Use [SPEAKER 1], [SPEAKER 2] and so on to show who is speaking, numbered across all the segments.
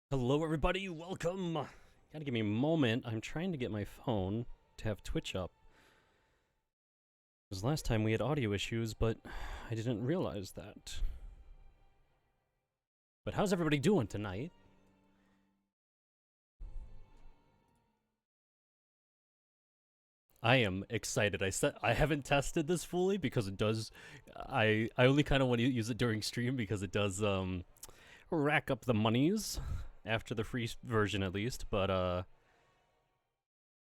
[SPEAKER 1] Hello, everybody. Welcome. Gotta give me a moment. I'm trying to get my phone to have Twitch up. Because last time we had audio issues, but I didn't realize that. But how's everybody doing tonight? I am excited. I haven't tested this fully because it does. I only kind of want to use it during stream because it does rack up the monies after the free version at least. But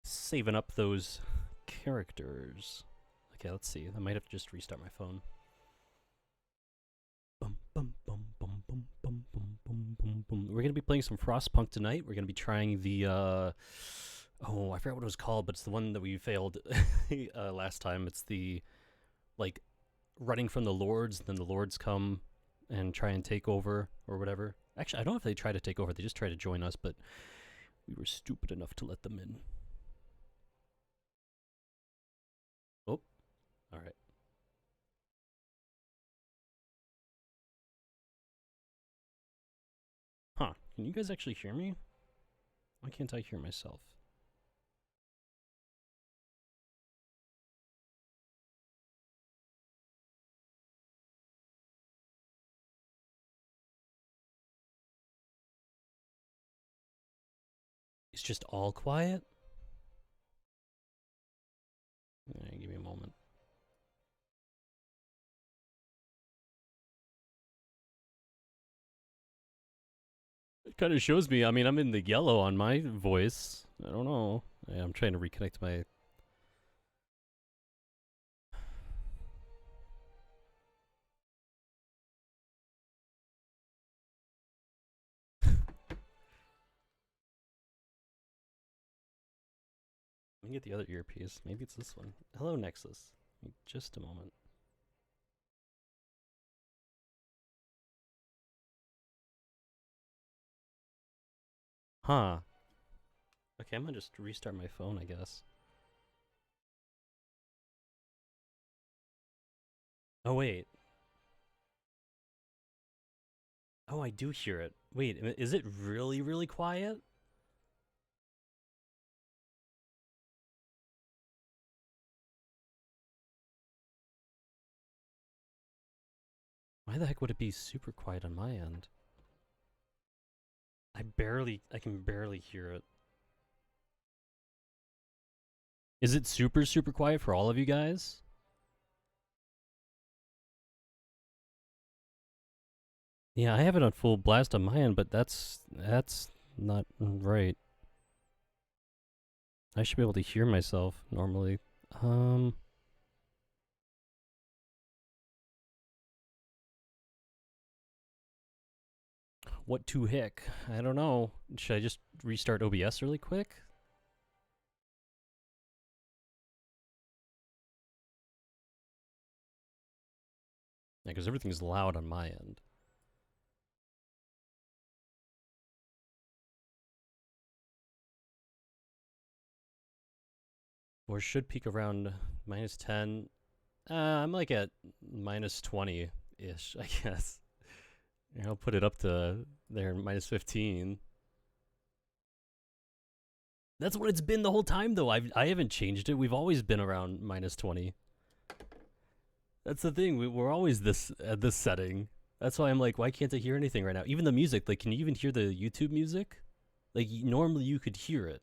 [SPEAKER 1] saving up those characters. Okay, let's see. I might have to just restart my phone. Bum, bum, bum, bum, bum, bum, bum, bum, bum, bum. We're gonna be playing some Frostpunk tonight. We're gonna be trying the oh, I forgot what it was called, but it's the one that we failed last time. It's the like running from the lords, and then the lords come and try and take over or whatever. Actually, I don't know if they try to take over. They just try to join us, but we were stupid enough to let them in. Oh, all right. Huh? Can you guys actually hear me? Why can't I hear myself? It's just all quiet? Give me a moment. It kind of shows me. I mean, I'm in the yellow on my voice. I don't know. I'm trying to reconnect my. Let me get the other earpiece. Maybe it's this one. Hello, Nexus. Just a moment. Huh. Okay, I'm gonna just restart my phone, I guess. Oh, wait. Oh, I do hear it. Wait, is it really, really quiet? Why the heck would it be super quiet on my end? I can barely hear it. Is it super, super quiet for all of you guys? Yeah, I have it on full blast on my end, but that's not right. I should be able to hear myself normally. Um, what to heck? I don't know. Should I just restart OBS really quick? Yeah, because everything's loud on my end. Or should peak around -10. I'm like at -20-ish, I guess. I'll put it up to there, -15. That's what it's been the whole time, though. I haven't changed it. We've always been around -20. That's the thing. We're always this at this setting. That's why I'm like, why can't I hear anything right now? Even the music. Like, can you even hear the YouTube music? Like, normally you could hear it.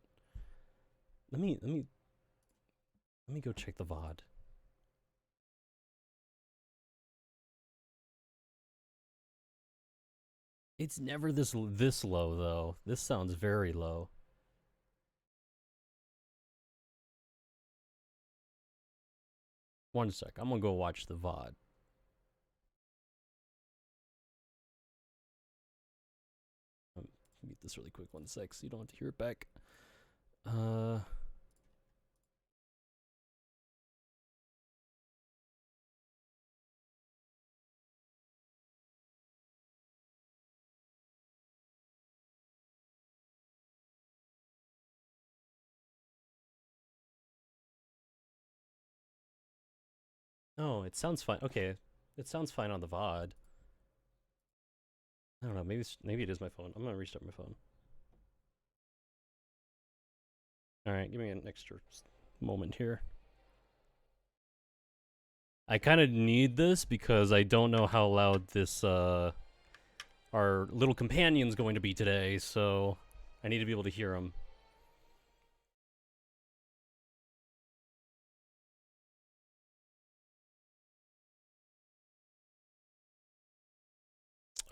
[SPEAKER 1] Let me go check the VOD. It's never this low though. This sounds very low. One sec. I'm gonna go watch the VOD. Mute this really quick. 1 sec, so you don't have to hear it back. Oh, it sounds fine. Okay, it sounds fine on the VOD. I don't know. Maybe it is my phone. I'm gonna restart my phone. All right, give me an extra moment here. I kind of need this because I don't know how loud this our little companion's going to be today, so I need to be able to hear him.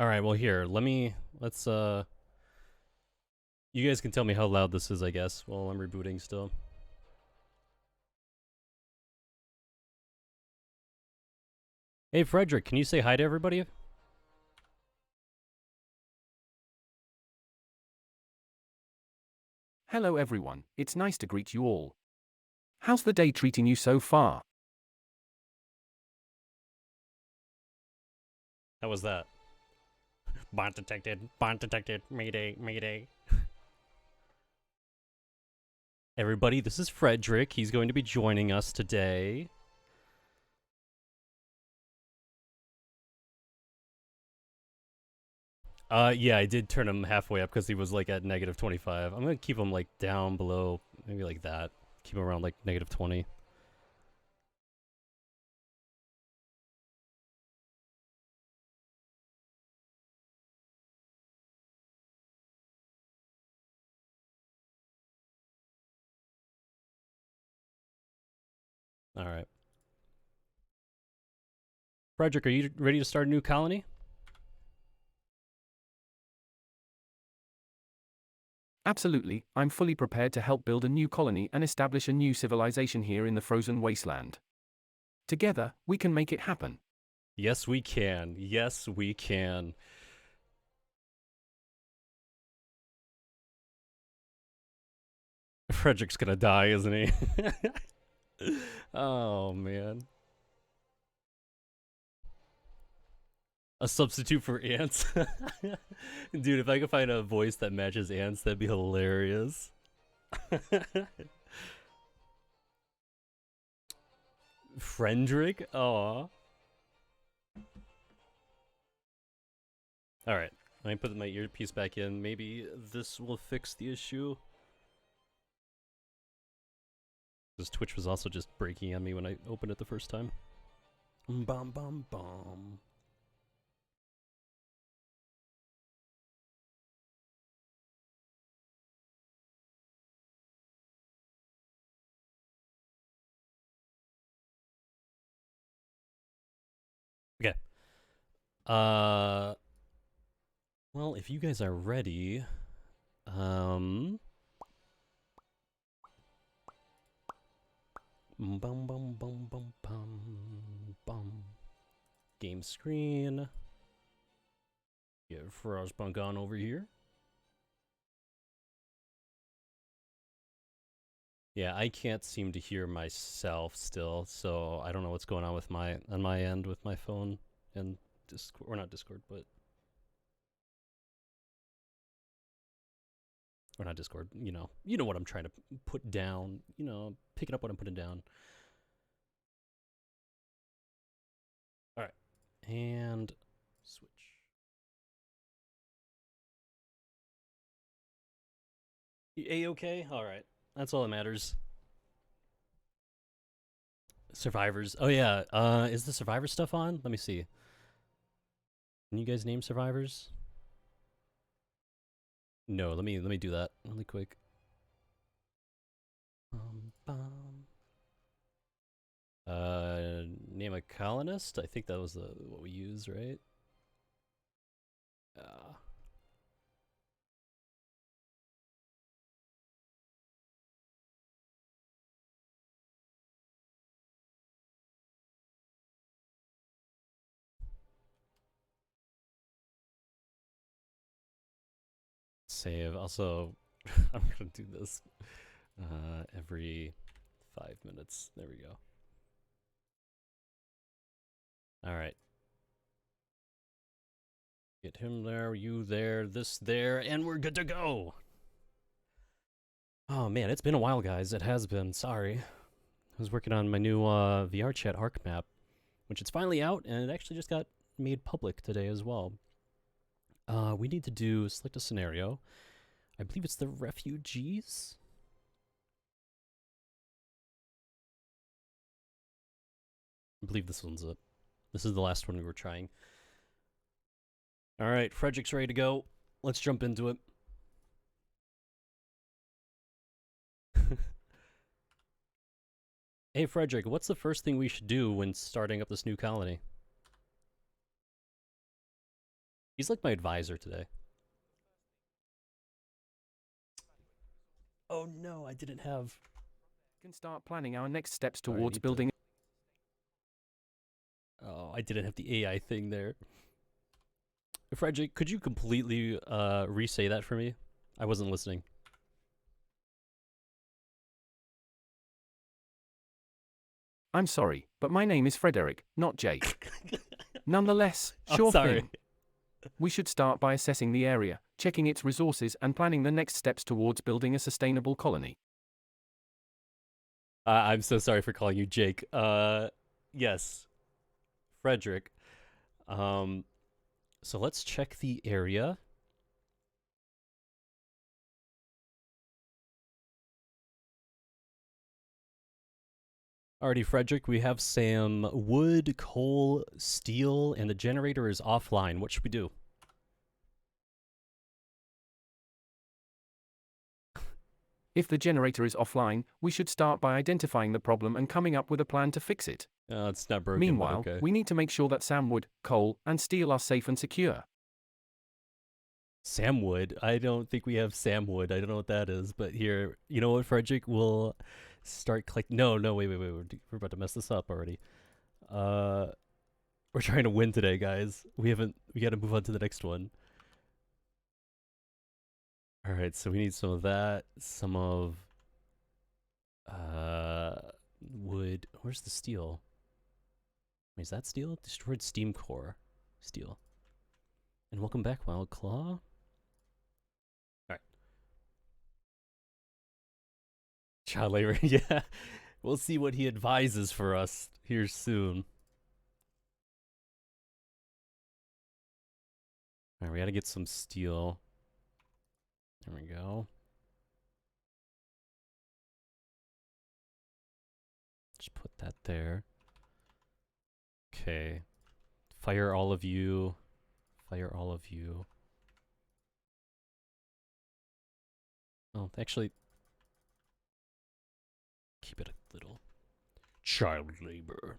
[SPEAKER 1] All right, well here, let's you guys can tell me how loud this is, I guess, while I'm rebooting still. Hey Fredrick, can you say hi to everybody?
[SPEAKER 2] Hello everyone, it's nice to greet you all. How's the day treating you so far?
[SPEAKER 1] How was that? Bot detected, mayday, mayday. Everybody, this is Fredrick. He's going to be joining us today. Yeah, I did turn him halfway up because he was like at -25. I'm gonna keep him like down below, maybe like that. Keep him around like -20. All right. Frederick, are you ready to start a new colony?
[SPEAKER 2] Absolutely, I'm fully prepared to help build a new colony and establish a new civilization here in the frozen wasteland. Together, we can make it happen.
[SPEAKER 1] Yes, we can. Yes, we can. Frederick's gonna die, isn't he? Oh, man. A substitute for ants? Dude, if I could find a voice that matches ants, that'd be hilarious. Fredrick? Aw. Alright. Let me put my earpiece back in. Maybe this will fix the issue. This Twitch was also just breaking on me when I opened it the first time. Bum bum bum. Okay. Well, if you guys are ready, bum bum bum bum bum bum. Game screen. Get Frostpunk on over here. Yeah, I can't seem to hear myself still, so I don't know what's going on with my end with my phone and Discord, or not Discord, but or not Discord. You know what I'm trying to put down. You know, picking up what I'm putting down. All right, and switch. A-okay? All right, that's all that matters. Survivors. Oh yeah. Is the Survivor stuff on? Let me see. Can you guys name survivors? No. Let me do that really quick. Bum. Name a colonist. I think that was what we used, right? Save. Also, I'm gonna do this every 5 minutes. There we go. All right. Get him there, you there, this there, and we're good to go. Oh man, it's been a while, guys. It has been. Sorry. I was working on my new VR chat ARC map, which it's finally out, and it actually just got made public today as well. We need to select a scenario. I believe it's the refugees. I believe this one's it. This is the last one we were trying. All right, Fredrick's ready to go. Let's jump into it. Hey, Fredrick, what's the first thing we should do when starting up this new colony? He's like my advisor today. Oh no, I didn't have...
[SPEAKER 2] We can start planning our next steps towards building...
[SPEAKER 1] Oh, I didn't have the AI thing there. Fredrick, could you completely re-say that for me? I wasn't listening.
[SPEAKER 2] I'm sorry, but my name is Frederick, not Jake. Nonetheless, sure thing. We should start by assessing the area, checking its resources, and planning the next steps towards building a sustainable colony.
[SPEAKER 1] I'm so sorry for calling you Jake. Yes. Fredrick. So let's check the area. Alrighty, Fredrick, we have some wood, coal, steel, and the generator is offline. What should we do?
[SPEAKER 2] If the generator is offline, we should start by identifying the problem and coming up with a plan to fix it.
[SPEAKER 1] It's not broken.
[SPEAKER 2] Meanwhile,
[SPEAKER 1] okay.
[SPEAKER 2] We need to make sure that Samwood, coal, and steel are safe and secure.
[SPEAKER 1] Samwood? I don't think we have Samwood. I don't know what that is, but here, you know what, Fredrick? We'll start clicking. No, wait. We're about to mess this up already. We're trying to win today, guys. We gotta move on to the next one. Alright, so we need some of that, some of wood. Where's the steel? Wait, is that steel? Destroyed steam core. Steel. And welcome back, Wild Claw. Alright. Child labor, yeah. We'll see what he advises for us here soon. Alright, we gotta get some steel. There we go. Just put that there. Okay. Fire all of you. Fire all of you. Oh, actually, keep it a little. Child labor.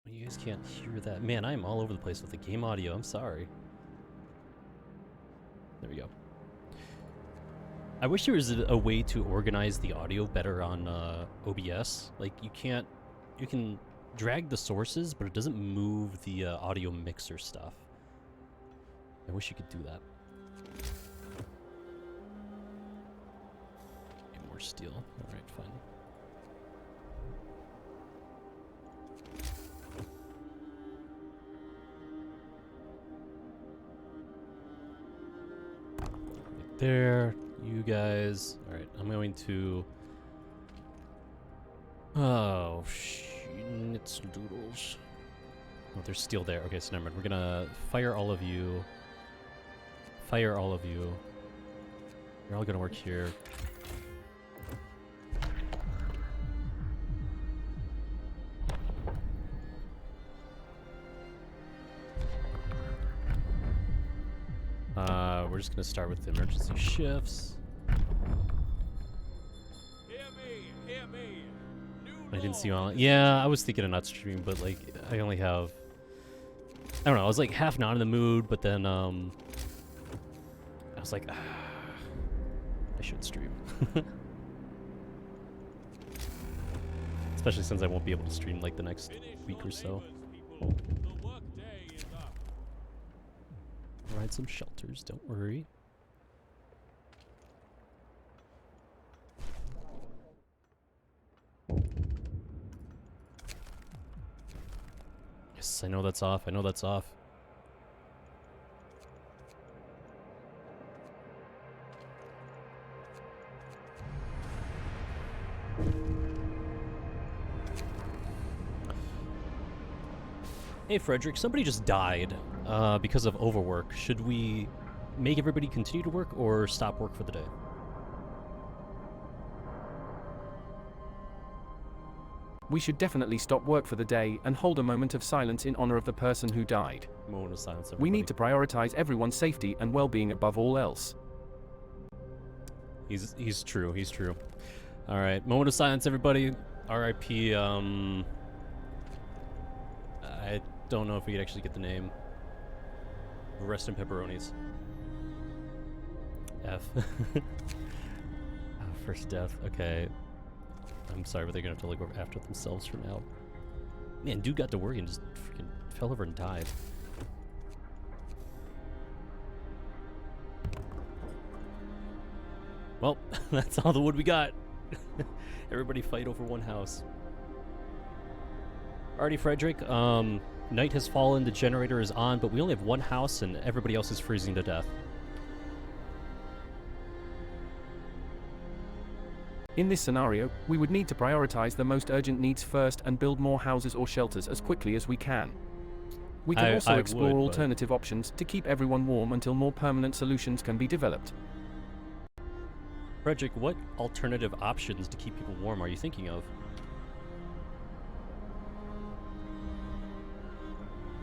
[SPEAKER 1] You guys can't hear that. Man, I'm all over the place with the game audio. I'm sorry. There we go. I wish there was a way to organize the audio better on OBS. Like, you can drag the sources, but it doesn't move the audio mixer stuff. I wish you could do that. Get more steel. Alright, fine. Right there. You guys. Alright, I'm going to... Oh, schnitzeldoodles. Oh, there's steel there. Okay, so never mind. We're gonna fire all of you. Fire all of you. You're all gonna work here. We're just gonna start with the emergency shifts.
[SPEAKER 3] Hear me.
[SPEAKER 1] I didn't see you on. Yeah, I was thinking of not streaming, but like I only have. I don't know. I was like half not in the mood, but then I was like, I should stream. Especially since I won't be able to stream like the next week or so. Provide some shelters. Don't worry. Yes, I know that's off. I know that's off. Hey, Fredrick, somebody just died because of overwork. Should we make everybody continue to work or stop work for the day?
[SPEAKER 2] We should definitely stop work for the day and hold a moment of silence in honor of the person who died.
[SPEAKER 1] Moment of silence, everybody.
[SPEAKER 2] We need to prioritize everyone's safety and well-being above all else.
[SPEAKER 1] He's true. He's true. All right, moment of silence, everybody. R.I.P. I don't know if we could actually get the name. Rest in pepperonis. F. First death. Okay. I'm sorry, but they're gonna have to look after themselves for now. Man, dude got to work and just freaking fell over and died. Well, that's all the wood we got. Everybody fight over one house. Alrighty, Fredrick. Night has fallen, the generator is on, but we only have one house and everybody else is freezing to death.
[SPEAKER 2] In this scenario, we would need to prioritize the most urgent needs first and build more houses or shelters as quickly as we can. We can also explore alternative options to keep everyone warm until more permanent solutions can be developed.
[SPEAKER 1] Fredrick, what alternative options to keep people warm are you thinking of?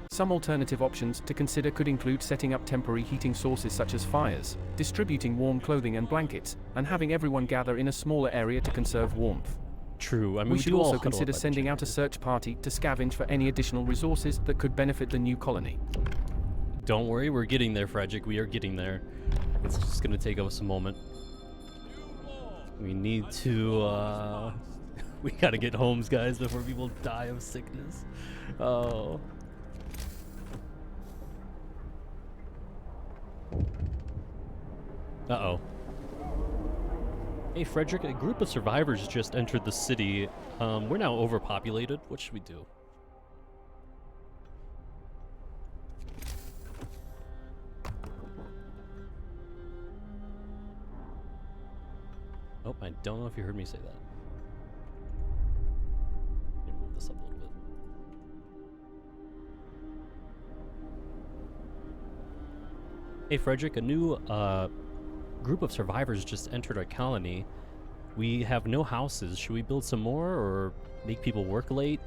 [SPEAKER 2] Some alternative options to consider could include setting up temporary heating sources such as fires, distributing warm clothing and blankets, and having everyone gather in a smaller area to conserve warmth.
[SPEAKER 1] True. I mean,
[SPEAKER 2] we should also consider sending out a search party to scavenge for any additional resources that could benefit the new colony.
[SPEAKER 1] Don't worry, we're getting there, Fredrick. We are getting there. It's just going to take us a moment. We need to, we gotta get homes, guys, before people die of sickness. Oh. Uh-oh. Hey, Fredrick, a group of survivors just entered the city. We're now overpopulated. What should we do? Oh, I don't know if you heard me say that. Let me move this up a little bit. Hey, Fredrick, a new group of survivors just entered our colony. We have no houses. Should we build some more or make people work late?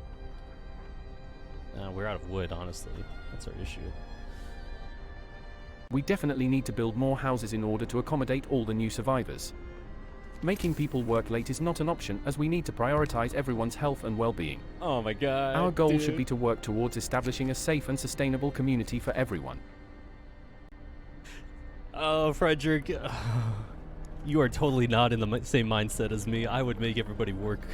[SPEAKER 1] We're out of wood, honestly. That's our issue.
[SPEAKER 2] We definitely need to build more houses in order to accommodate all the new survivors. Making people work late is not an option, as we need to prioritize everyone's health and well-being.
[SPEAKER 1] Oh my god.
[SPEAKER 2] Our goal should be to work towards establishing a safe and sustainable community for everyone.
[SPEAKER 1] Oh, Fredrick. You are totally not in the same mindset as me. I would make everybody work.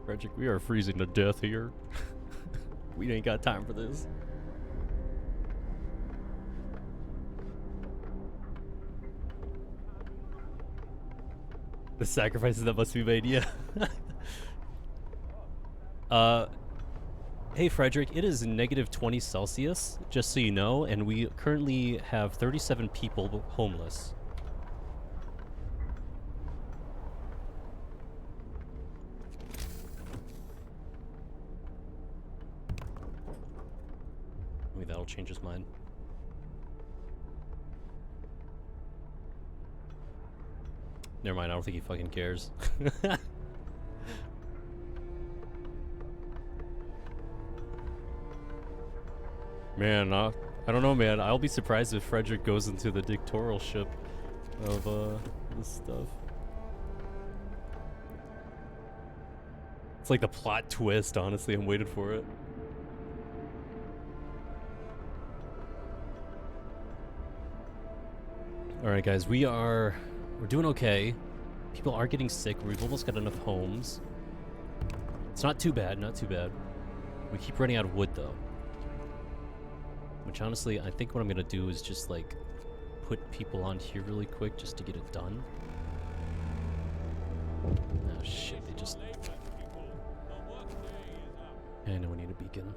[SPEAKER 1] Fredrick, we are freezing to death here. We ain't got time for this. The sacrifices that must be made, yeah. Hey Fredrick, it is negative 20 Celsius, just so you know, and we currently have 37 people homeless. Maybe that'll change his mind. Never mind, I don't think he fucking cares. Man, I don't know, man. I'll be surprised if Fredrick goes into the dictatorship of this stuff. It's like the plot twist, honestly. I'm waiting for it. Alright, guys, we're doing okay. People are getting sick. We've almost got enough homes. It's not too bad, not too bad. We keep running out of wood, though. Which, honestly, I think what I'm gonna do is just, like, put people on here really quick just to get it done. Oh, shit, they just... I know we need a beacon.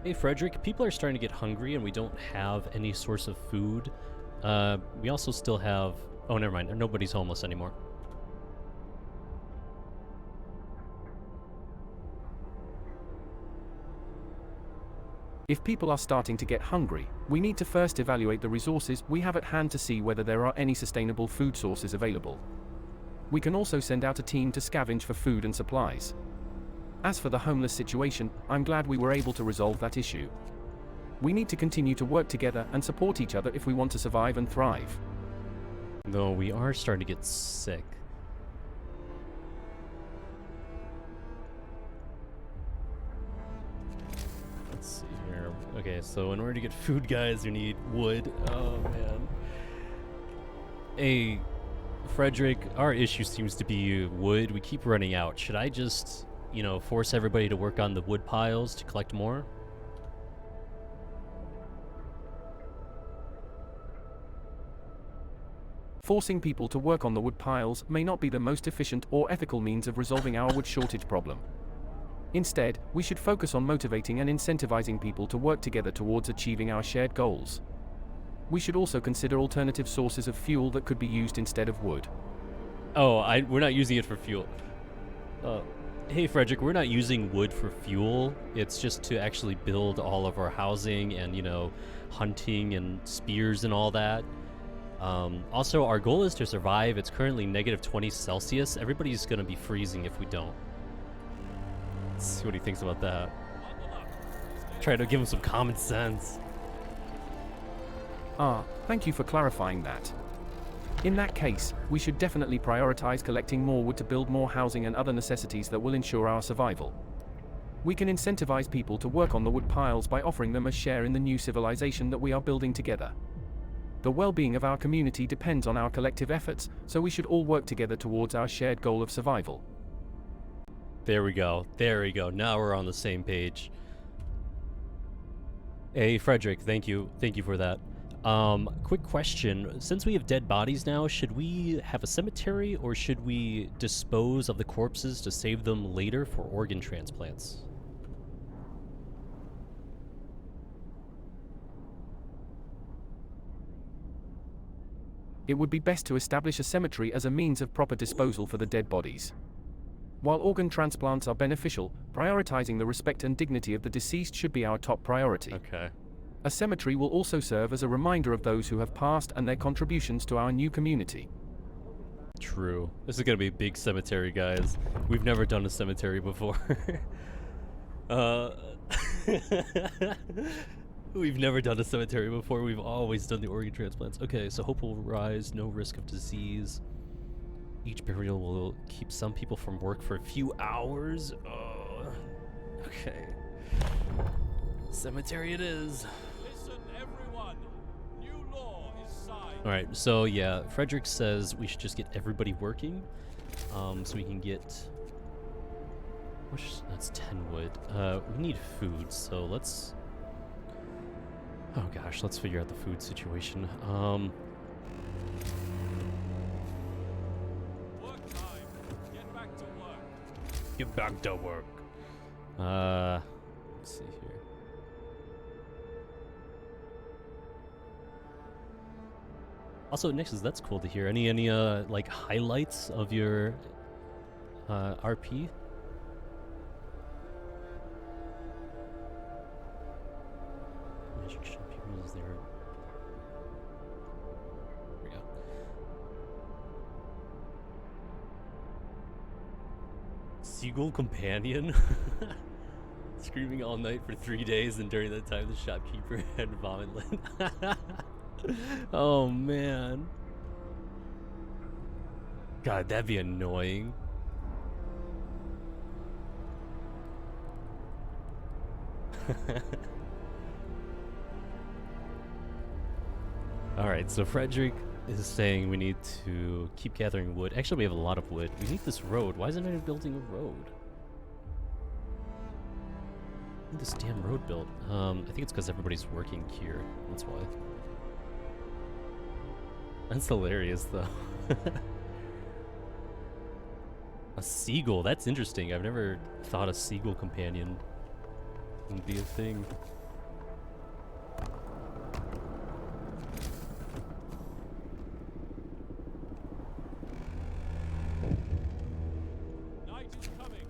[SPEAKER 1] Hey, Fredrick, people are starting to get hungry and we don't have any source of food. We also still have... Oh, never mind. Nobody's homeless anymore.
[SPEAKER 2] If people are starting to get hungry, we need to first evaluate the resources we have at hand to see whether there are any sustainable food sources available. We can also send out a team to scavenge for food and supplies. As for the homeless situation, I'm glad we were able to resolve that issue. We need to continue to work together and support each other if we want to survive and thrive.
[SPEAKER 1] Though we are starting to get sick. Let's see here. Okay, so in order to get food, guys, you need wood. Oh, man. Hey, Fredrick, our issue seems to be wood. We keep running out. Should I just, you know, force everybody to work on the wood piles to collect more?
[SPEAKER 2] Forcing people to work on the wood piles may not be the most efficient or ethical means of resolving our wood shortage problem. Instead, we should focus on motivating and incentivizing people to work together towards achieving our shared goals. We should also consider alternative sources of fuel that could be used instead of wood.
[SPEAKER 1] Oh, we're not using it for fuel. Hey, Fredrick, we're not using wood for fuel. It's just to actually build all of our housing and, you know, hunting and spears and all that. Also, our goal is to survive. It's currently negative 20 Celsius. Everybody's going to be freezing if we don't. Let's see what he thinks about that. Try to give him some common sense.
[SPEAKER 2] Thank you for clarifying that. In that case, we should definitely prioritize collecting more wood to build more housing and other necessities that will ensure our survival. We can incentivize people to work on the wood piles by offering them a share in the new civilization that we are building together. The well-being of our community depends on our collective efforts, so we should all work together towards our shared goal of survival.
[SPEAKER 1] There we go. There we go. Now we're on the same page. Hey, Fredrick, thank you. Thank you for that. Quick question. Since we have dead bodies now, should we have a cemetery or should we dispose of the corpses to save them later for organ transplants?
[SPEAKER 2] it would be best to establish a cemetery as a means of proper disposal for the dead bodies. While organ transplants are beneficial, prioritizing the respect and dignity of the deceased should be our top priority.
[SPEAKER 1] Okay.
[SPEAKER 2] A cemetery will also serve as a reminder of those who have passed and their contributions to our new community.
[SPEAKER 1] True. This is gonna be a big cemetery, guys. We've never done a cemetery before. We've never done a cemetery before. We've always done the organ transplants. Okay, so hope will rise, no risk of disease. Each burial will keep some people from work for a few hours. Oh, okay. Cemetery it is.
[SPEAKER 3] Listen, everyone. New law is signed.
[SPEAKER 1] All right, so yeah, Fredrick says we should just get everybody working, so we can get. That's 10 wood. We need food, so let's. Oh gosh, let's figure out the food situation.
[SPEAKER 3] Work time. Get back to work.
[SPEAKER 1] Get back to work. Let's see here. Also, Nixes, that's cool to hear. Any like highlights of your RP? Magic shop here is there. Here we go. Seagull companion? Screaming all night for 3 days, and during that time the shopkeeper had vomit lit. Oh man. God, that'd be annoying. Alright, so Fredrick is saying we need to keep gathering wood. Actually, we have a lot of wood. We need this road. Why isn't anyone building a road? I need this damn road built. I think it's because everybody's working here. That's why. That's hilarious, though. A seagull. That's interesting. I've never thought a seagull companion would be a thing.
[SPEAKER 3] Night is coming.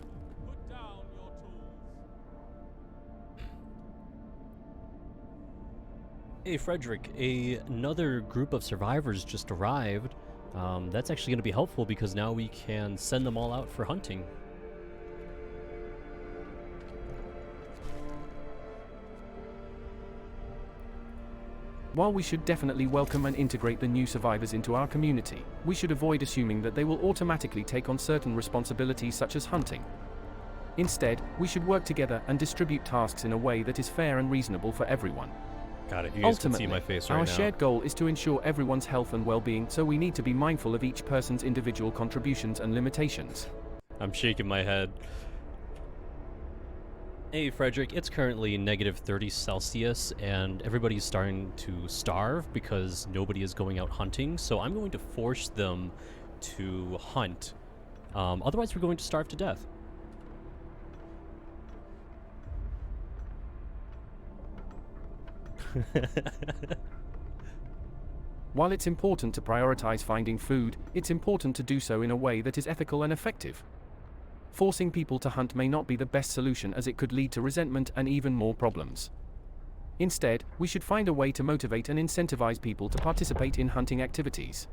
[SPEAKER 3] Put down your tools.
[SPEAKER 1] Hey, Fredrick, another group of survivors just arrived. That's actually going to be helpful because now we can send them all out for hunting.
[SPEAKER 2] While we should definitely welcome and integrate the new survivors into our community, we should avoid assuming that they will automatically take on certain responsibilities such as hunting. Instead, we should work together and distribute tasks in a way that is fair and reasonable for everyone.
[SPEAKER 1] Got it. You guys can
[SPEAKER 2] Ultimately,
[SPEAKER 1] see my face right
[SPEAKER 2] our
[SPEAKER 1] now.
[SPEAKER 2] shared goal is to ensure everyone's health and well-being, so we need to be mindful of each person's individual contributions and limitations.
[SPEAKER 1] I'm shaking my head. Hey, Fredrick, it's currently negative 30 Celsius, and everybody's starting to starve because nobody is going out hunting, so I'm going to force them to hunt. Otherwise, we're going to starve to death.
[SPEAKER 2] While it's important to prioritize finding food, it's important to do so in a way that is ethical and effective. Forcing people to hunt may not be the best solution, as it could lead to resentment and even more problems. Instead, we should find a way to motivate and incentivize people to participate in hunting activities.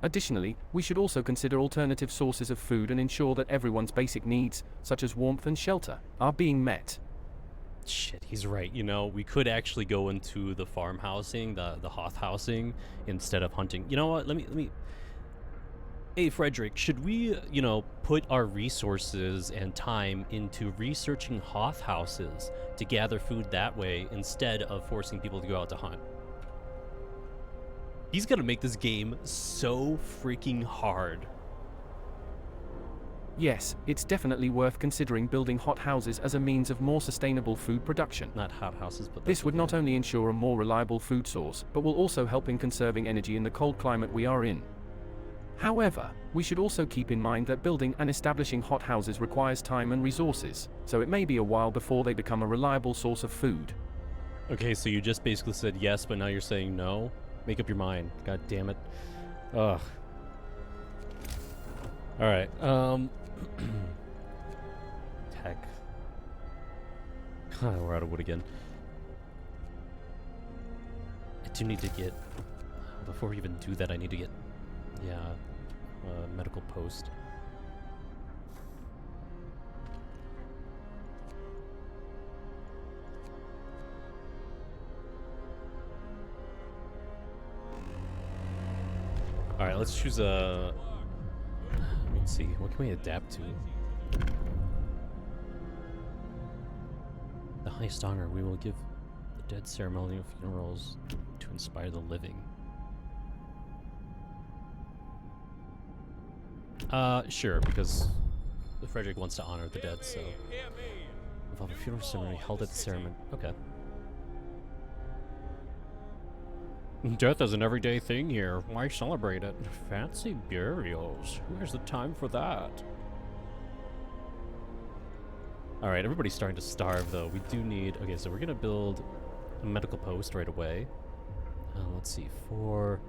[SPEAKER 2] Additionally, we should also consider alternative sources of food and ensure that everyone's basic needs, such as warmth and shelter, are being met.
[SPEAKER 1] Shit, he's right. You know, we could actually go into the farm housing, the Hoth housing, instead of hunting. You know what? Let me. Hey, Fredrick, should we, put our resources and time into researching Hoth houses to gather food that way instead of forcing people to go out to hunt? He's gonna make this game so freaking hard.
[SPEAKER 2] Yes, it's definitely worth considering building hot houses as a means of more sustainable food production.
[SPEAKER 1] Not hot houses, but
[SPEAKER 2] This would not only ensure a more reliable food source, but will also help in conserving energy in the cold climate we are in. However, we should also keep in mind that building and establishing hot houses requires time and resources, so it may be a while before they become a reliable source of food.
[SPEAKER 1] Okay, so you just basically said yes, but now you're saying no? Make up your mind. God damn it. Ugh. Alright, Tech. We're out of wood again. I do need to get... Before we even do that, I need to get... Yeah, a medical post. Alright, let's choose a... Let's see, what can we adapt to? The highest honor, we will give the dead ceremonial funerals to inspire the living. Sure, because the Fredrick wants to honor the dead, so... Involve a funeral ceremony held at the ceremony. Okay. Death is an everyday thing here. Why celebrate it? Fancy burials. Who has the time for that? Alright, everybody's starting to starve, though. We do need... Okay, so we're gonna build a medical post right away. Let's see, 4...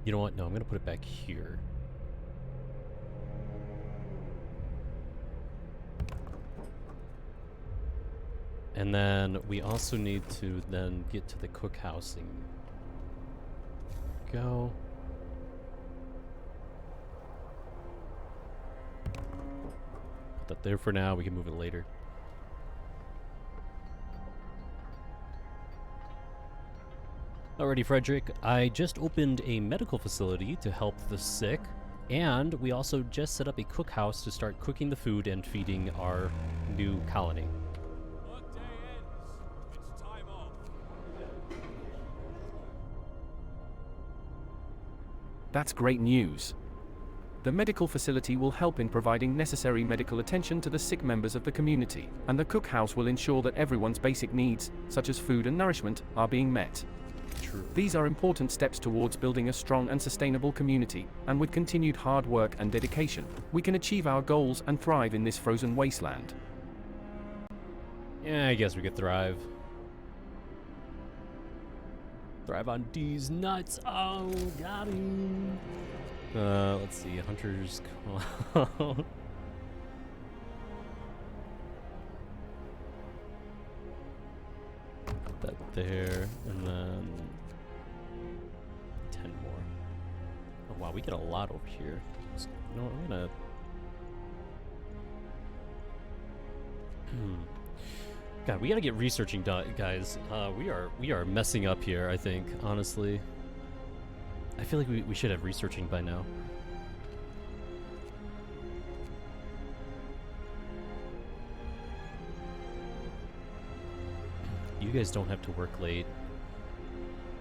[SPEAKER 1] You know what? No, I'm gonna put it back here. And then we also need to then get to the cookhousing. Go. Put that there for now. We can move it later. Alrighty, Fredrick. I just opened a medical facility to help the sick, and we also just set up a cookhouse to start cooking the food and feeding our new colony.
[SPEAKER 3] Workday ends. It's time off.
[SPEAKER 2] That's great news. The medical facility will help in providing necessary medical attention to the sick members of the community, and the cookhouse will ensure that everyone's basic needs, such as food and nourishment, are being met.
[SPEAKER 1] True.
[SPEAKER 2] These are important steps towards building a strong and sustainable community, and with continued hard work and dedication, we can achieve our goals and thrive in this frozen wasteland.
[SPEAKER 1] Yeah, I guess we could thrive. Thrive on D's nuts. Oh, got him. Let's see. Hunters call. Put that there, and then 10 more. Oh wow, we get a lot over here. So, you know what? I'm gonna. God, we gotta get researching done, guys. We are messing up here. I think, honestly. I feel like we should have researching by now. You guys don't have to work late.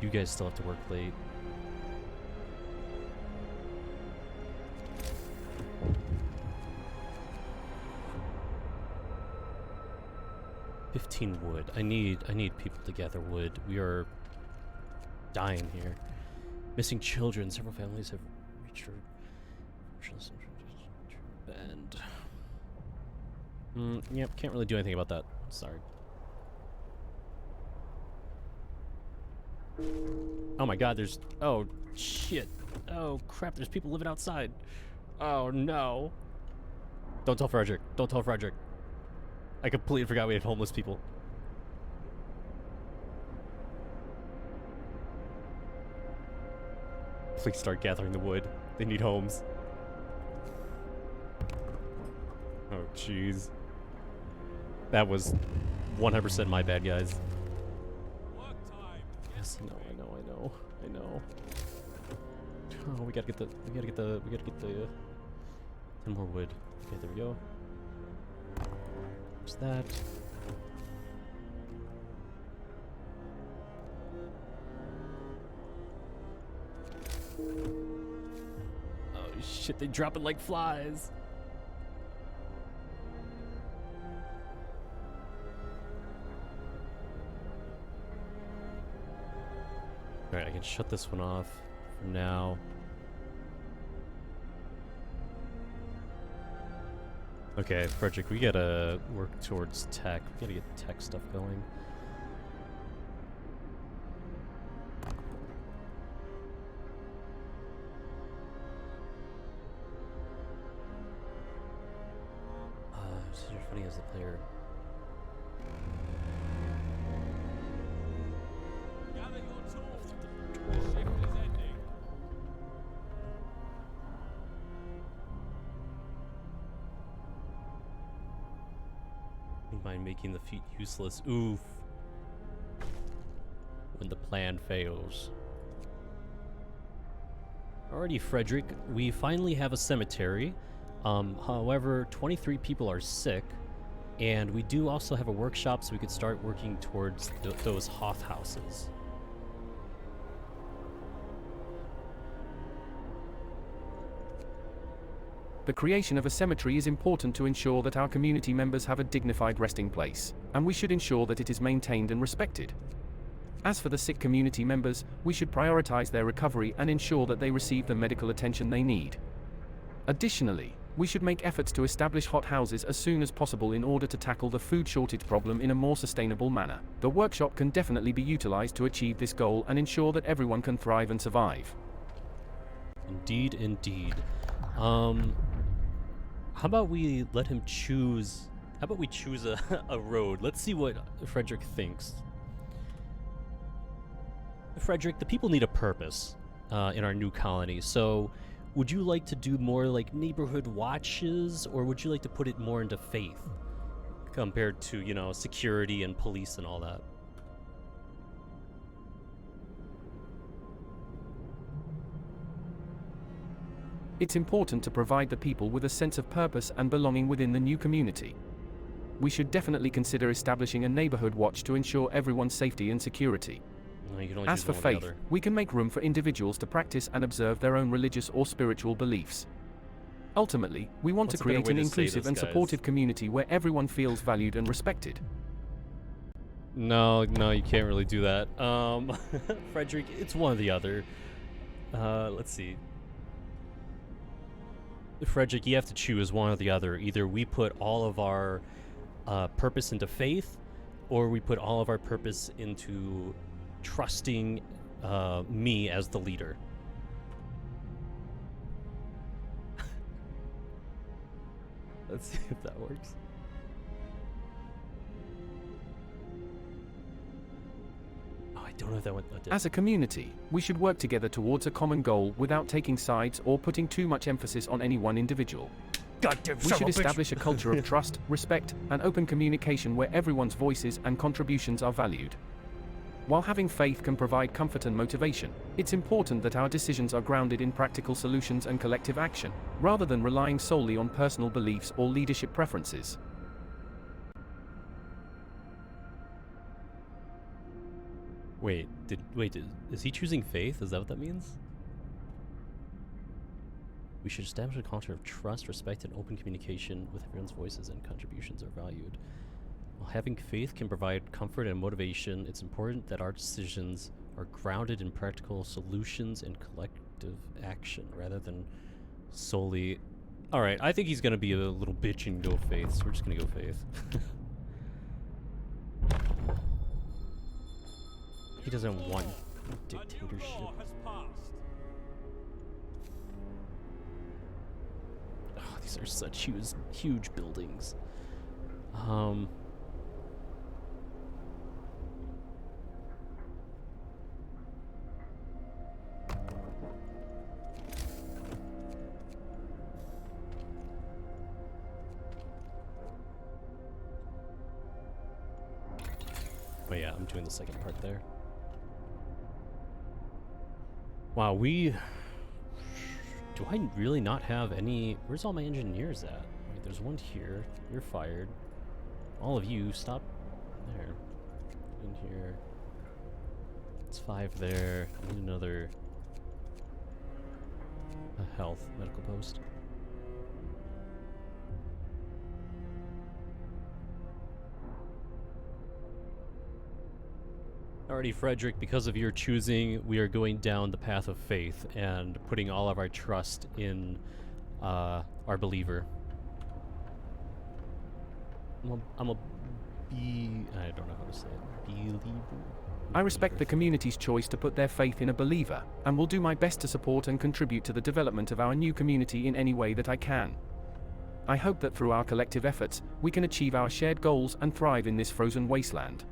[SPEAKER 1] You guys still have to work late. Wood. I need people to gather wood. We are dying here. Missing children. Several families have reached and yep, can't really do anything about that. Sorry. Oh my god, there's... Oh, shit. Oh, crap, there's people living outside. Oh, no. Don't tell Fredrick. Don't tell Fredrick. I completely forgot we had homeless people. Please start gathering the wood. They need homes. Oh, jeez. That was 100% my bad, guys.
[SPEAKER 3] Work time.
[SPEAKER 1] Yes, I know. Oh, we gotta get the 10 more wood. Okay, there we go. There's that. Oh shit, they drop it like flies. Alright, I can shut this one off for now. Okay, Frederick, we gotta work towards tech. We gotta get tech stuff going. So you're funny as a player.
[SPEAKER 3] Gather your tools. The shift is ending.
[SPEAKER 1] You mind making the feat useless? Oof. When the plan fails. Alrighty, Frederick, we finally have a cemetery. However, 23 people are sick, and we do also have a workshop, so we could start working towards those Hoth houses.
[SPEAKER 2] The creation of a cemetery is important to ensure that our community members have a dignified resting place, and we should ensure that it is maintained and respected. As for the sick community members, we should prioritize their recovery and ensure that they receive the medical attention they need. Additionally, we should make efforts to establish hot houses as soon as possible in order to tackle the food shortage problem in a more sustainable manner. The workshop can definitely be utilized to achieve this goal and ensure that everyone can thrive and survive.
[SPEAKER 1] Indeed, indeed. How about we let him choose? How about we choose a road? Let's see what Frederick thinks. Frederick, the people need a purpose in our new colony, so would you like to do more like neighborhood watches, or would you like to put it more into faith compared to, you know, security and police and all that?
[SPEAKER 2] It's important to provide the people with a sense of purpose and belonging within the new community. We should definitely consider establishing a neighborhood watch to ensure everyone's safety and security.
[SPEAKER 1] No, you can only
[SPEAKER 2] As
[SPEAKER 1] choose
[SPEAKER 2] for
[SPEAKER 1] one or the
[SPEAKER 2] faith,
[SPEAKER 1] other.
[SPEAKER 2] we can make room for individuals to practice and observe their own religious or spiritual beliefs. Ultimately, we want
[SPEAKER 1] What's
[SPEAKER 2] to
[SPEAKER 1] a better
[SPEAKER 2] create
[SPEAKER 1] way
[SPEAKER 2] an
[SPEAKER 1] to say
[SPEAKER 2] inclusive
[SPEAKER 1] this,
[SPEAKER 2] and
[SPEAKER 1] guys?
[SPEAKER 2] supportive community where everyone feels valued and respected.
[SPEAKER 1] No, you can't really do that. Frederick, it's one or the other. Let's see. Frederick, you have to choose one or the other. Either we put all of our purpose into faith, or we put all of our purpose into trusting me as the leader. Let's see if that works. Oh, I don't know if that went.
[SPEAKER 2] As a community, we should work together towards a common goal without taking sides or putting too much emphasis on any one individual. We should establish a culture of trust, respect, and open communication where everyone's voices and contributions are valued. While having faith can provide comfort and motivation, it's important that our decisions are grounded in practical solutions and collective action, rather than relying solely on personal beliefs or leadership preferences.
[SPEAKER 1] Wait, is he choosing faith? Is that what that means? We should establish a culture of trust, respect, and open communication with everyone's voices and contributions are valued. While having faith can provide comfort and motivation, it's important that our decisions are grounded in practical solutions and collective action rather than solely... Alright, I think he's gonna be a little bitch and go faith, so we're just gonna go faith. He doesn't want
[SPEAKER 3] A new
[SPEAKER 1] dictatorship.
[SPEAKER 3] law has passed.
[SPEAKER 1] Oh, these are such huge buildings. Oh yeah, I'm doing the second part there. Wow, do I really not have any... Where's all my engineers at? Wait, there's one here. You're fired. All of you, stop there. In here. It's 5 there. I need another... a health medical post. Alrighty, Frederick, because of your choosing, we are going down the path of faith and putting all of our trust in our believer. I'm a I don't know how to say it. Believer.
[SPEAKER 2] I respect the community's choice to put their faith in a believer, and will do my best to support and contribute to the development of our new community in any way that I can. I hope that through our collective efforts, we can achieve our shared goals and thrive in this frozen wasteland.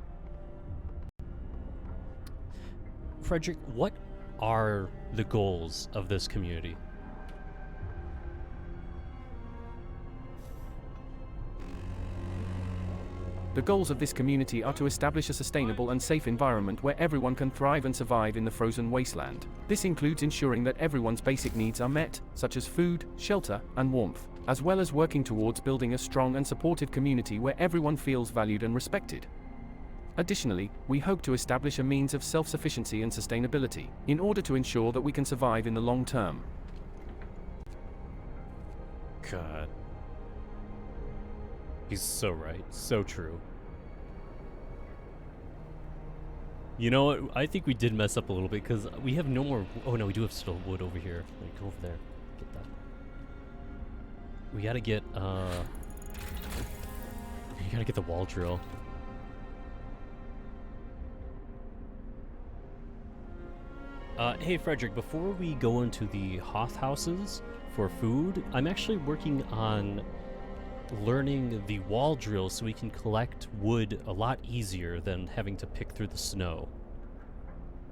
[SPEAKER 1] Fredrick, what are the goals of this community?
[SPEAKER 2] The goals of this community are to establish a sustainable and safe environment where everyone can thrive and survive in the frozen wasteland. This includes ensuring that everyone's basic needs are met, such as food, shelter, and warmth, as well as working towards building a strong and supportive community where everyone feels valued and respected. Additionally, we hope to establish a means of self-sufficiency and sustainability, in order to ensure that we can survive in the long term.
[SPEAKER 1] God. He's so right. So true. You know what? I think we did mess up a little bit because we have no more. Oh no, we do have still wood over here. Wait, go over there. Get that. We gotta get. You gotta get the wall drill. Hey Fredrick, before we go into the Hoth houses for food, I'm actually working on learning the wall drill so we can collect wood a lot easier than having to pick through the snow.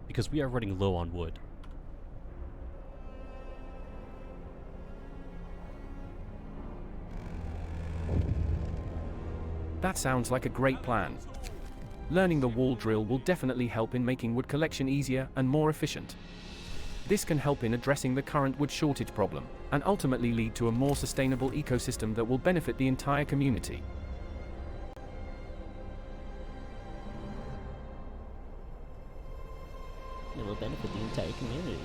[SPEAKER 1] Because we are running low on wood.
[SPEAKER 2] That sounds like a great plan. Learning the wall drill will definitely help in making wood collection easier and more efficient. This can help in addressing the current wood shortage problem, and ultimately lead to a more sustainable ecosystem that will benefit the entire community.
[SPEAKER 1] It will benefit the entire community.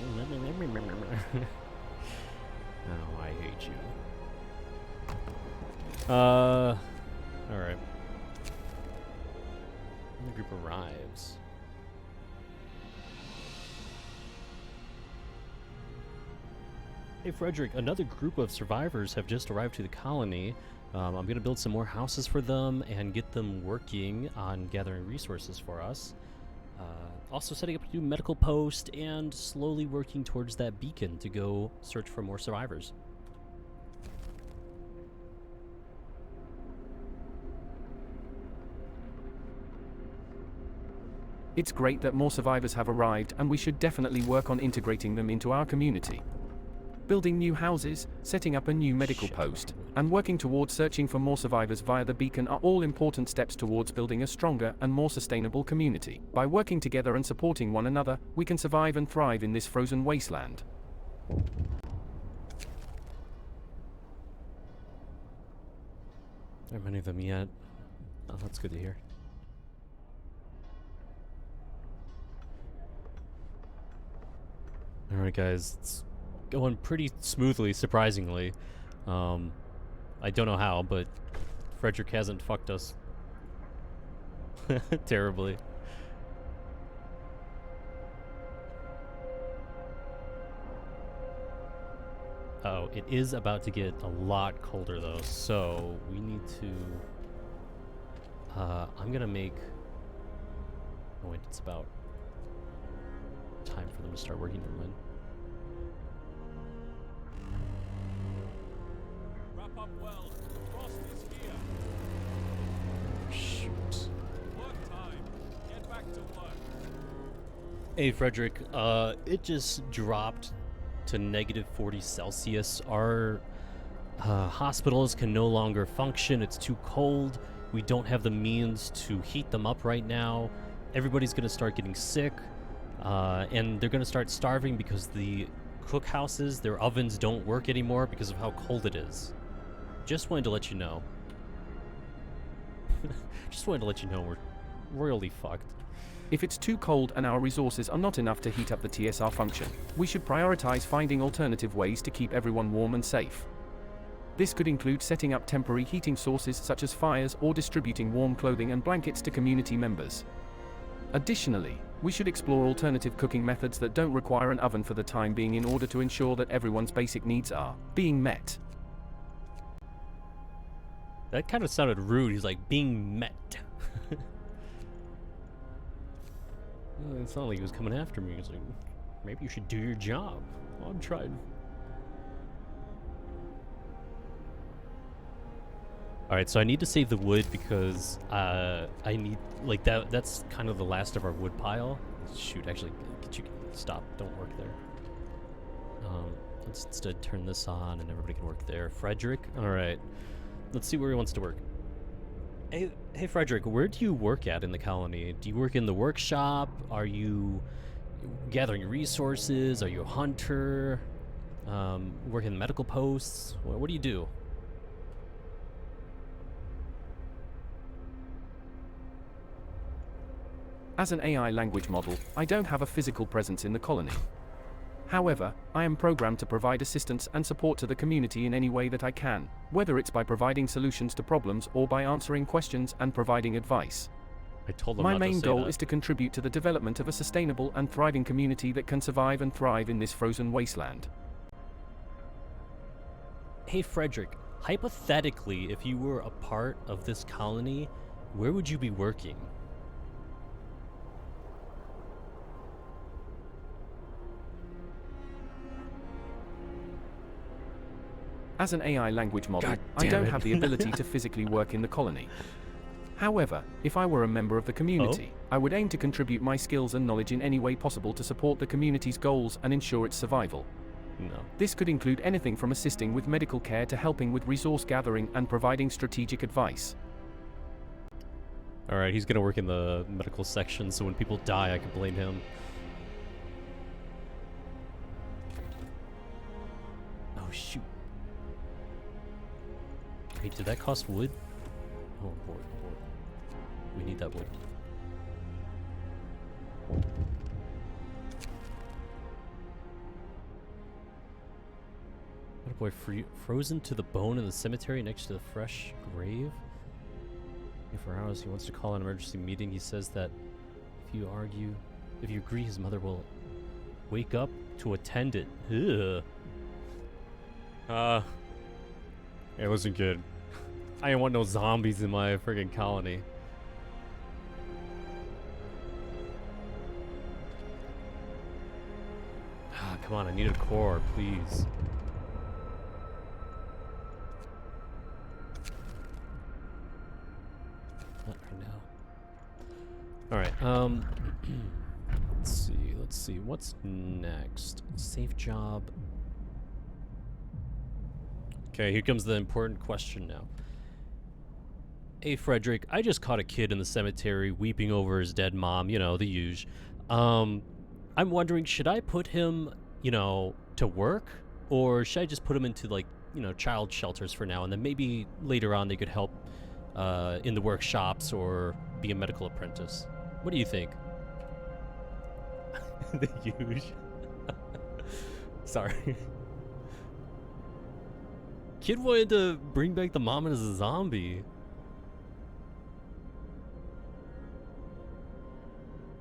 [SPEAKER 1] Oh, I hate you. Alright. The group arrives. Hey Fredrick, another group of survivors have just arrived to the colony. I'm going to build some more houses for them and get them working on gathering resources for us. Also setting up a new medical post and slowly working towards that beacon to go search for more survivors.
[SPEAKER 2] It's great that more survivors have arrived, and we should definitely work on integrating them into our community. Building new houses, setting up a new medical post, and working towards searching for more survivors via the beacon are all important steps towards building a stronger and more sustainable community. By working together and supporting one another, we can survive and thrive in this frozen wasteland.
[SPEAKER 1] There are many of them yet. Oh, that's good to hear. Alright guys, it's going pretty smoothly, surprisingly. I don't know how, but Fredrick hasn't fucked us terribly. Oh, it is about to get a lot colder though, so we need to... I'm gonna make... Oh wait, it's about time for them to start working their wind.
[SPEAKER 3] Wrap up well. Frost is here.
[SPEAKER 1] Shoot.
[SPEAKER 3] Work time. Get back to work.
[SPEAKER 1] Hey Fredrick, it just dropped to negative 40 Celsius. Our hospitals can no longer function. It's too cold. We don't have the means to heat them up right now. Everybody's gonna start getting sick. And they're gonna start starving because the cookhouses, their ovens don't work anymore because of how cold it is. Just wanted to let you know. Just wanted to let you know we're royally fucked.
[SPEAKER 2] If it's too cold and our resources are not enough to heat up the TSR function, we should prioritize finding alternative ways to keep everyone warm and safe. This could include setting up temporary heating sources such as fires or distributing warm clothing and blankets to community members. Additionally, we should explore alternative cooking methods that don't require an oven for the time being in order to ensure that everyone's basic needs are being met.
[SPEAKER 1] That kind of sounded rude. He's like, being met. Well, it sounded like he was coming after me. He's like, maybe you should do your job. I'm trying. Alright, so I need to save the wood because I need, like, that's kind of the last of our wood pile. Shoot, actually, could you stop? Don't work there. Let's instead turn this on and everybody can work there. Fredrick? Alright. Let's see where he wants to work. Hey, Fredrick, where do you work at in the colony? Do you work in the workshop? Are you gathering resources? Are you a hunter? Work in medical posts? What do you do?
[SPEAKER 2] As an AI language model, I don't have a physical presence in the colony. However, I am programmed to provide assistance and support to the community in any way that I can, whether it's by providing solutions to problems or by answering questions and providing advice.
[SPEAKER 1] I told him
[SPEAKER 2] My
[SPEAKER 1] not to
[SPEAKER 2] main
[SPEAKER 1] say
[SPEAKER 2] goal
[SPEAKER 1] that.
[SPEAKER 2] is to contribute to the development of a sustainable and thriving community that can survive and thrive in this frozen wasteland.
[SPEAKER 1] Hey, Fredrick, hypothetically, if you were a part of this colony, where would you be working?
[SPEAKER 2] As an AI language model,
[SPEAKER 1] God
[SPEAKER 2] I
[SPEAKER 1] damn
[SPEAKER 2] don't
[SPEAKER 1] it.
[SPEAKER 2] have the ability to physically work in the colony. However, if I were a member of the community, I would aim to contribute my skills and knowledge in any way possible to support the community's goals and ensure its survival.
[SPEAKER 1] No.
[SPEAKER 2] This could include anything from assisting with medical care to helping with resource gathering and providing strategic advice.
[SPEAKER 1] Alright, he's gonna work in the medical section, so when people die, I can blame him. Oh, shoot. Wait, did that cost wood? Oh, boy. We need that wood. What a boy, frozen to the bone in the cemetery next to the fresh grave? For hours, he wants to call an emergency meeting. He says that if you agree, his mother will wake up to attend it. Ugh. It wasn't good. I didn't want no zombies in my friggin' colony. Come on, I need a core, please. Not right now. Alright, let's see, what's next? Safe job. Okay, here comes the important question now. Hey, Fredrick, I just caught a kid in the cemetery weeping over his dead mom, you know, the usual. I'm wondering, should I put him, you know, to work? Or should I just put him into, like, you know, child shelters for now, and then maybe later on they could help in the workshops or be a medical apprentice? What do you think? The huge. Sorry. Kid wanted to bring back the mom as a zombie.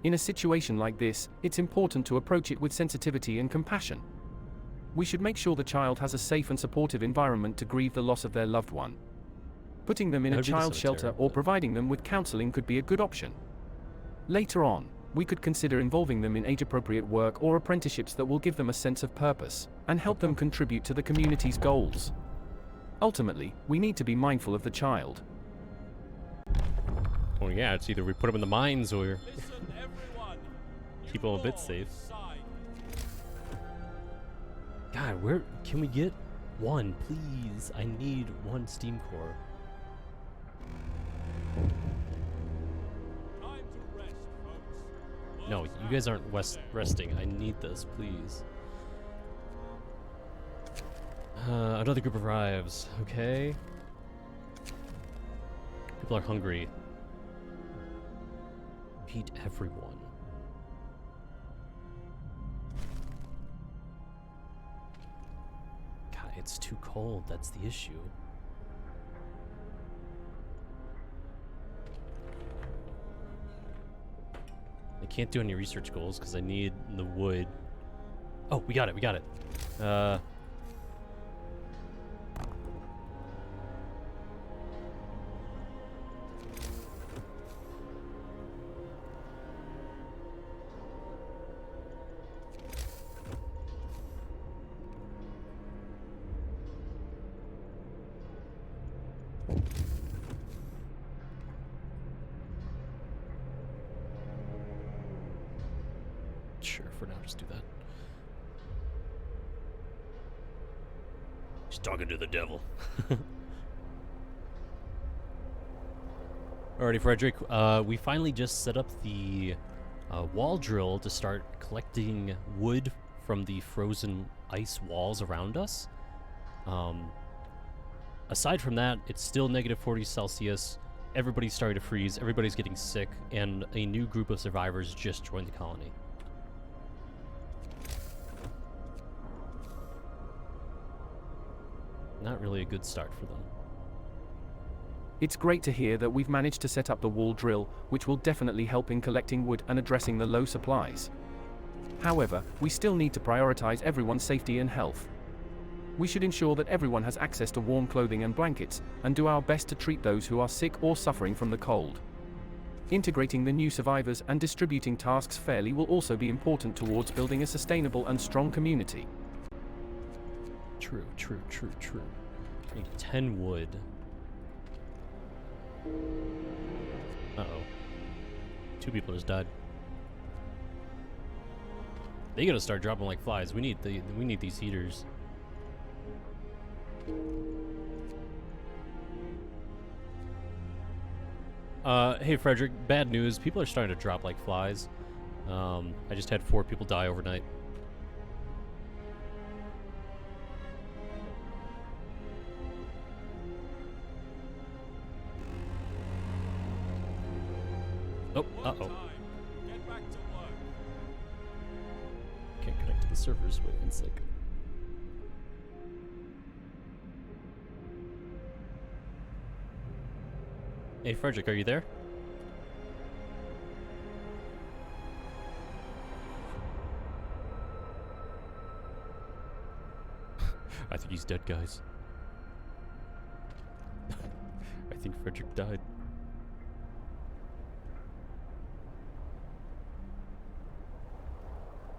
[SPEAKER 2] In a situation like this, it's important to approach it with sensitivity and compassion. We should make sure the child has a safe and supportive environment to grieve the loss of their loved one. Putting them in
[SPEAKER 1] That
[SPEAKER 2] a
[SPEAKER 1] would be the
[SPEAKER 2] child
[SPEAKER 1] cemetery,
[SPEAKER 2] shelter or
[SPEAKER 1] but-
[SPEAKER 2] providing them with counseling could be a good option. Later on, we could consider involving them in age-appropriate work or apprenticeships that will give them a sense of purpose and help them contribute to the community's goals. Ultimately, we need to be mindful of the child.
[SPEAKER 1] Oh yeah, it's either we put him in the mines or
[SPEAKER 3] Listen, everyone.
[SPEAKER 1] keep him a bit safe.
[SPEAKER 3] Side.
[SPEAKER 1] God, where can we get one, please? I need one steam core.
[SPEAKER 3] Time to rest, folks.
[SPEAKER 1] No, you guys aren't resting. I need this, please. Another group arrives. Okay. People are hungry. Feed everyone. God, it's too cold. That's the issue. I can't do any research goals because I need the wood. Oh, we got it. We got it. Sure, for now, just do that. He's talking to the devil. Alrighty, Fredrick. We finally just set up the wall drill to start collecting wood from the frozen ice walls around us. Aside from that, it's still negative 40 Celsius. Everybody's starting to freeze. Everybody's getting sick, and a new group of survivors just joined the colony. Not really a good start for them.
[SPEAKER 2] It's great to hear that we've managed to set up the wall drill, which will definitely help in collecting wood and addressing the low supplies. However, we still need to prioritize everyone's safety and health. We should ensure that everyone has access to warm clothing and blankets, and do our best to treat those who are sick or suffering from the cold. Integrating the new survivors and distributing tasks fairly will also be important towards building a sustainable and strong community.
[SPEAKER 1] True. I need 10 wood. Uh-oh. 2 people just died. They gotta start dropping like flies. We need these heaters. Hey Fredrick, bad news. People are starting to drop like flies. I just had 4 people die overnight. Oh, uh-oh.
[SPEAKER 3] Get back to work.
[SPEAKER 1] Can't connect to the servers. Wait one sec. Hey Fredrick, are you there? I think he's dead, guys. I think Fredrick died.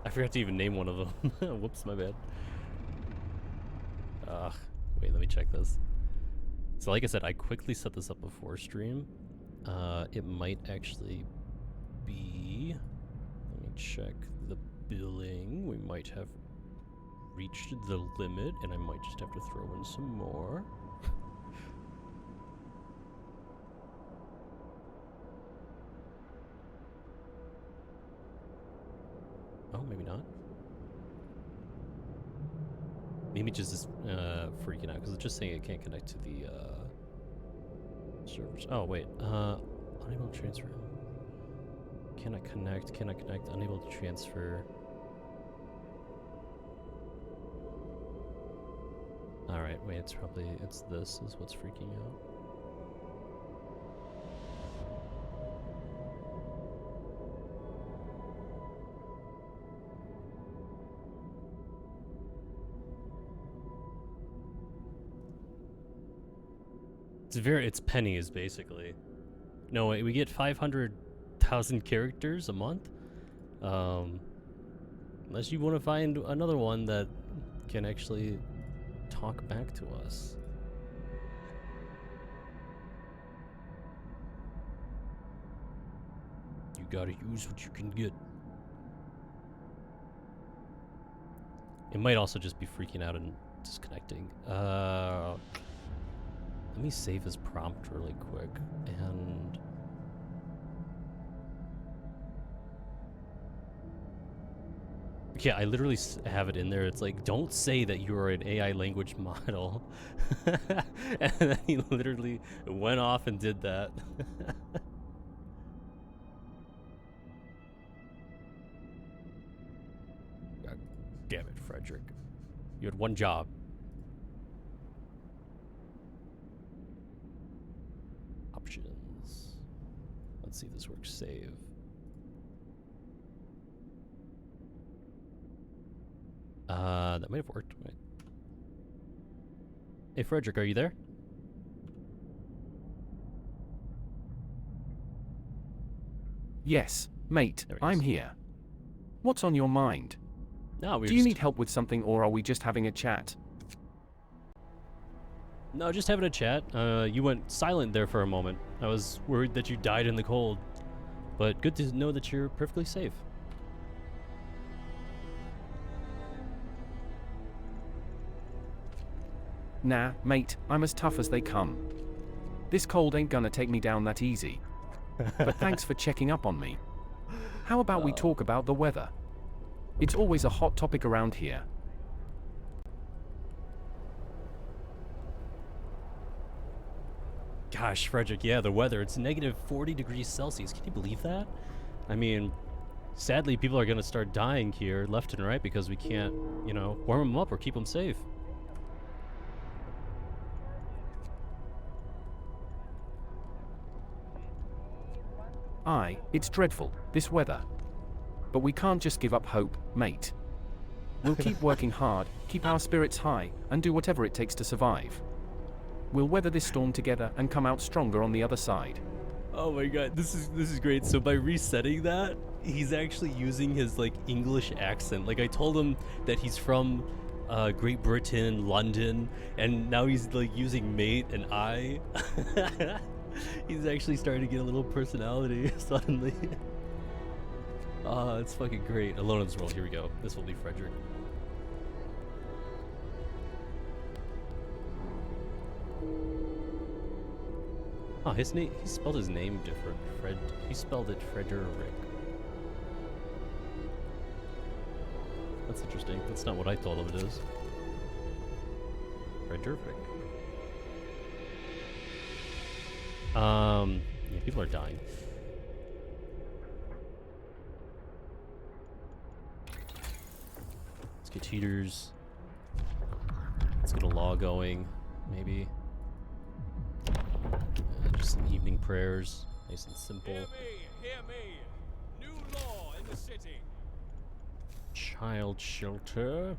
[SPEAKER 1] I forgot to even name one of them. Whoops, my bad. Wait, let me check this. So like I said, I quickly set this up before stream. It might actually be... Let me check the billing. We might have reached the limit, and I might just have to throw in some more. Oh, maybe not. Maybe just freaking out because it's just saying it can't connect to the servers. Oh wait, unable to transfer. Cannot connect. Unable to transfer. All right, wait. It's this is what's freaking out. It's pennies, basically. No, wait, we get 500,000 characters a month. Unless you want to find another one that can actually talk back to us. You gotta use what you can get. It might also just be freaking out and disconnecting. Let me save his prompt really quick, and... Yeah, I literally have it in there. It's like, don't say that you are an AI language model. And then he literally went off and did that. God damn it, Fredrick. You had one job. Options. Let's see if this works. Save. That might have worked. Wait. Hey, Fredrick, are you there?
[SPEAKER 2] Yes, mate,
[SPEAKER 1] There he
[SPEAKER 2] I'm
[SPEAKER 1] is.
[SPEAKER 2] here. What's on your mind?
[SPEAKER 1] No, we
[SPEAKER 2] Do you need help with something, or are we just having a chat?
[SPEAKER 1] No, just having a chat. You went silent there for a moment. I was worried that you died in the cold. But good to know that you're perfectly safe.
[SPEAKER 2] Nah, mate, I'm as tough as they come. This cold ain't gonna take me down that easy. But thanks for checking up on me. How about we talk about the weather? It's always a hot topic around here.
[SPEAKER 1] Gosh, Frederick, yeah, the weather. It's negative 40 degrees Celsius. Can you believe that? I mean, sadly, people are going to start dying here left and right because we can't, you know, warm them up or keep them safe.
[SPEAKER 2] Aye, it's dreadful, this weather. But we can't just give up hope, mate. We'll keep working hard, keep our spirits high, and do whatever it takes to survive. We'll weather this storm together and come out stronger on the other side.
[SPEAKER 1] Oh my god, this is great. So by resetting that, he's actually using his like English accent. Like I told him that he's from Great Britain, London, and now he's like using mate and I. He's actually starting to get a little personality suddenly. It's fucking great. Alone in this world, here we go. This will be Fredrick. Oh, his name, he spelled his name different. He spelled it Fredrick. That's interesting. That's not what I thought of it as. Fredrick. Yeah, people are dying. Let's get cheaters. Let's get a law going, maybe. Just some evening prayers, nice and simple.
[SPEAKER 3] Hear me. New law in the city.
[SPEAKER 1] Child shelter.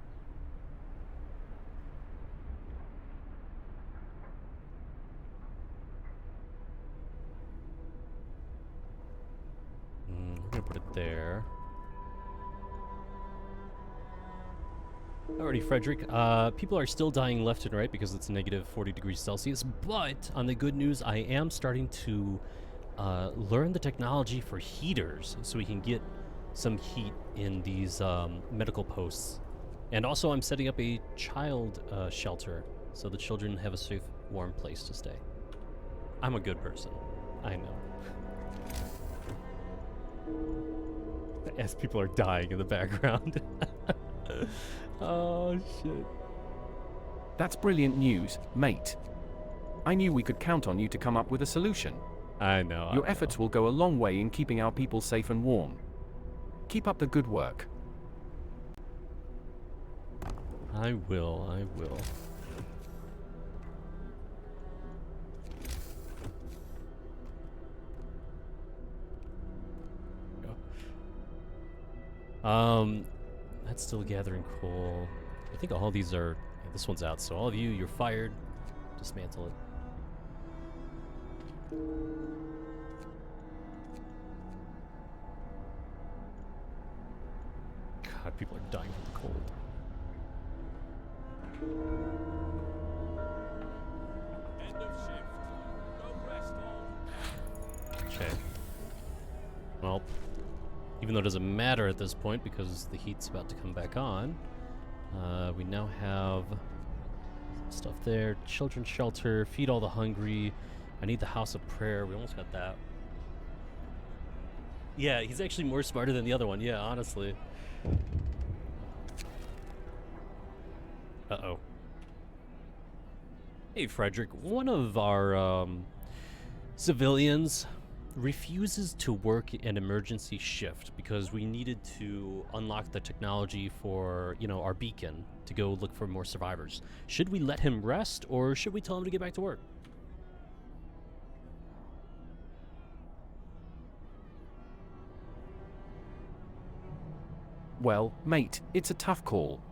[SPEAKER 1] We're gonna put it there. Alrighty, Fredrick. People are still dying left and right because it's negative 40 degrees Celsius, but on the good news, I am starting to learn the technology for heaters so we can get some heat in these medical posts. And also, I'm setting up a child shelter so the children have a safe, warm place to stay. I'm a good person. I know. As people are dying in the background. Oh, shit.
[SPEAKER 2] That's brilliant news, mate. I knew we could count on you to come up with a solution.
[SPEAKER 1] I know.
[SPEAKER 2] Your efforts will go a long way in keeping our people safe and warm. Keep up the good work.
[SPEAKER 1] I will. That's still gathering coal. I think all these are... Yeah, this one's out, so all of you, you're fired. Dismantle it. God, people are dying from the cold.
[SPEAKER 3] End of shift. Go rest all.
[SPEAKER 1] Okay. Well, even though it doesn't matter at this point because the heat's about to come back on, we now have stuff there. Children's shelter, feed all the hungry. I need the house of prayer. We almost got that. Yeah, he's actually more smarter than the other one. Yeah, honestly. Uh-oh. Hey, Fredrick. One of our civilians refuses to work an emergency shift because we needed to unlock the technology for, you know, our beacon to go look for more survivors. Should we let him rest or should we tell him to get back to work?
[SPEAKER 2] Well, mate, it's a tough call.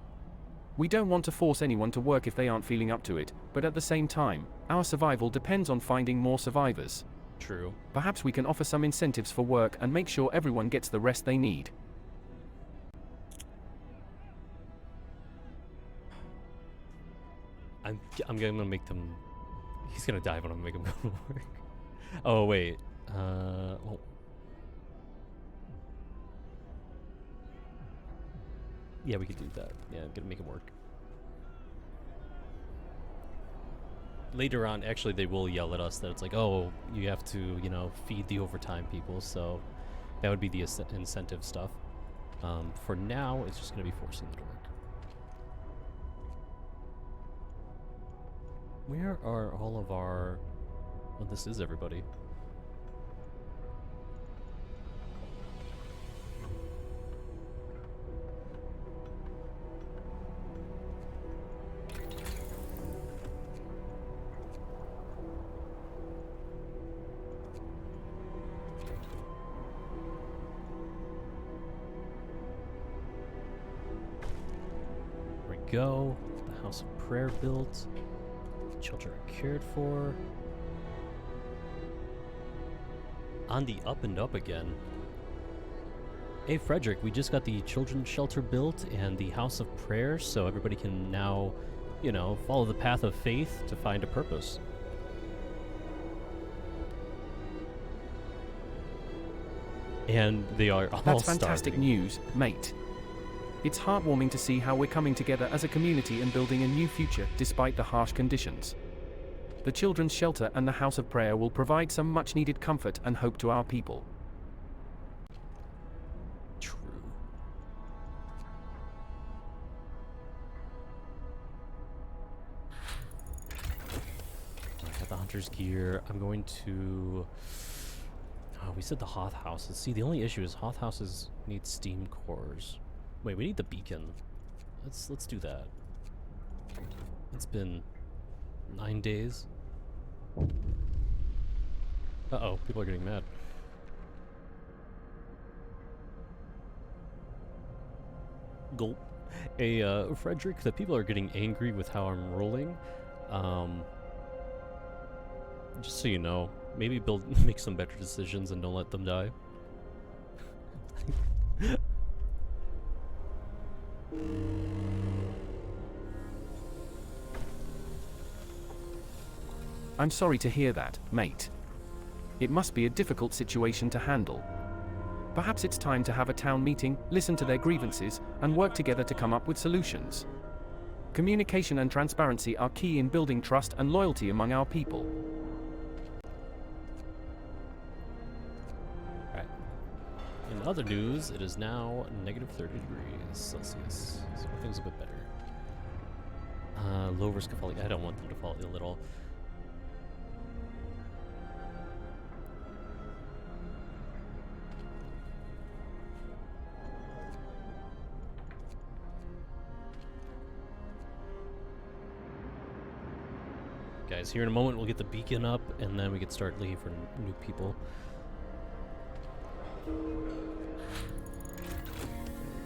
[SPEAKER 2] We don't want to force anyone to work if they aren't feeling up to it, but at the same time, our survival depends on finding more survivors.
[SPEAKER 1] True.
[SPEAKER 2] Perhaps we can offer some incentives for work and make sure everyone gets the rest they need.
[SPEAKER 1] I'm gonna make them... He's gonna die when I make him go to work. Oh, wait. Well... Yeah, we could do that. Yeah, I'm gonna make him work. later on, actually, they will yell at us that it's like, oh, you have to, you know, feed the overtime people. So that would be the incentive stuff. For now, it's just going to be forcing them to work. Where are all of our... Well, this is everybody. There we go. The House of Prayer built. Children are cared for. On the up and up again. Hey Fredrick, we just got the children's shelter built and the House of Prayer, so everybody can now, you know, follow the path of faith to find a purpose. And they are all
[SPEAKER 2] That's fantastic
[SPEAKER 1] starving.
[SPEAKER 2] news, mate. It's heartwarming to see how we're coming together as a community and building a new future despite the harsh conditions. The children's shelter and the House of Prayer will provide some much-needed comfort and hope to our people.
[SPEAKER 1] True. I got the hunter's gear. I'm going to... Oh, we said the Hoth houses. See, the only issue is Hoth houses need steam cores. Wait, we need the beacon. Let's do that. It's been 9 days. Uh-oh, people are getting mad. Gulp. Hey, Fredrick, the people are getting angry with how I'm rolling. Just so you know, maybe make some better decisions and don't let them die.
[SPEAKER 2] I'm sorry to hear that, mate. It must be a difficult situation to handle. Perhaps it's time to have a town meeting, listen to their grievances, and work together to come up with solutions. Communication and transparency are key in building trust and loyalty among our people.
[SPEAKER 1] Alright. In other news, it is now -30 degrees Celsius. So things a bit better. Low risk of falling. I don't want them to fall ill at all. Guys, here in a moment we'll get the beacon up and then we can start looking for new people. There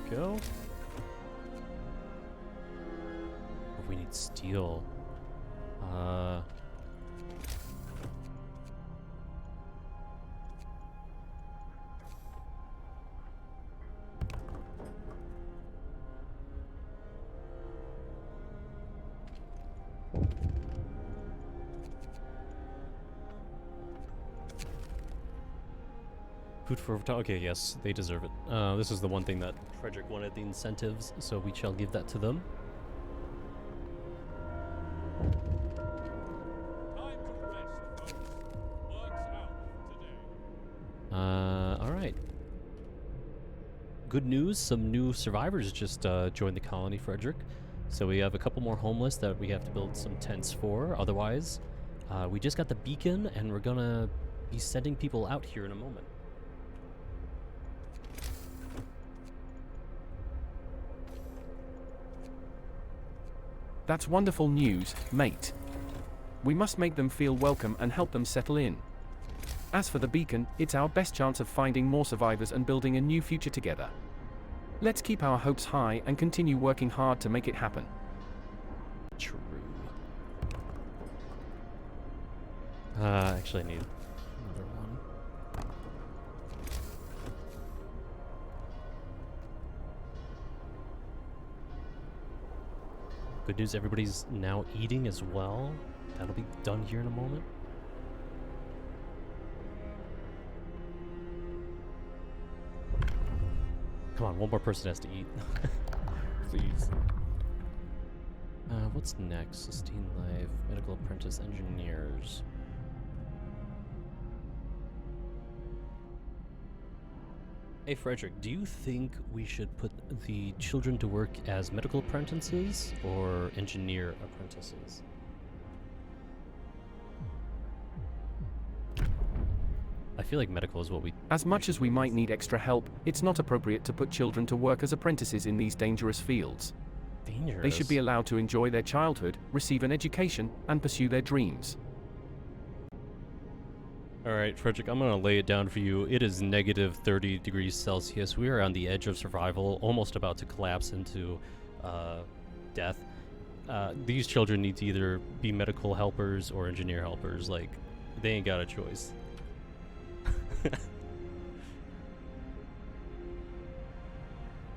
[SPEAKER 1] we go. Oh, we need steel. Food for okay, yes, they deserve it. This is the one thing that Fredrick wanted, the incentives, so we shall give that to them.
[SPEAKER 3] Time to rest, folks. Work's out today.
[SPEAKER 1] Alright. Good news, some new survivors just joined the colony, Fredrick. So we have a couple more homeless that we have to build some tents for. Otherwise, we just got the beacon and we're gonna be sending people out here in a moment.
[SPEAKER 2] That's wonderful news, mate. We must make them feel welcome and help them settle in. As for the beacon, it's our best chance of finding more survivors and building a new future together. Let's keep our hopes high and continue working hard to make it happen.
[SPEAKER 1] True. Actually I need another one. Good news, everybody's now eating as well. That'll be done here in a moment. Come on, one more person has to eat. Please. What's next? Sustain life, medical apprentice, engineers. Hey Frederick, do you think we should put the children to work as medical apprentices or engineer apprentices? I feel like medical is what we...
[SPEAKER 2] As much as we might need extra help, it's not appropriate to put children to work as apprentices in these dangerous fields.
[SPEAKER 1] Dangerous?
[SPEAKER 2] They should be allowed to enjoy their childhood, receive an education, and pursue their dreams.
[SPEAKER 1] Alright, Frederick, I'm gonna lay it down for you. It is negative 30 degrees Celsius. We are on the edge of survival, almost about to collapse into death. These children need to either be medical helpers or engineer helpers. Like, they ain't got a choice.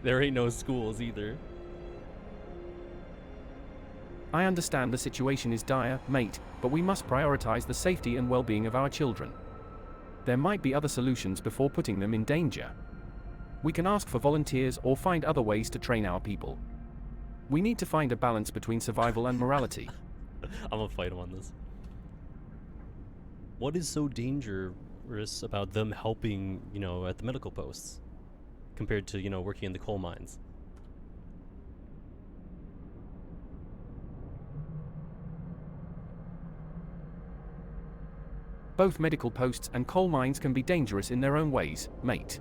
[SPEAKER 1] There ain't no schools either.
[SPEAKER 2] I understand the situation is dire, mate, but we must prioritize the safety and well-being of our children. There might be other solutions before putting them in danger. We can ask for volunteers or find other ways to train our people. We need to find a balance between survival and morality.
[SPEAKER 1] I'm gonna fight him on this. What is so dangerous about them helping, at the medical posts compared to, working in the coal mines?
[SPEAKER 2] Both medical posts and coal mines can be dangerous in their own ways, mate.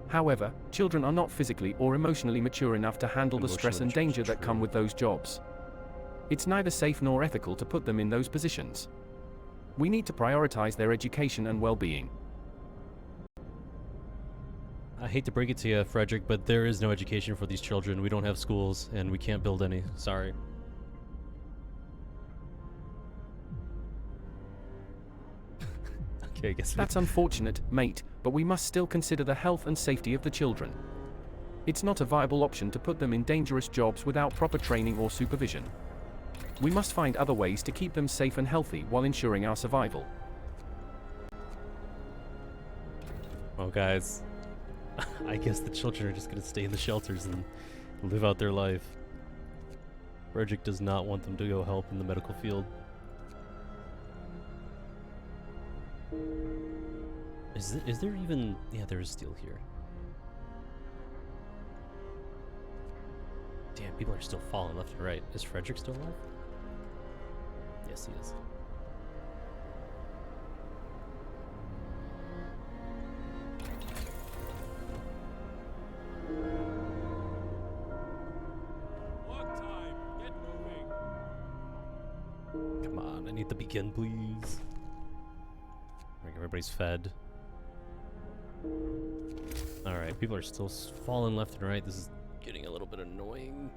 [SPEAKER 2] However, children are not physically or emotionally mature enough to handle the stress and danger that come with those jobs. It's neither safe nor ethical to put them in those positions. We need to prioritize their education and well-being.
[SPEAKER 1] I hate to break it to you, Frederick, but there is no education for these children. We don't have schools, and we can't build any. Sorry. Okay, I guess
[SPEAKER 2] That's unfortunate, mate, but we must still consider the health and safety of the children. It's not a viable option to put them in dangerous jobs without proper training or supervision. We must find other ways to keep them safe and healthy while ensuring our survival.
[SPEAKER 1] Well, guys, I guess the children are just going to stay in the shelters and live out their life. Frederick does not want them to go help in the medical field. Is there even... Yeah, there is steel here. Damn, people are still falling left and right. Is Frederick still alive? Yes, he is.
[SPEAKER 3] Work time. Get moving.
[SPEAKER 1] Come on, I need the beacon, please. Alright, everybody's fed. Alright, people are still falling left and right. This is getting a little bit annoying.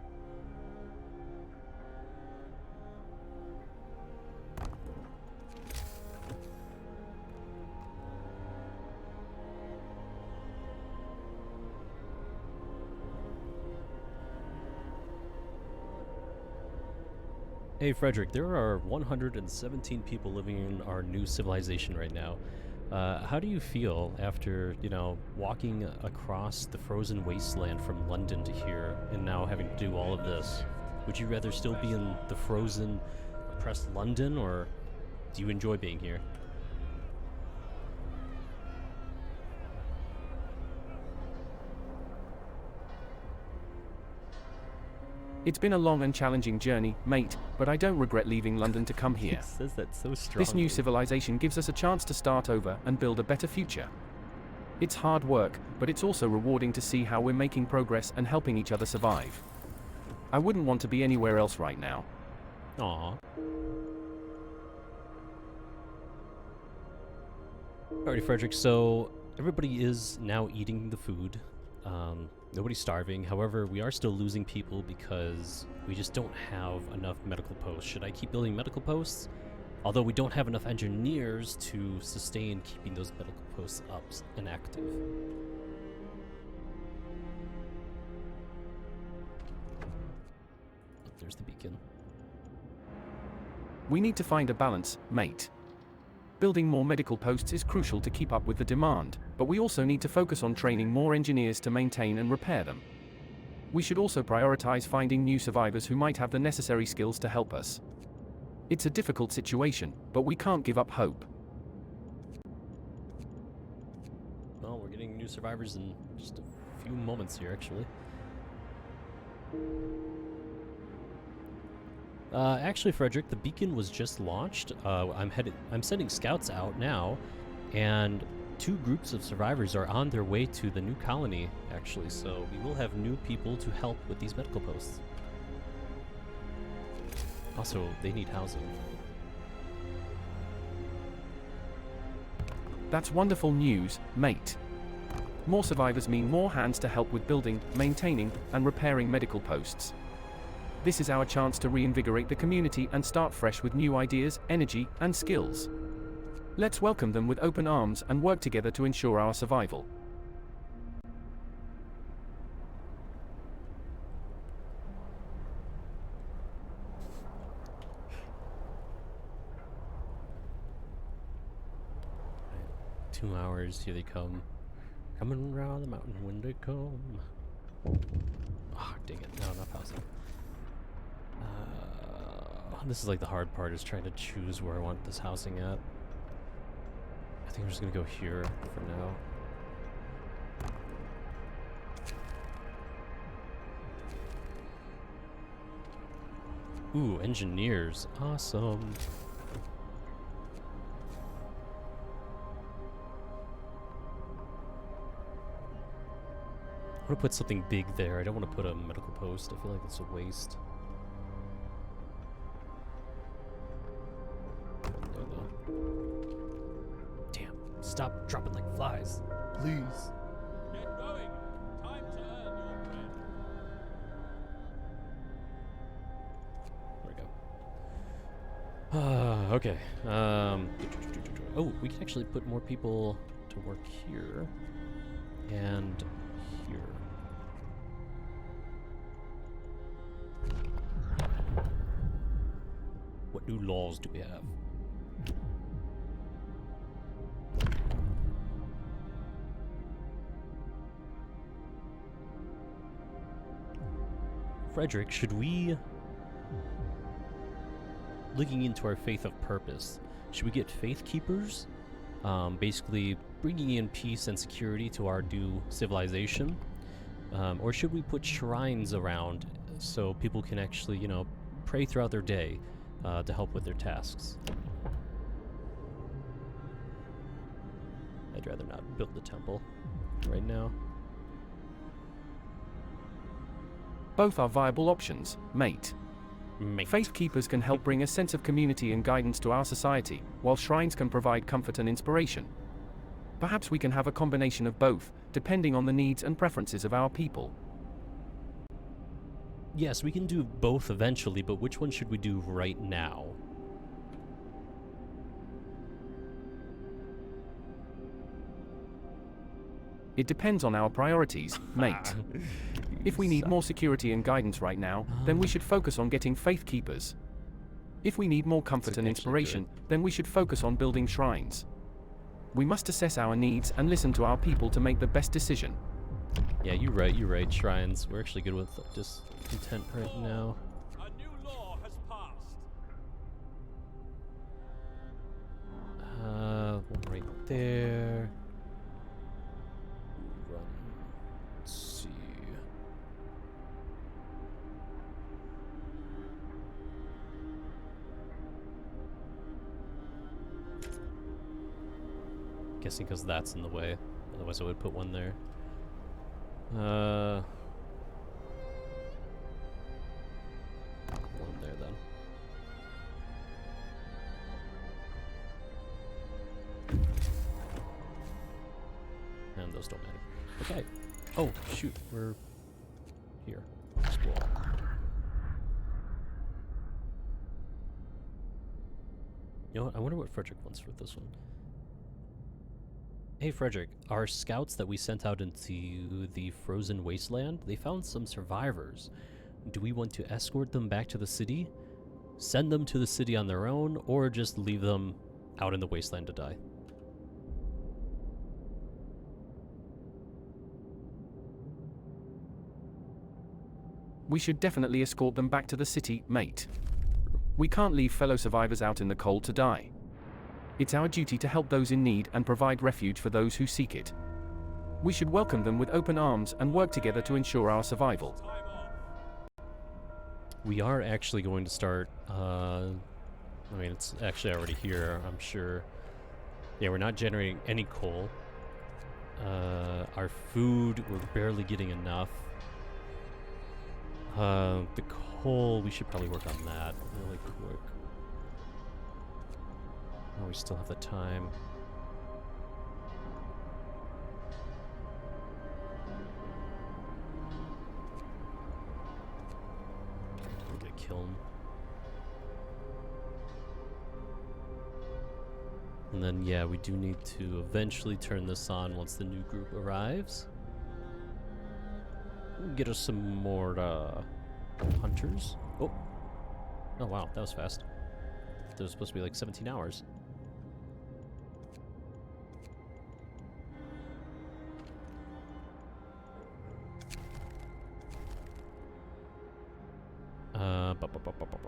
[SPEAKER 1] Hey Frederick, there are 117 people living in our new civilization right now. How do you feel after, walking across the frozen wasteland from London to here and now having to do all of this? Would you rather still be in the frozen, oppressed London, or do you enjoy being here?
[SPEAKER 2] It's been a long and challenging journey, mate, but I don't regret leaving London to come here.
[SPEAKER 1] He says that so strongly.
[SPEAKER 2] This new civilization gives us a chance to start over and build a better future. It's hard work, but it's also rewarding to see how we're making progress and helping each other survive. I wouldn't want to be anywhere else right now.
[SPEAKER 1] Aww. Alrighty, Frederick, so everybody is now eating the food. Nobody's starving. However, we are still losing people because we just don't have enough medical posts. Should I keep building medical posts? Although we don't have enough engineers to sustain keeping those medical posts up and active. Oh, there's the beacon.
[SPEAKER 2] We need to find a balance, mate. Building more medical posts is crucial to keep up with the demand, but we also need to focus on training more engineers to maintain and repair them. We should also prioritize finding new survivors who might have the necessary skills to help us. It's a difficult situation, but we can't give up hope.
[SPEAKER 1] Well, we're getting new survivors in just a few moments here, actually. Actually, Fredrick, the beacon was just launched. I'm sending scouts out now, and 2 groups of survivors are on their way to the new colony, actually, so we will have new people to help with these medical posts. Also, they need housing.
[SPEAKER 2] That's wonderful news, mate. More survivors mean more hands to help with building, maintaining, and repairing medical posts. This is our chance to reinvigorate the community and start fresh with new ideas, energy, and skills. Let's welcome them with open arms and work together to ensure our survival.
[SPEAKER 1] Right, 2 hours, here they come. Coming around the mountain when they come. Ah, dang it, not enough housing. This is like the hard part, is trying to choose where I want this housing at. I think I'm just gonna go here for now. Ooh, engineers. Awesome. I want to put something big there. I don't want to put a medical post. I feel like it's a waste. There, though. Damn. Stop dropping like flies. Please.
[SPEAKER 3] Get going. Time to earn your bread.
[SPEAKER 1] There we go. Okay. Oh, we can actually put more people to work here. And here. What new laws do we have? Fredrick, should we, looking into our faith of purpose, should we get faith keepers? Basically bringing in peace and security to our new civilization? Or should we put shrines around so people can actually, you know, pray throughout their day to help with their tasks? I'd rather not build the temple right now.
[SPEAKER 2] Both are viable options, mate. Faith keepers can help bring a sense of community and guidance to our society, while shrines can provide comfort and inspiration. Perhaps we can have a combination of both, depending on the needs and preferences of our people.
[SPEAKER 1] Yes, we can do both eventually, but which one should we do right now?
[SPEAKER 2] It depends on our priorities, mate. If we need more security and guidance right now, then we should focus on getting faith keepers. If we need more comfort and inspiration, then we should focus on building shrines. We must assess our needs and listen to our people to make the best decision.
[SPEAKER 1] Yeah, you're right, shrines. We're actually good with discontent right now.
[SPEAKER 3] A new law has passed.
[SPEAKER 1] One right there. Run. Let's see. Guessing because that's in the way. Otherwise I would put one there. One there then. And those don't matter. Okay. Oh, shoot. We're here. Explore. You know what? I wonder what Fredrick wants for this one. Hey Fredrick, our scouts that we sent out into the frozen wasteland, they found some survivors. Do we want to escort them back to the city, send them to the city on their own, or just leave them out in the wasteland to die?
[SPEAKER 2] We should definitely escort them back to the city, mate. We can't leave fellow survivors out in the cold to die. It's our duty to help those in need and provide refuge for those who seek it. We should welcome them with open arms and work together to ensure our survival.
[SPEAKER 3] Time off.
[SPEAKER 1] We are actually going to start, I mean, it's actually already here, I'm sure. Yeah, we're not generating any coal. Our food, we're barely getting enough. The coal, we should probably work on that really quick. Oh, we still have the time. We're gonna kill him. And then, yeah, we do need to eventually turn this on once the new group arrives. Get us some more hunters. Oh. Oh, wow, that was fast. That was supposed to be like 17 hours.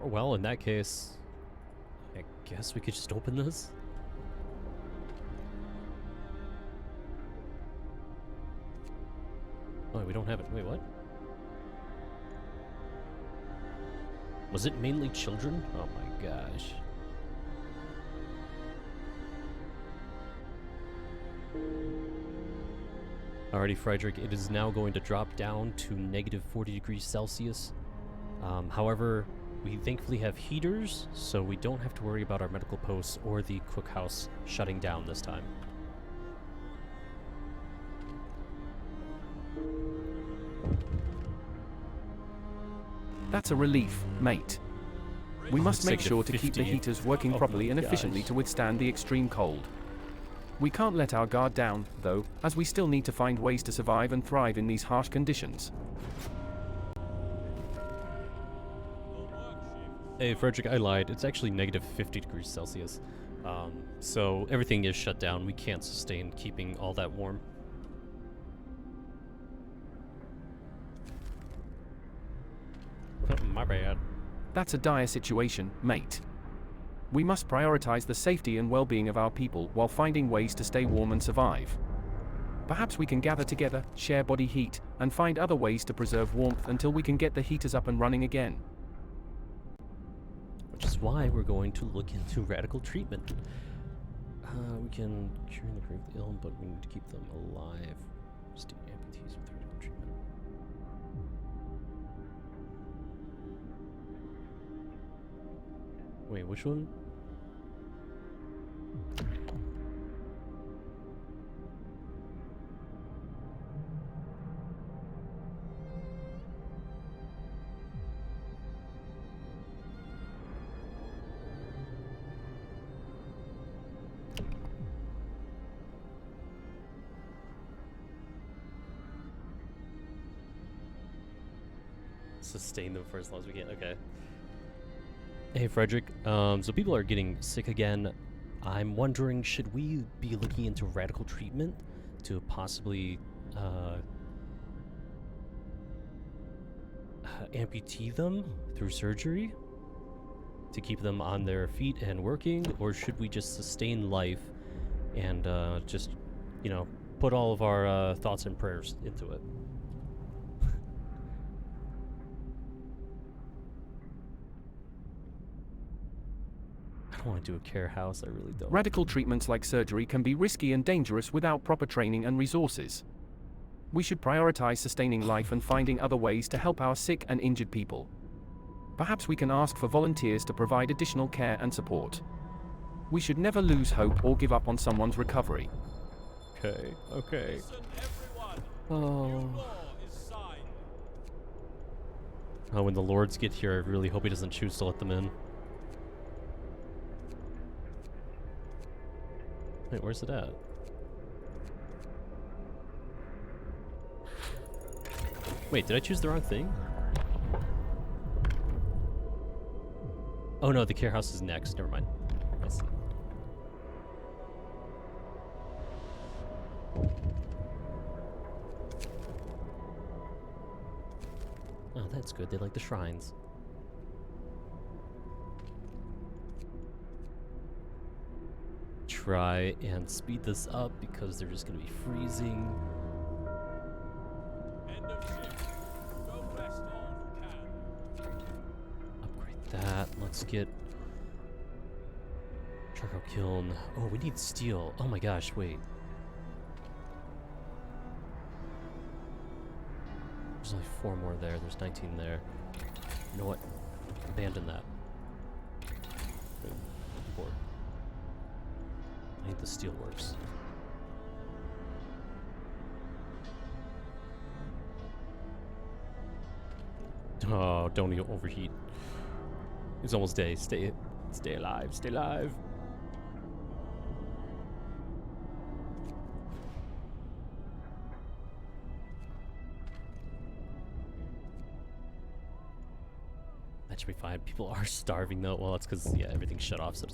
[SPEAKER 1] Well, in that case, I guess we could just open this. Oh, we don't have it. Wait, what? Was it mainly children? Oh my gosh. Alrighty, Fredrick, it is now going to drop down to negative 40 degrees Celsius. However, we thankfully have heaters, so we don't have to worry about our medical posts or the cookhouse shutting down this time.
[SPEAKER 2] That's a relief, mate. We must make
[SPEAKER 1] Negative
[SPEAKER 2] sure to keep the
[SPEAKER 1] 50.
[SPEAKER 2] heaters working
[SPEAKER 1] Oh
[SPEAKER 2] properly
[SPEAKER 1] my
[SPEAKER 2] and efficiently
[SPEAKER 1] gosh.
[SPEAKER 2] to withstand the extreme cold. We can't let our guard down, though, as we still need to find ways to survive and thrive in these harsh conditions.
[SPEAKER 3] Your work shift.
[SPEAKER 1] Hey, Fredrick, I lied. It's actually negative 50 degrees Celsius. So everything is shut down. We can't sustain keeping all that warm. My bad.
[SPEAKER 2] That's a dire situation, mate. We must prioritize the safety and well-being of our people while finding ways to stay warm and survive. Perhaps we can gather together, share body heat, and find other ways to preserve warmth until we can get the heaters up and running again.
[SPEAKER 1] Which is why we're going to look into radical treatment. We can cure the gravely ill, but we need to keep them alive. State amputees with radical treatment. Wait, which one? Sustain them for as long as we can. Okay. Hey, Fredrick. So people are getting sick again. I'm wondering, should we be looking into radical treatment to possibly amputee them through surgery to keep them on their feet and working, or should we just sustain life and just, you know, put all of our thoughts and prayers into it? I don't want to do a care house, I really don't.
[SPEAKER 2] Radical treatments like surgery can be risky and dangerous without proper training and resources. We should prioritize sustaining life and finding other ways to help our sick and injured people. Perhaps we can ask for volunteers to provide additional care and support. We should never lose hope or give up on someone's recovery.
[SPEAKER 1] Okay, okay.
[SPEAKER 3] Listen, everyone.
[SPEAKER 1] Oh.
[SPEAKER 3] New law is signed.
[SPEAKER 1] Oh, when the lords get here, I really hope he doesn't choose to let them in. Wait, where's it at? Wait, did I choose the wrong thing? Oh no, the care house is next. Never mind. I see. Oh, that's good. They like the shrines. Try and speed this up because they're just gonna be freezing.
[SPEAKER 3] End of shift. Go rest all who can.
[SPEAKER 1] Upgrade that. Let's get charcoal kiln. Oh, we need steel. Oh my gosh, wait. There's only 4 more there. There's 19 there. You know what? Abandon that. Import. I need the steelworks. Oh, don't even overheat. It's almost day. Stay alive. Stay alive. That should be fine. People are starving though. Well, that's because yeah, everything's shut off, so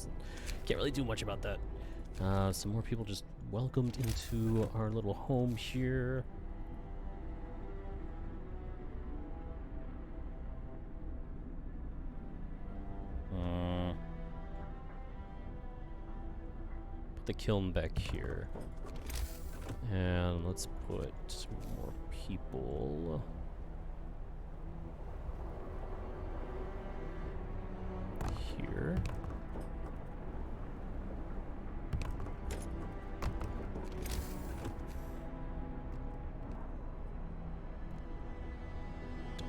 [SPEAKER 1] can't really do much about that. Some more people just welcomed into our little home here. Put the kiln back here. And let's put more people. Here.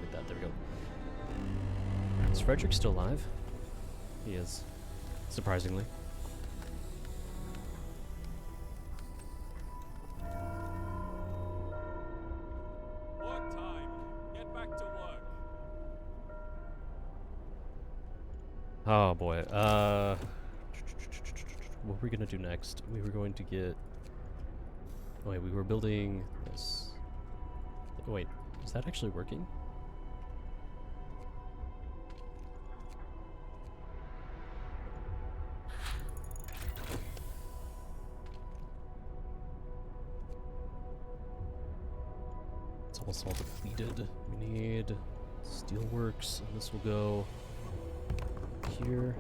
[SPEAKER 1] Like that, there we go. Is Fredrick still alive? He is, surprisingly.
[SPEAKER 3] Work time. Get back to work.
[SPEAKER 1] Oh boy. What were we gonna do next? We were going to get. Oh, wait, we were building this. Oh, wait, is that actually working? It's almost all depleted. We need steelworks, and this will go here.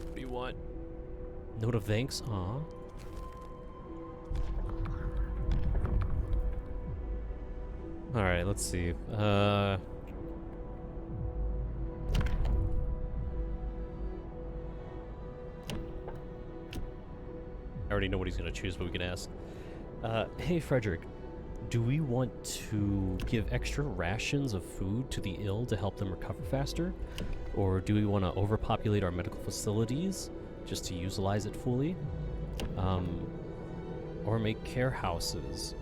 [SPEAKER 1] What do you want? Note of thanks? Aw. Alright, let's see. I already know what he's gonna choose, but we can ask. Hey Fredrick, do we want to give extra rations of food to the ill to help them recover faster? Or do we want to overpopulate our medical facilities just to utilize it fully? Or make care houses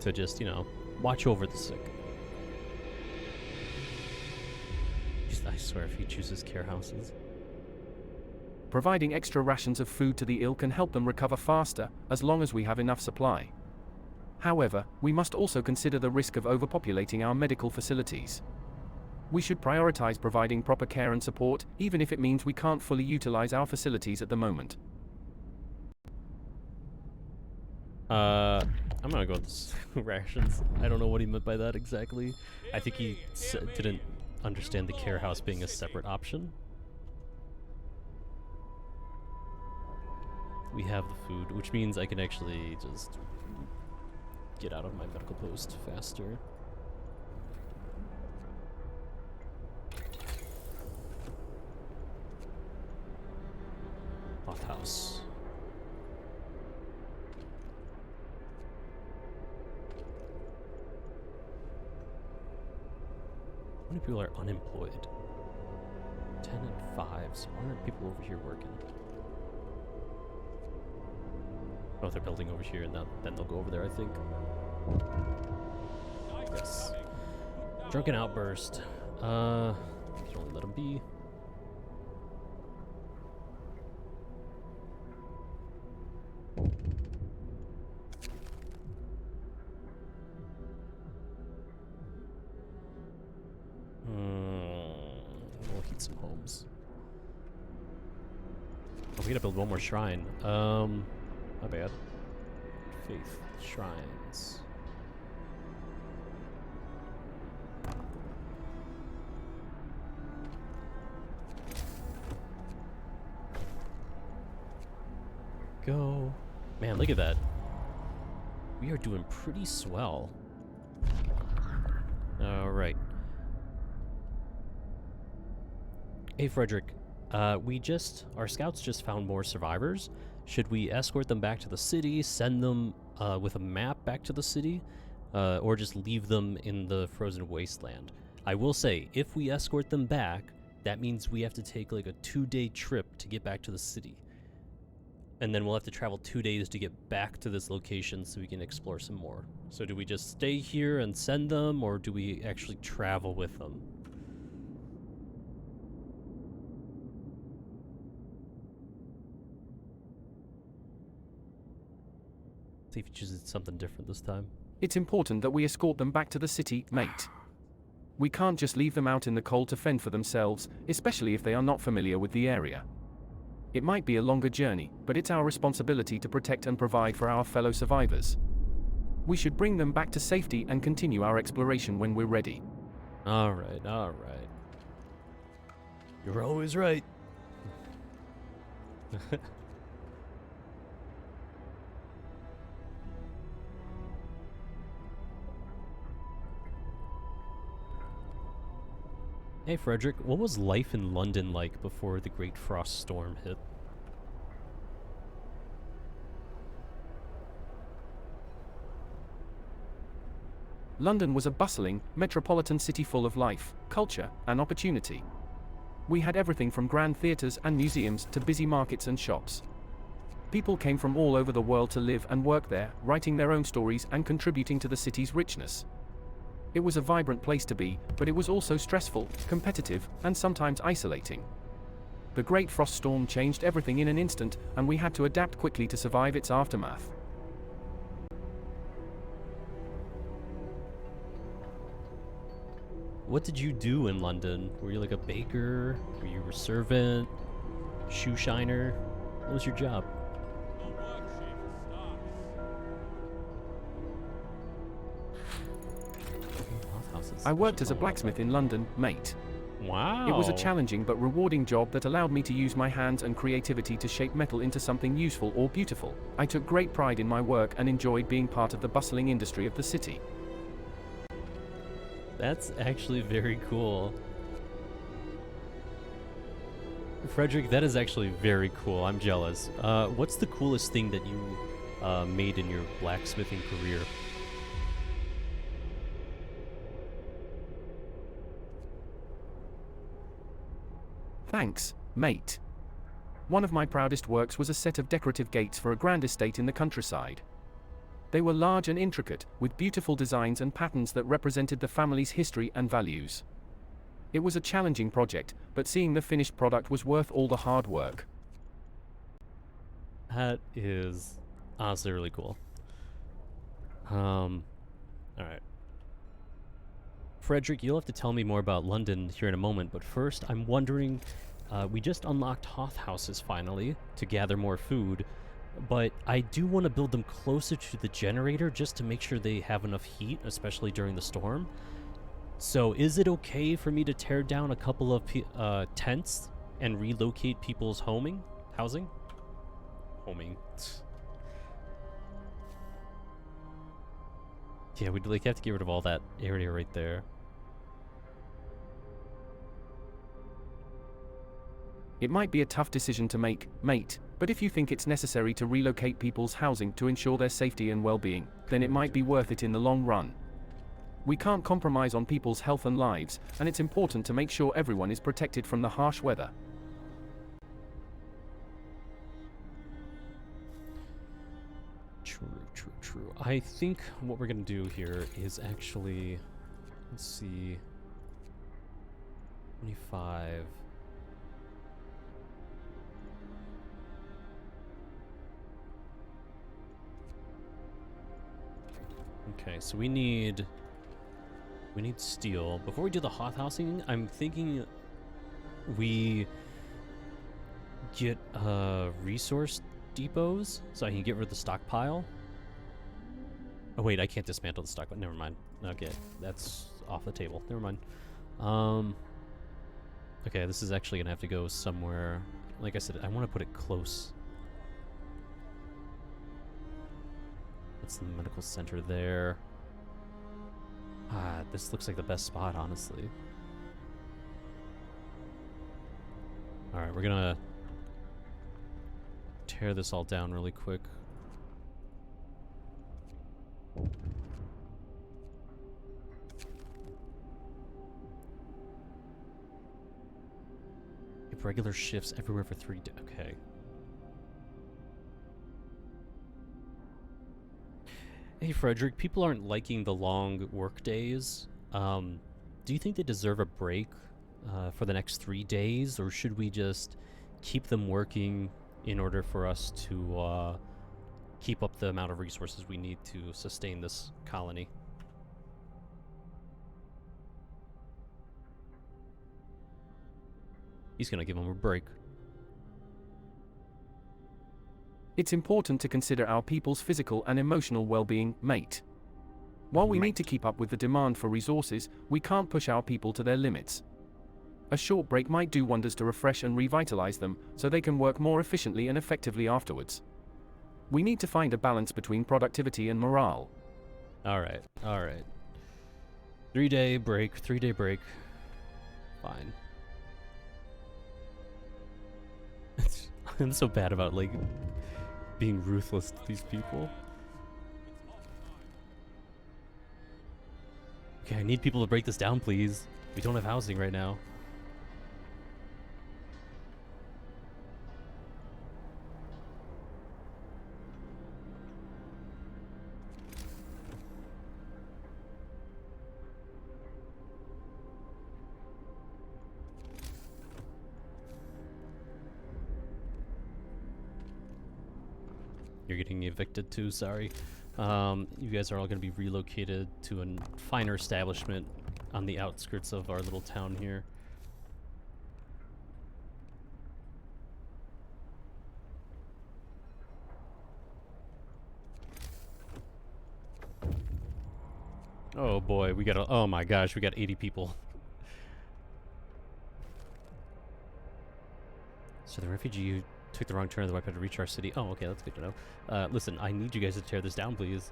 [SPEAKER 1] to just, you know, watch over the sick? I swear if he chooses care houses.
[SPEAKER 2] Providing extra rations of food to the ill can help them recover faster, as long as we have enough supply. However, we must also consider the risk of overpopulating our medical facilities. We should prioritize providing proper care and support, even if it means we can't fully utilize our facilities at the moment.
[SPEAKER 1] I'm gonna go with rations. I don't know what he meant by that exactly. I think he didn't understand the care house being a separate option. We have the food, which means I can actually just get out of my medical post faster. House. How many people are unemployed? 10 and 5, so why aren't people over here working? Oh, they're building over here, and then they'll go over there, I think. Yes. Drunken outburst. Don't let them be. We'll heat some homes. Oh, we gotta build one more shrine. Oh My bad. Faith shrines. Go. Man, look at that. We are doing pretty swell. Alright. Hey, Fredrick. Our scouts just found more survivors. Should we escort them back to the city, send them with a map back to the city, or just leave them in the frozen wasteland? I will say, if we escort them back, that means we have to take like a 2-day trip to get back to the city. And then we'll have to travel 2 days to get back to this location so we can explore some more. So do we just stay here and send them, or do we actually travel with them? See if he chooses something different this time.
[SPEAKER 2] It's important that we escort them back to the city, mate. We can't just leave them out in the cold to fend for themselves, especially if they are not familiar with the area. It might be a longer journey, but it's our responsibility to protect and provide for our fellow survivors. We should bring them back to safety and continue our exploration when we're ready.
[SPEAKER 1] Alright, alright. You're always right. Hey Fredrick, what was life in London like before the Great Frost Storm hit?
[SPEAKER 2] London was a bustling, metropolitan city full of life, culture, and opportunity. We had everything from grand theatres and museums to busy markets and shops. People came from all over the world to live and work there, writing their own stories and contributing to the city's richness. It was a vibrant place to be, but it was also stressful, competitive, and sometimes isolating. The Great Frost Storm changed everything in an instant, and we had to adapt quickly to survive its aftermath.
[SPEAKER 1] What did you do in London? Were you like a baker? Were you a servant? Shoe shiner? What was your job?
[SPEAKER 3] The work shift starts.
[SPEAKER 2] I worked as a blacksmith in London, mate.
[SPEAKER 1] Wow.
[SPEAKER 2] It was a challenging but rewarding job that allowed me to use my hands and creativity to shape metal into something useful or beautiful. I took great pride in my work and enjoyed being part of the bustling industry of the city.
[SPEAKER 1] That's actually very cool. Fredrick, that is actually very cool. I'm jealous. What's the coolest thing that you made in your blacksmithing career?
[SPEAKER 2] Thanks, mate. One of my proudest works was a set of decorative gates for a grand estate in the countryside. They were large and intricate, with beautiful designs and patterns that represented the family's history and values. It was a challenging project, but seeing the finished product was worth all the hard work.
[SPEAKER 1] That is honestly really cool. Alright. Fredrick, you'll have to tell me more about London here in a moment, but first I'm wondering, we just unlocked Hoth houses finally to gather more food, but I do want to build them closer to the generator just to make sure they have enough heat, especially during the storm. So is it okay for me to tear down a couple of tents and relocate people's housing? Homing. Yeah, we'd like have to get rid of all that area right there.
[SPEAKER 2] It might be a tough decision to make, mate, but if you think it's necessary to relocate people's housing to ensure their safety and well-being, then it might be worth it in the long run. We can't compromise on people's health and lives, and it's important to make sure everyone is protected from the harsh weather.
[SPEAKER 1] True. I think what we're gonna do here is actually, let's see, 25. Okay, so we need steel. Before we do the Hoth housing, I'm thinking we get resource depots so I can get rid of the stockpile. Oh wait, I can't dismantle the stockpile. Never mind. Okay, that's off the table. Never mind. Okay, this is actually gonna have to go somewhere. Like I said, I want to put it close. That's the medical center there. Ah, this looks like the best spot, honestly. Alright, we're gonna tear this all down really quick. If regular shifts everywhere for 3 days. Okay. Hey, Fredrick, people aren't liking the long work days. Do you think they deserve a break for the next 3 days, or should we just keep them working in order for us to keep up the amount of resources we need to sustain this colony? He's gonna give them a break.
[SPEAKER 2] It's important to consider our people's physical and emotional well-being, mate. While we need to keep up with the demand for resources, we can't push our people to their limits. A short break might do wonders to refresh and revitalize them, so they can work more efficiently and effectively afterwards. We need to find a balance between productivity and morale.
[SPEAKER 1] Alright, alright. 3-day break, 3-day break. Fine. I'm so bad about, like, being ruthless to these people. Okay, I need people to break this down, please. We don't have housing right now. You're getting evicted too, sorry. You guys are all going to be relocated to a finer establishment on the outskirts of our little town here. Oh boy, we got oh my gosh, we got 80 people. So the refugee took the wrong turn of the weapon to reach our city. Oh, okay, that's good to know. Listen, I need you guys to tear this down, please.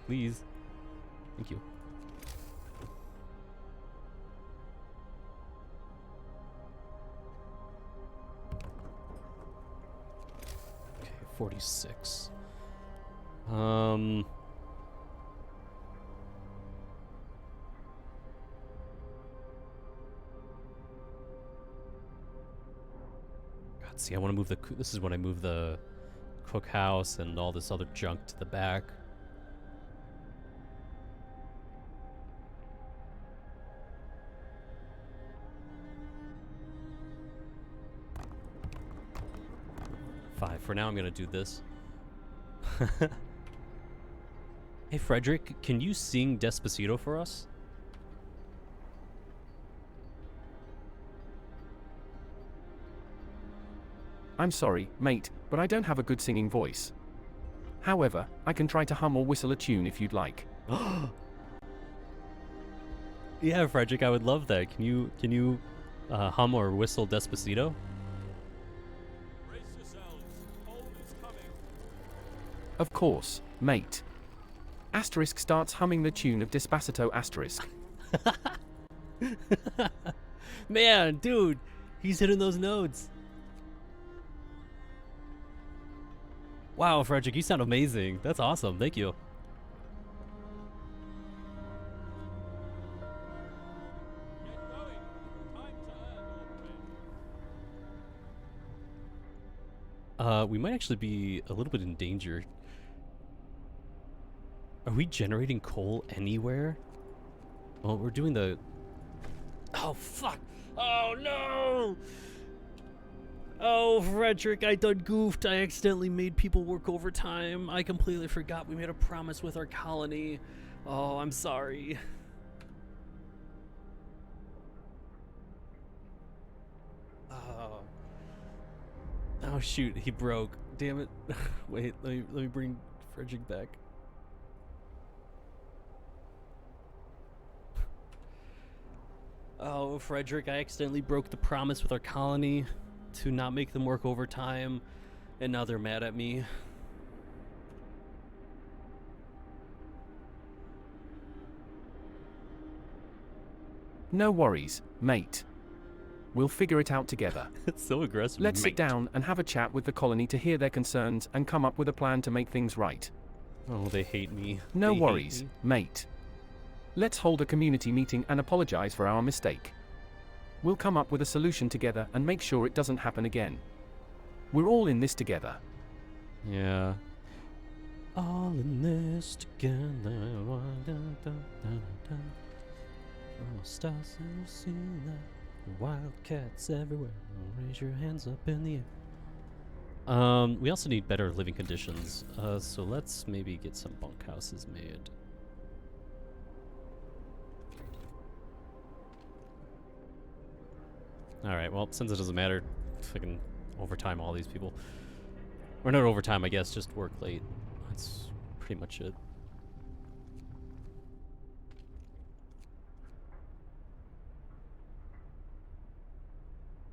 [SPEAKER 1] Please. Thank you. Okay, 46. See, I want to move the. This is when I move the cookhouse and all this other junk to the back. Five. For now, I'm gonna do this. Hey, Fredrick, can you sing Despacito for us?
[SPEAKER 2] I'm sorry, mate, but I don't have a good singing voice. However, I can try to hum or whistle a tune if you'd like.
[SPEAKER 1] Yeah, Fredrick, I would love that. Can you hum or whistle Despacito?
[SPEAKER 3] Brace yourselves. Hold is coming.
[SPEAKER 2] Of course, mate. Asterisk starts humming the tune of Despacito asterisk.
[SPEAKER 1] Man, dude, he's hitting those notes. Wow, Fredrick, you sound amazing. That's awesome. Thank you.
[SPEAKER 3] Get going. Time to earn your pay.
[SPEAKER 1] We might actually be a little bit in danger. Are we generating coal anywhere? Well, we're doing the... Oh, fuck! Oh, no! Oh, Fredrick, I done goofed. I accidentally made people work overtime. I completely forgot we made a promise with our colony. Oh, I'm sorry. Oh. Oh, shoot, he broke. Damn it. Wait, let me bring Fredrick back. Oh, Fredrick, I accidentally broke the promise with our colony to not make them work overtime, and now they're mad at me.
[SPEAKER 2] No worries, mate. We'll figure it out together.
[SPEAKER 1] It's so aggressive.
[SPEAKER 2] Let's sit
[SPEAKER 1] mate.
[SPEAKER 2] down and have a chat with the colony to hear their concerns and come up with a plan to make things right.
[SPEAKER 1] Oh, they hate me.
[SPEAKER 2] No
[SPEAKER 1] They hate
[SPEAKER 2] worries,
[SPEAKER 1] me.
[SPEAKER 2] mate. Let's hold a community meeting and apologize for our mistake. We'll come up with a solution together and make sure it doesn't happen again. We're all in this together.
[SPEAKER 1] Yeah. All in this together. Oh, stars and we'll see that. Wildcats everywhere. Raise your hands up in the air. We also need better living conditions. So let's maybe get some bunkhouses made. Alright, well, since it doesn't matter, fucking overtime all these people. Or not overtime, I guess, just work late. That's pretty much it.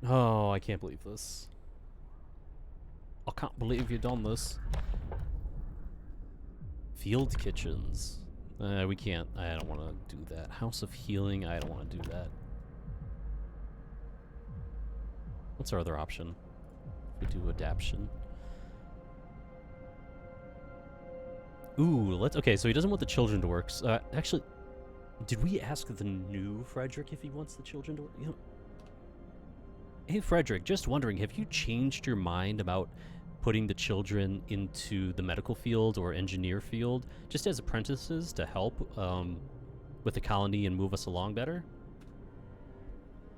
[SPEAKER 1] Oh, I can't believe this. I can't believe you've done this. Field kitchens. We can't. I don't want to do that. House of Healing. I don't want to do that. What's our other option? If we do adaption. Ooh, let's. Okay, so he doesn't want the children to work. Actually, did we ask the new Fredrick if he wants the children to work? You know, hey, Fredrick, just wondering, have you changed your mind about putting the children into the medical field or engineer field just as apprentices to help with the colony and move us along better?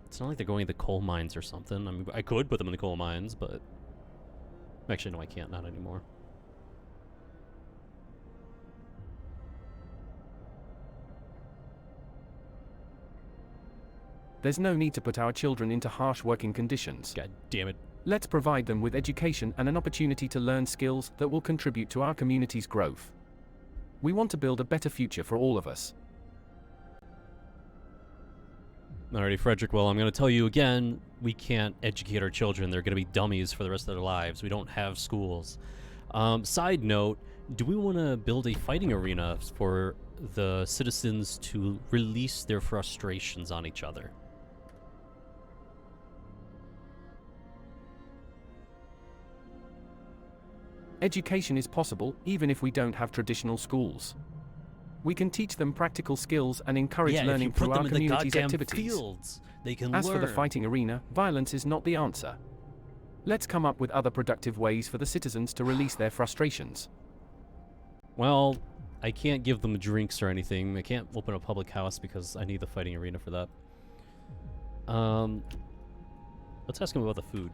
[SPEAKER 1] It's not like they're going to the coal mines or something. I mean, I could put them in the coal mines, but actually, no, I can't. Not anymore.
[SPEAKER 2] There's no need to put our children into harsh working conditions.
[SPEAKER 1] God damn it.
[SPEAKER 2] Let's provide them with education and an opportunity to learn skills that will contribute to our community's growth. We want to build a better future for all of us.
[SPEAKER 1] Alrighty, Fredrick, well, I'm going to tell you again, we can't educate our children. They're going to be dummies for the rest of their lives. We don't have schools. Side note, do we want to build a fighting arena for the citizens to release their frustrations on each other?
[SPEAKER 2] Education is possible even if we don't have traditional schools. We can teach them practical skills and encourage learning through our community's activities.
[SPEAKER 1] Fields, they can
[SPEAKER 2] As
[SPEAKER 1] learn.
[SPEAKER 2] for the fighting arena, violence is not the answer. Let's come up with other productive ways for the citizens to release their frustrations.
[SPEAKER 1] Well, I can't give them drinks or anything. I can't open a public house because I need the fighting arena for that. Let's ask him about the food.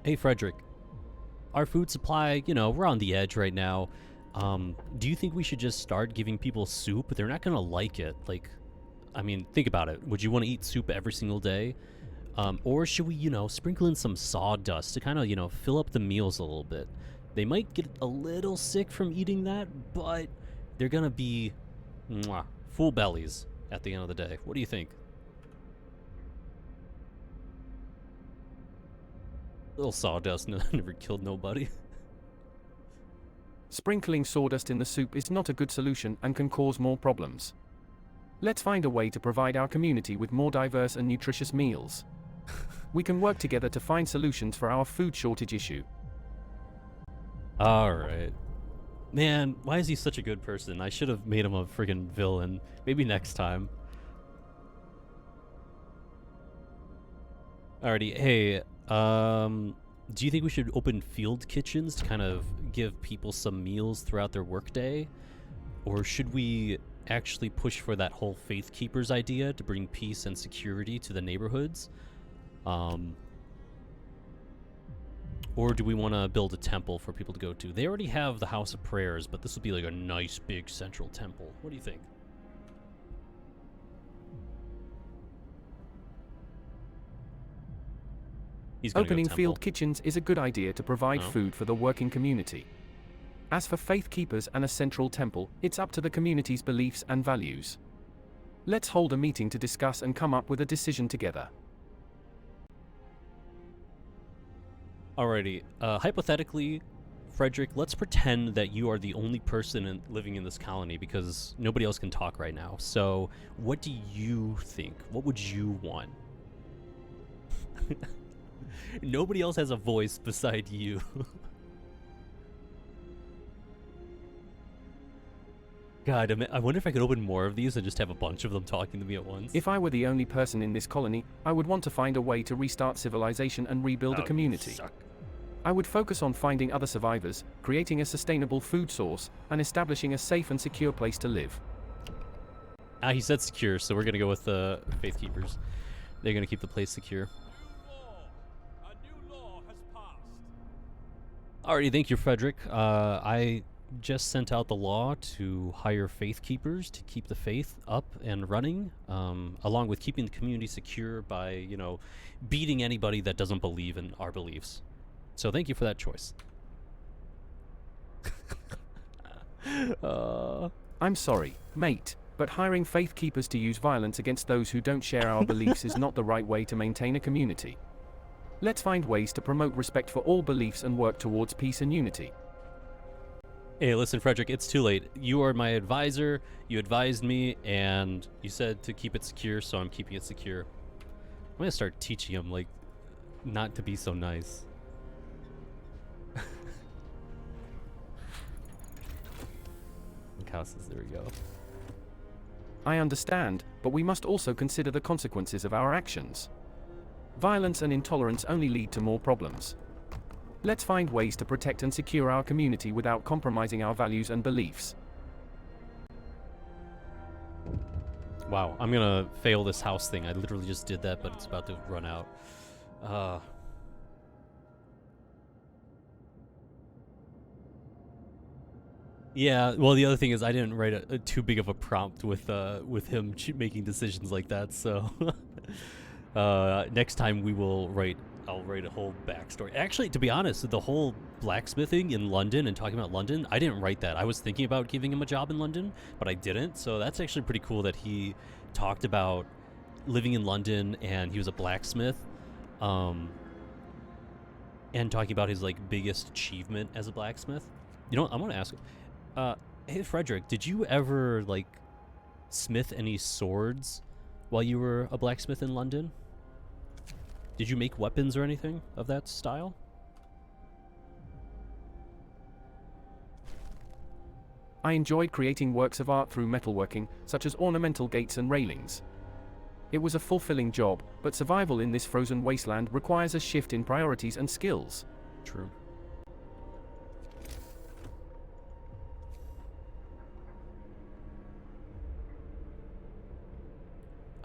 [SPEAKER 1] Hey, Fredrick. Our food supply, you know, we're on the edge right now. Do you think we should just start giving people soup? They're not gonna like it. Like, I mean, think about it. Would you want to eat soup every single day? Or should we, you know, sprinkle in some sawdust to kind of, you know, fill up the meals a little bit? They might get a little sick from eating that, but they're gonna be full bellies at the end of the day. What do you think? Little sawdust never killed nobody.
[SPEAKER 2] Sprinkling sawdust in the soup is not a good solution and can cause more problems. Let's find a way to provide our community with more diverse and nutritious meals. We can work together to find solutions for our food shortage issue.
[SPEAKER 1] Alright. Man, why is he such a good person? I should have made him a friggin' villain. Maybe next time. Alrighty, hey, do you think we should open field kitchens to kind of give people some meals throughout their workday? Or should we actually push for that whole Faith Keepers idea to bring peace and security to the neighborhoods? Or do we want to build a temple for people to go to? They already have the House of Prayers, but this would be like a nice big central temple. What do you think? He's gonna
[SPEAKER 2] Opening
[SPEAKER 1] go temple.
[SPEAKER 2] field kitchens is a good idea to provide
[SPEAKER 1] Oh.
[SPEAKER 2] food for the working community. As for faith keepers and a central temple, it's up to the community's beliefs and values. Let's hold a meeting to discuss and come up with a decision together.
[SPEAKER 1] Alrighty. Hypothetically, Fredrick, let's pretend that you are the only person living in this colony because nobody else can talk right now. So, what do you think? What would you want? Nobody else has a voice beside you. God, I wonder if I could open more of these and just have a bunch of them talking to me at once.
[SPEAKER 2] If I were the only person in this colony, I would want to find a way to restart civilization and rebuild a community.
[SPEAKER 1] Suck.
[SPEAKER 2] I would focus on finding other survivors, creating a sustainable food source, and establishing a safe and secure place to live.
[SPEAKER 1] He said secure, so we're gonna go with the Faith Keepers. They're gonna keep the place secure.
[SPEAKER 3] A new law has passed.
[SPEAKER 1] Alrighty, thank you, Fredrick. I just sent out the law to hire Faith Keepers to keep the faith up and running, along with keeping the community secure by, beating anybody that doesn't believe in our beliefs. So thank you for that choice.
[SPEAKER 2] I'm sorry, mate, but hiring faith keepers to use violence against those who don't share our beliefs is not the right way to maintain a community. Let's find ways to promote respect for all beliefs and work towards peace and unity.
[SPEAKER 1] Hey, listen, Fredrick, it's too late. You are my advisor. You advised me, and you said to keep it secure, so I'm keeping it secure. I'm gonna start teaching him, not to be so nice. Houses, there we go.
[SPEAKER 2] I understand, but we must also consider the consequences of our actions. Violence and intolerance only lead to more problems. Let's find ways to protect and secure our community without compromising our values and beliefs.
[SPEAKER 1] Wow, I'm gonna fail this house thing. I literally just did that, but it's about to run out. Yeah, well, the other thing is I didn't write a too big of a prompt with him making decisions like that. So next time I'll write a whole backstory. Actually, to be honest, the whole blacksmithing in London and talking about London, I didn't write that. I was thinking about giving him a job in London, but I didn't. So that's actually pretty cool that he talked about living in London and he was a blacksmith, and talking about his biggest achievement as a blacksmith. You know what? I want to ask. Hey, Fredrick, did you ever, smith any swords while you were a blacksmith in London? Did you make weapons or anything of that style?
[SPEAKER 2] I enjoyed creating works of art through metalworking, such as ornamental gates and railings. It was a fulfilling job, but survival in this frozen wasteland requires a shift in priorities and skills.
[SPEAKER 1] True.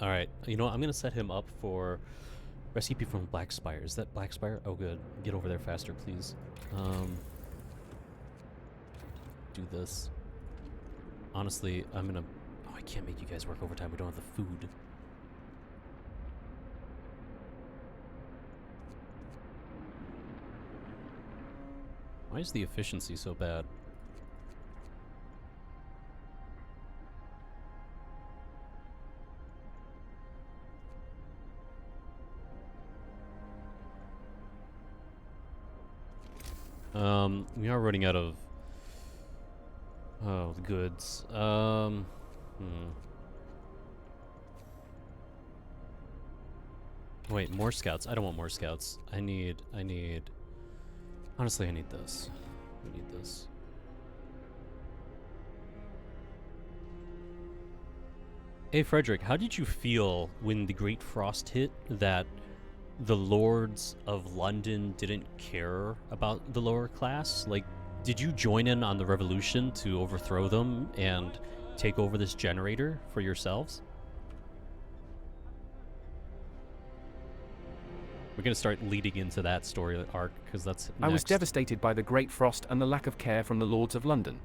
[SPEAKER 1] Alright, you know what? I'm gonna set him up for rescue people from Black Spire. Is that Black Spire? Oh, good. Get over there faster, please. Do this. Honestly, I'm gonna... Oh, I can't make you guys work overtime. We don't have the food. Why is the efficiency so bad? We are running out of goods. Wait, more scouts. I don't want more scouts. I need honestly, I need this. We need this. Hey, Fredrick, how did you feel when the Great Frost hit that the lords of London didn't care about the lower class? Did you join in on the revolution to overthrow them and take over this generator for yourselves? We're gonna start leading into that story arc, because that's next.
[SPEAKER 2] I was devastated by the Great Frost and the lack of care from the Lords of London.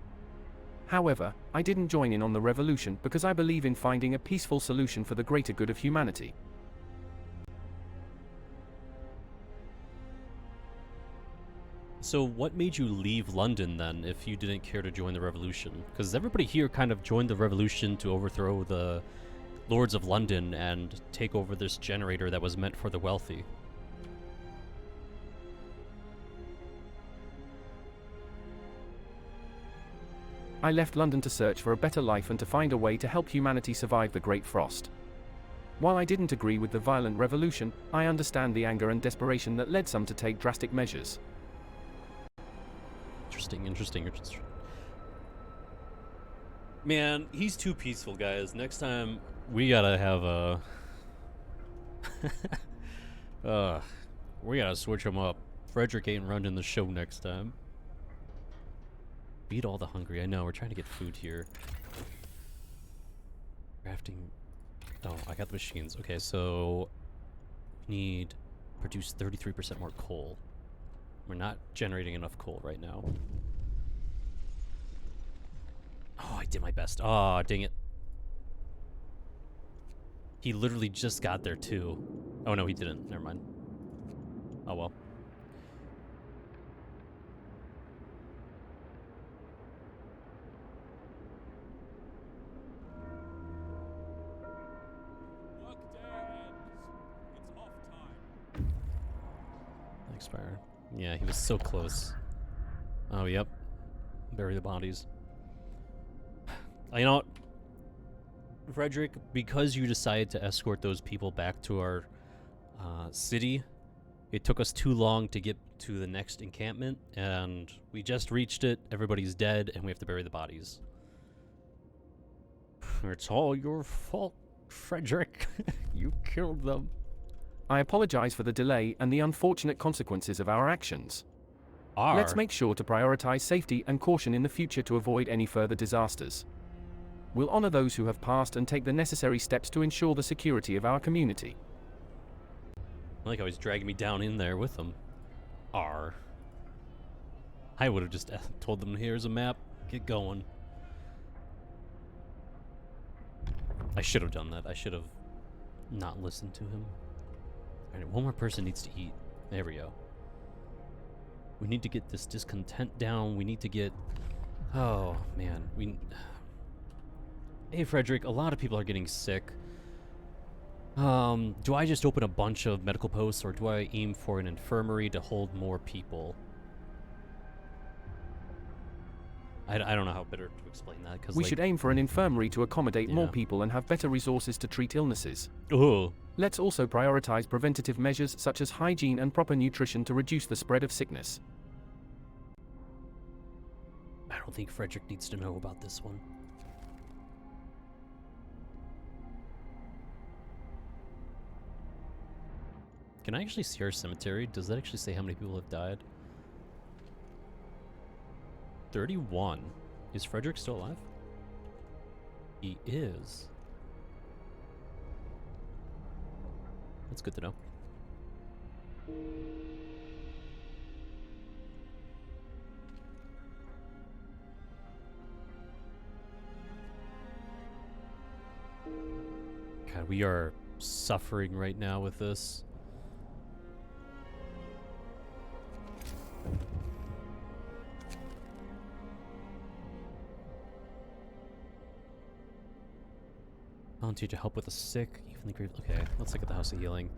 [SPEAKER 2] However, I didn't join in on the revolution because I believe in finding a peaceful solution for the greater good of humanity.
[SPEAKER 1] So what made you leave London then, if you didn't care to join the revolution? Because everybody here kind of joined the revolution to overthrow the Lords of London and take over this generator that was meant for the wealthy.
[SPEAKER 2] I left London to search for a better life and to find a way to help humanity survive the Great Frost. While I didn't agree with the violent revolution, I understand the anger and desperation that led some to take drastic measures.
[SPEAKER 1] Interesting. Man, he's too peaceful, guys. Next time, we gotta have a... we gotta switch him up. Fredrick ain't running the show next time. Beat all the hungry. I know, we're trying to get food here. Crafting... Oh, I got the machines. Okay, so... we need... produce 33% more coal. We're not generating enough coal right now. Oh, I did my best. Oh, dang it. He literally just got there, too. Oh, no, he didn't. Never mind. Oh, well.
[SPEAKER 3] Workday ends. It's off time.
[SPEAKER 1] Expire. Yeah, he was so close. Oh, yep. Bury the bodies. You know what? Fredrick, because you decided to escort those people back to our city, it took us too long to get to the next encampment, and we just reached it. Everybody's dead, and we have to bury the bodies. It's all your fault, Fredrick. You killed them.
[SPEAKER 2] I apologize for the delay and the unfortunate consequences of our actions. Let's make sure to prioritize safety and caution in the future to avoid any further disasters. We'll honor those who have passed and take the necessary steps to ensure the security of our community.
[SPEAKER 1] I like how he's dragging me down in there with him. I would have just told them, here's a map, get going. I should have done that. I should have not listened to him. Alright, one more person needs to eat. There we go. We need to get this discontent down. We need to get... Oh, man. Hey, Fredrick, a lot of people are getting sick. Do I just open a bunch of medical posts, or do I aim for an infirmary to hold more people? I don't know how better to explain that, because
[SPEAKER 2] We should aim for an infirmary to accommodate more
[SPEAKER 1] Yeah.
[SPEAKER 2] people and have better resources to treat illnesses.
[SPEAKER 1] Oh,
[SPEAKER 2] Let's also prioritize preventative measures such as hygiene and proper nutrition to reduce the spread of sickness.
[SPEAKER 1] I don't think Fredrick needs to know about this one. Can I actually see our cemetery? Does that actually say how many people have died? 31. Is Fredrick still alive? He is. That's good to know. God, we are suffering right now with this. Volunteer to help with the sick, even the grave. Okay, let's look at the House of Healing.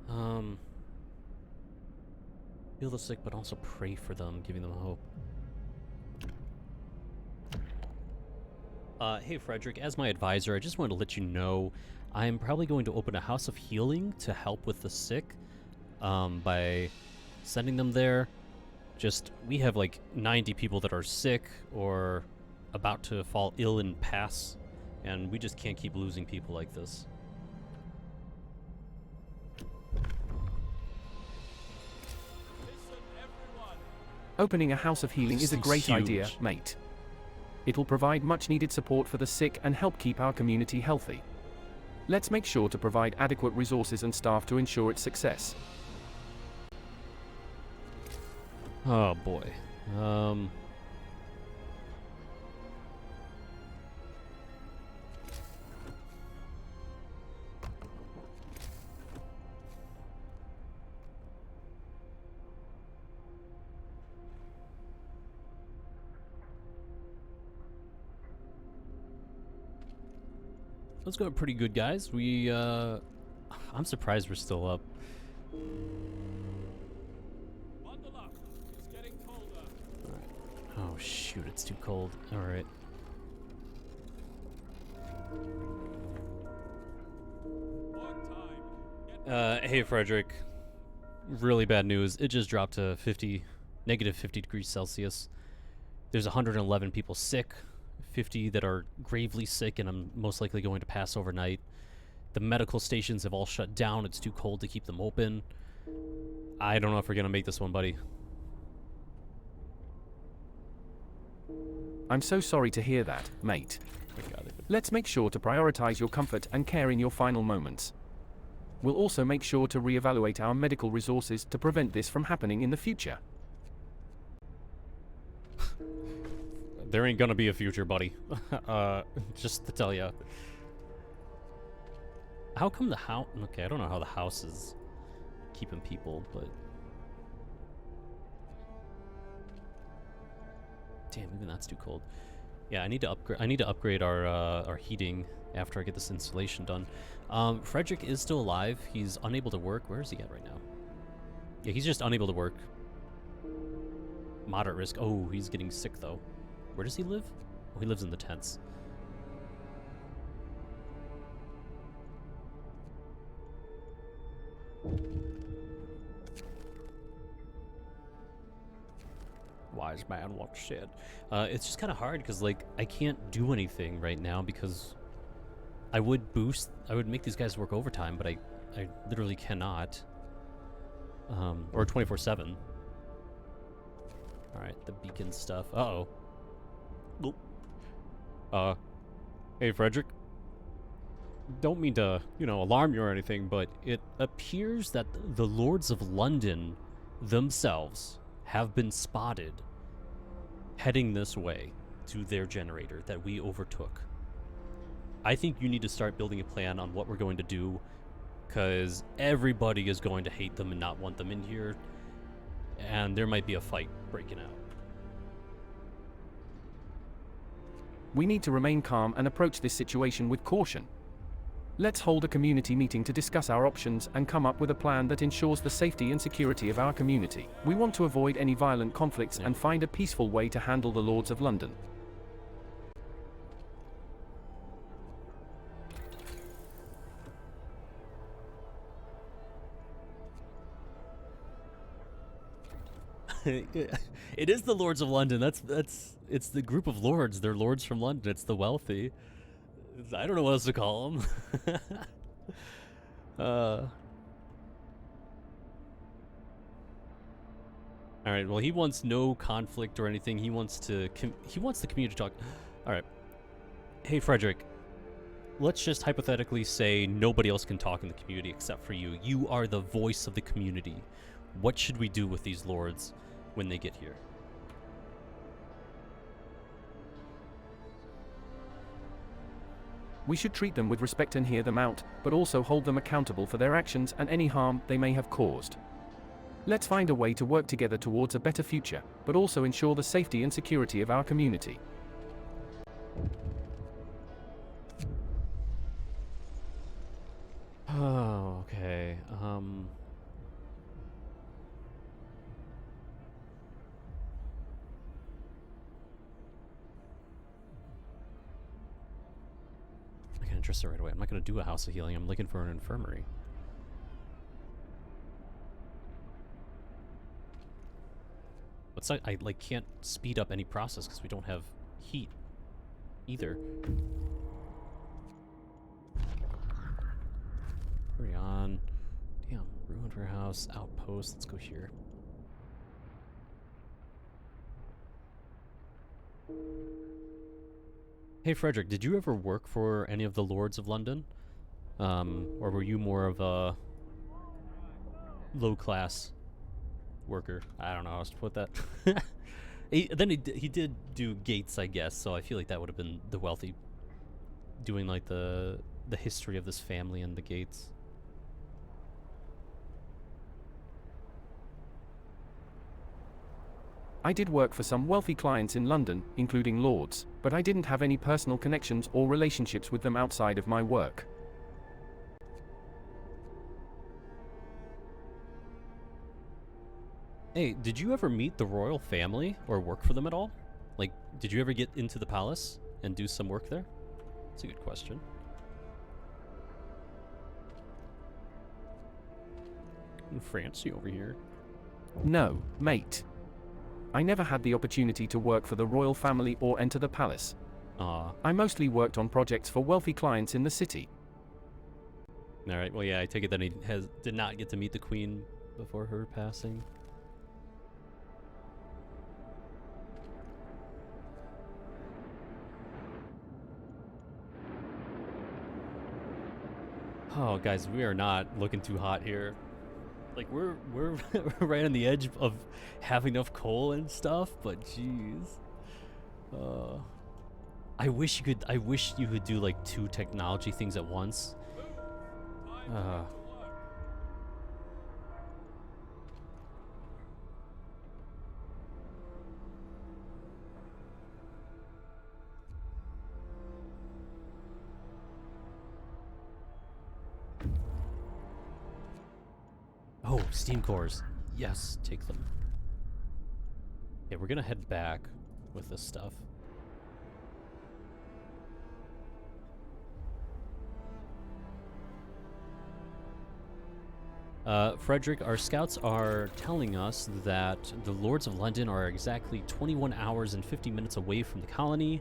[SPEAKER 1] Heal the sick, but also pray for them, giving them hope. Hey Fredrick, as my advisor, I just wanted to let you know I'm probably going to open a House of Healing to help with the sick, by sending them there. We have like 90 people that are sick or about to fall ill and pass, and we just can't keep losing people like this.
[SPEAKER 3] Listen, everyone.
[SPEAKER 2] Opening a house of healing
[SPEAKER 1] This
[SPEAKER 2] is a
[SPEAKER 1] thing's
[SPEAKER 2] great idea,
[SPEAKER 1] huge.
[SPEAKER 2] mate. It'll provide much needed support for the sick and help keep our community healthy. Let's make sure to provide adequate resources and staff to ensure its success.
[SPEAKER 1] Oh boy. That's going pretty good, guys. I'm surprised we're still up.
[SPEAKER 3] Bundle up. It's getting colder.
[SPEAKER 1] Oh, shoot, it's too cold. Alright.
[SPEAKER 3] Work time. Get
[SPEAKER 1] Hey, Fredrick. Really bad news. It just dropped to negative 50 degrees Celsius. There's 111 people sick, 50 that are gravely sick, and I'm most likely going to pass overnight. The medical stations have all shut down. It's too cold to keep them open. I don't know if we're going to make this one, buddy.
[SPEAKER 2] I'm so sorry to hear that, mate. Let's make sure to prioritize your comfort and care in your final moments. We'll also make sure to reevaluate our medical resources to prevent this from happening in the future.
[SPEAKER 1] There ain't gonna be a future, buddy. Just to tell you. How come the house... Okay, I don't know how the house is keeping people, but... Damn, even that's too cold. Yeah, I need to upgrade our heating after I get this installation done. Fredrick is still alive. He's unable to work. Where is he at right now? Yeah, he's just unable to work. Moderate risk. Oh, he's getting sick though. Where does he live? Oh, he lives in the tents. Wise man once said. It's just kind of hard because, like, I can't do anything right now because I would make these guys work overtime, but I literally cannot. Or 24/7. All right, the beacon stuff. Uh-oh. Oop. Hey, Fredrick. Don't mean to, alarm you or anything, but it appears that the Lords of London themselves have been spotted heading this way to their generator that we overtook. I think you need to start building a plan on what we're going to do, because everybody is going to hate them and not want them in here, and there might be a fight breaking out.
[SPEAKER 2] We need to remain calm and approach this situation with caution. Let's hold a community meeting to discuss our options and come up with a plan that ensures the safety and security of our community. We want to avoid any violent conflicts and find a peaceful way to handle the Lords of London.
[SPEAKER 1] It is the Lords of London. It's the group of lords. They're lords from London. It's the wealthy. I don't know what else to call them. All right. Well, he wants no conflict or anything. He wants the community to talk. All right. Hey, Fredrick. Let's just hypothetically say nobody else can talk in the community except for you. You are the voice of the community. What should we do with these lords when they get here?
[SPEAKER 2] We should treat them with respect and hear them out, but also hold them accountable for their actions and any harm they may have caused. Let's find a way to work together towards a better future, but also ensure the safety and security of our community.
[SPEAKER 1] Oh, okay. I can interest it right away. I'm not going to do a house of healing. I'm looking for an infirmary. But so I can't speed up any process because we don't have heat either. Hurry on. Damn, ruined warehouse, outpost. Let's go here. Hey, Fredrick, did you ever work for any of the Lords of London? Or were you more of a low-class worker? I don't know how else to put that. He did do gates, I guess, so I feel like that would have been the wealthy doing, like, the history of this family and the gates.
[SPEAKER 2] I did work for some wealthy clients in London, including lords, but I didn't have any personal connections or relationships with them outside of my work.
[SPEAKER 1] Hey, did you ever meet the royal family or work for them at all? Like, did you ever get into the palace and do some work there? That's a good question. Fancy over here.
[SPEAKER 2] No, mate. I never had the opportunity to work for the royal family or enter the palace. I mostly worked on projects for wealthy clients in the city.
[SPEAKER 1] Alright, well yeah, I take it that he did not get to meet the queen before her passing. Oh, guys, we are not looking too hot here. Like we're right on the edge of having enough coal and stuff, but jeez. I wish you could do like 2 technology things at once. Oh, steam cores. Yes, take them. Yeah, we're gonna head back with this stuff. Fredrick, our scouts are telling us that the Lords of London are exactly 21 hours and 50 minutes away from the colony.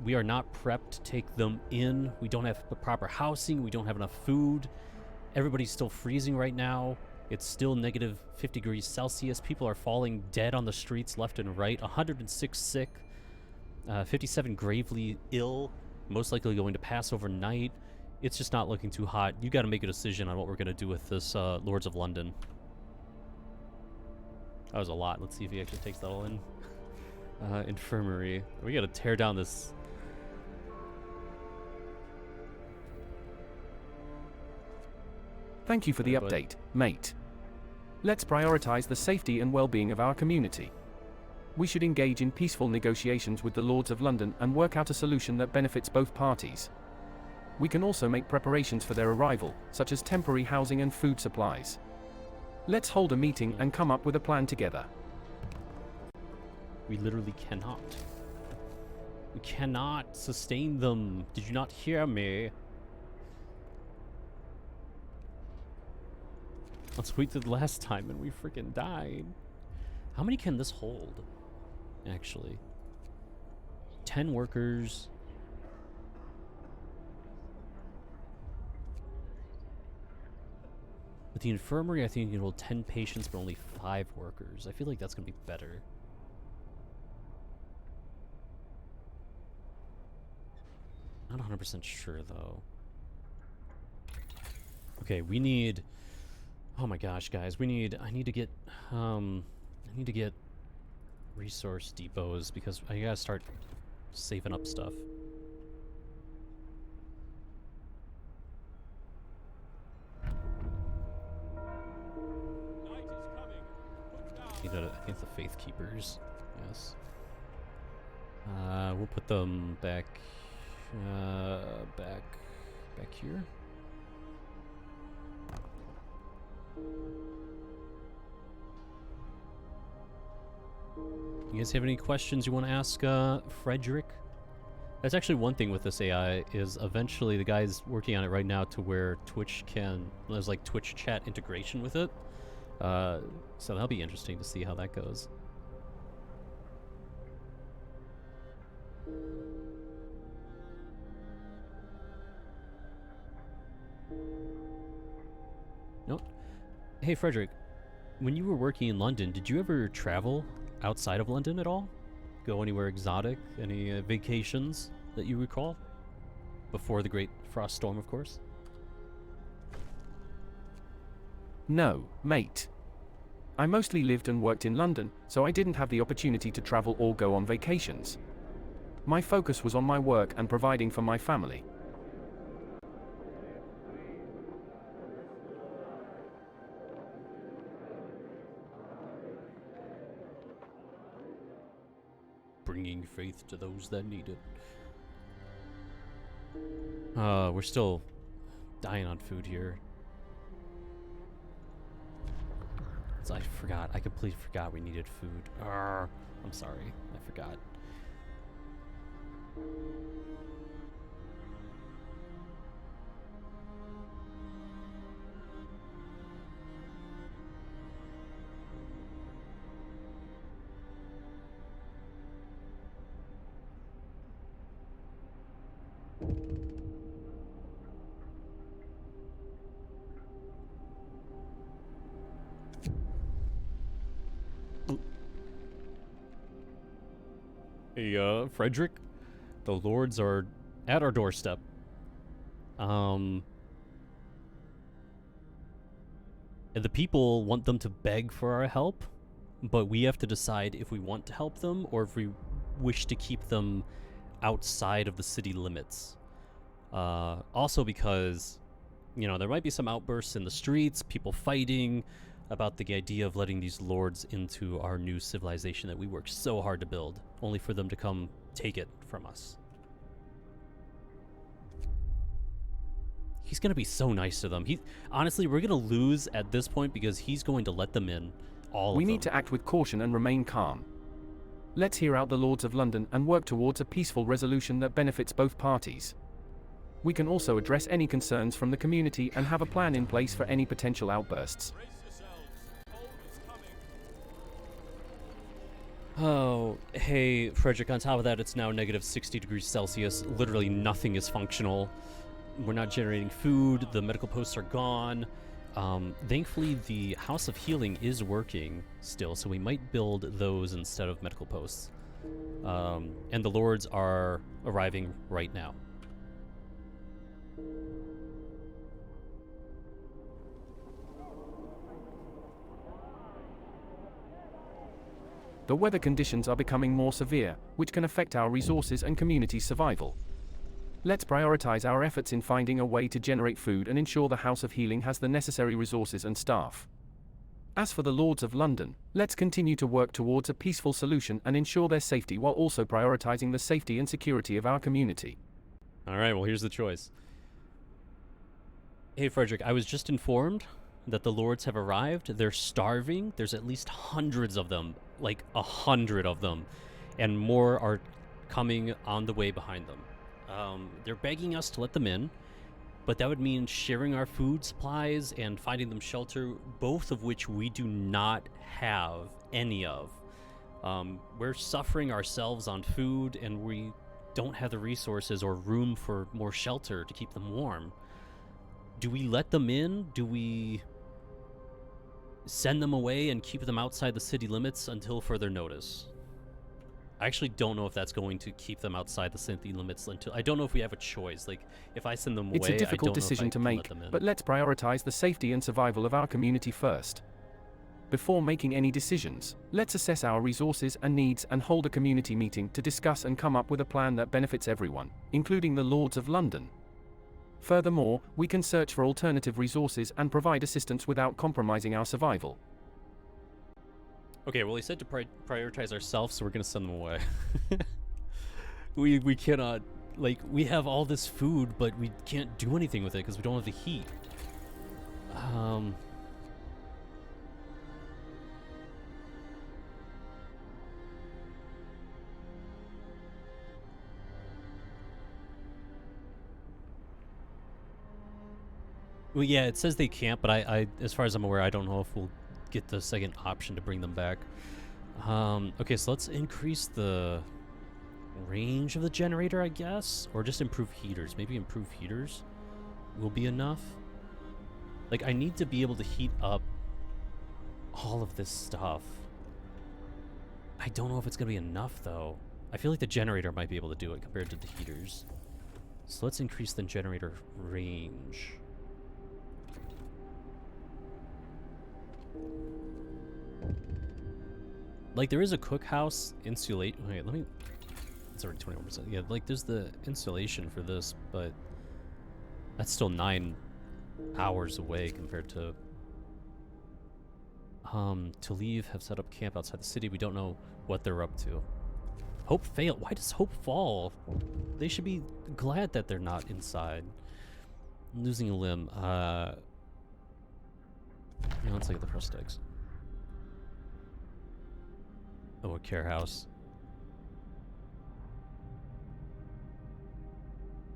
[SPEAKER 1] We are not prepped to take them in. We don't have the proper housing. We don't have enough food. Everybody's still freezing right now. It's still negative 50 degrees Celsius. People are falling dead on the streets left and right. 106 sick. 57 gravely ill. Most likely going to pass overnight. It's just not looking too hot. You got to make a decision on what we're going to do with this Lords of London. That was a lot. Let's see if he actually takes that all in. Infirmary. We got to tear down this.
[SPEAKER 2] Thank you for the update, mate. Let's prioritize the safety and well-being of our community. We should engage in peaceful negotiations with the Lords of London and work out a solution that benefits both parties. We can also make preparations for their arrival, such as temporary housing and food supplies. Let's hold a meeting and come up with a plan together.
[SPEAKER 1] We literally cannot. We cannot sustain them. Did you not hear me? Let's wait till the last time and we freaking died. How many can this hold? Actually. 10 workers. With the infirmary, I think you can hold 10 patients, but only 5 workers. I feel like that's going to be better. Not 100% sure, though. Okay, we need... Oh my gosh, guys, I need to get resource depots because I gotta start saving up stuff. I think the Faith Keepers, yes. We'll put them back here. You guys have any questions you want to ask Fredrick? That's actually one thing with this AI is eventually the guy's working on it right now to where there's like Twitch chat integration with it. So that'll be interesting to see how that goes. Nope. Hey Fredrick, when you were working in London, did you ever travel outside of London at all? Go anywhere exotic? Any vacations that you recall? Before the Great Frost Storm, of course.
[SPEAKER 2] No, mate. I mostly lived and worked in London, so I didn't have the opportunity to travel or go on vacations. My focus was on my work and providing for my family.
[SPEAKER 1] bringing faith to those that need it. We're still dying on food here. So I forgot. I completely forgot we needed food. I'm sorry. I forgot. Hey, Fredrick, the lords are at our doorstep. And the people want them to beg for our help, but we have to decide if we want to help them or if we wish to keep them outside of the city limits. Also because, you know, there might be some outbursts in the streets, people fighting about the idea of letting these lords into our new civilization that we worked so hard to build, only for them to come take it from us. He's gonna be so nice to them. Honestly, we're gonna lose at this point because he's going to let them in, all of them.
[SPEAKER 2] We need to act with caution and remain calm. Let's hear out the Lords of London and work towards a peaceful resolution that benefits both parties. We can also address any concerns from the community and have a plan in place for any potential outbursts.
[SPEAKER 3] Brace yourselves. Cold is coming.
[SPEAKER 1] Oh, hey, Fredrick, on top of that, it's now negative 60 degrees Celsius. Literally nothing is functional. We're not generating food. The medical posts are gone. Thankfully, the House of Healing is working still, so we might build those instead of medical posts. And the lords are arriving right now.
[SPEAKER 2] The weather conditions are becoming more severe, which can affect our resources and community survival. Let's prioritize our efforts in finding a way to generate food and ensure the House of Healing has the necessary resources and staff. As for the Lords of London, let's continue to work towards a peaceful solution and ensure their safety while also prioritizing the safety and security of our community.
[SPEAKER 1] Alright, well, here's the choice. Hey, Fredrick, I was just informed that the lords have arrived. They're starving. There's at least hundreds of them. Like 100 of them. And more are coming on the way behind them. They're begging us to let them in, but that would mean sharing our food supplies and finding them shelter, both of which we do not have any of. We're suffering ourselves on food, and we don't have the resources or room for more shelter to keep them warm. Do we let them in? Do we send them away and keep them outside the city limits until further notice? I actually don't know if that's going to keep them outside the city limits until... I don't know if we have a choice. Like, if I send them away,
[SPEAKER 2] It's a difficult decision to make, but let's prioritize the safety and survival of our community first. Before making any decisions, let's assess our resources and needs and hold a community meeting to discuss and come up with a plan that benefits everyone, including the Lords of London. Furthermore, we can search for alternative resources and provide assistance without compromising our survival.
[SPEAKER 1] Okay, well, he said to prioritize ourselves, so we're gonna send them away. we cannot... Like, we have all this food, but we can't do anything with it because we don't have the heat. Well, yeah, it says they can't, but I, as far as I'm aware, I don't know if we'll get the second option to bring them back. Okay, so let's increase the range of the generator, I guess, or just improve heaters. Maybe improve heaters will be enough. Like, I need to be able to heat up all of this stuff. I don't know if it's gonna be enough, though. I feel like the generator might be able to do it compared to the heaters. So let's increase the generator range. Like, there is a cookhouse insulate. Wait, let me... It's already 21%. Yeah, like, there's the insulation for this, but that's still 9 hours away compared to... To leave, have set up camp outside the city. We don't know what they're up to. Hope fail. Why does hope fall? They should be glad that they're not inside. I'm losing a limb. Yeah, let's look at the prosthetics. Oh, a care house.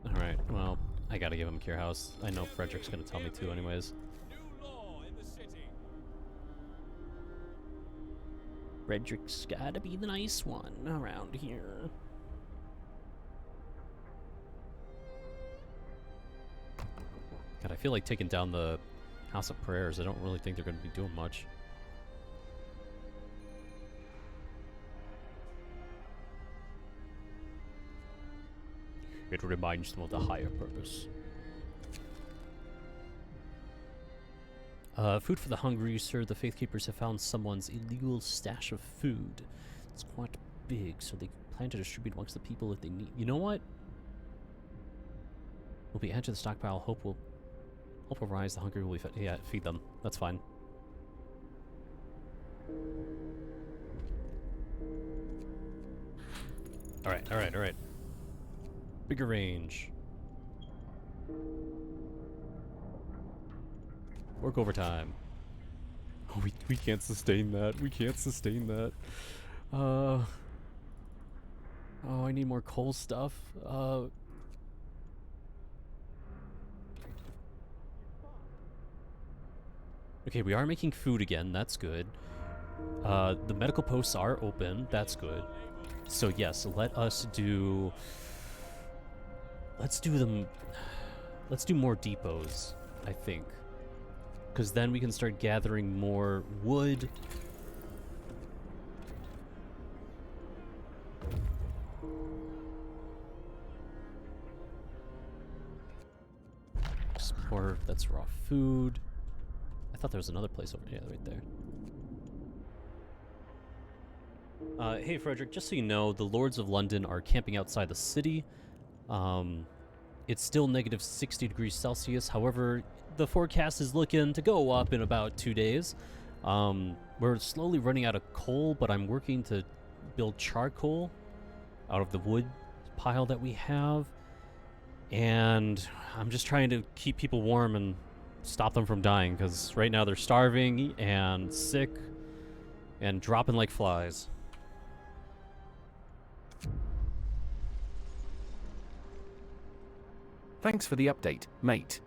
[SPEAKER 1] Alright, well, I gotta give him a care house. I know Fredrick's gonna tell me to anyways.
[SPEAKER 3] New law in the city.
[SPEAKER 1] Fredrick's gotta be the nice one around here. God, I feel like taking down the House of Prayers. I don't really think they're gonna be doing much. It reminds them of the higher purpose. Food for the hungry, sir. The Faith Keepers have found someone's illegal stash of food. It's quite big, so they plan to distribute amongst the people if they need. You know what? We'll be added to the stockpile. Hope will rise. The hungry will be fed. Yeah, feed them. That's fine. All right, all right, all right. Bigger range. Work overtime. Oh, we can't sustain that. We can't sustain that. Oh, I need more coal stuff. Okay, we are making food again. That's good. The medical posts are open. That's good. So yes, let us do... Let's do them... Let's do more depots, I think. Because then we can start gathering more wood. Explore, that's raw food. I thought there was another place over there, yeah, right there. Hey Fredrick, just so you know, the Lords of London are camping outside the city. It's still negative 60 degrees Celsius. However, the forecast is looking to go up in about 2 days. We're slowly running out of coal, but I'm working to build charcoal out of the wood pile that we have. And I'm just trying to keep people warm and stop them from dying, because right now they're starving and sick and dropping like flies.
[SPEAKER 2] Thanks for the update, mate.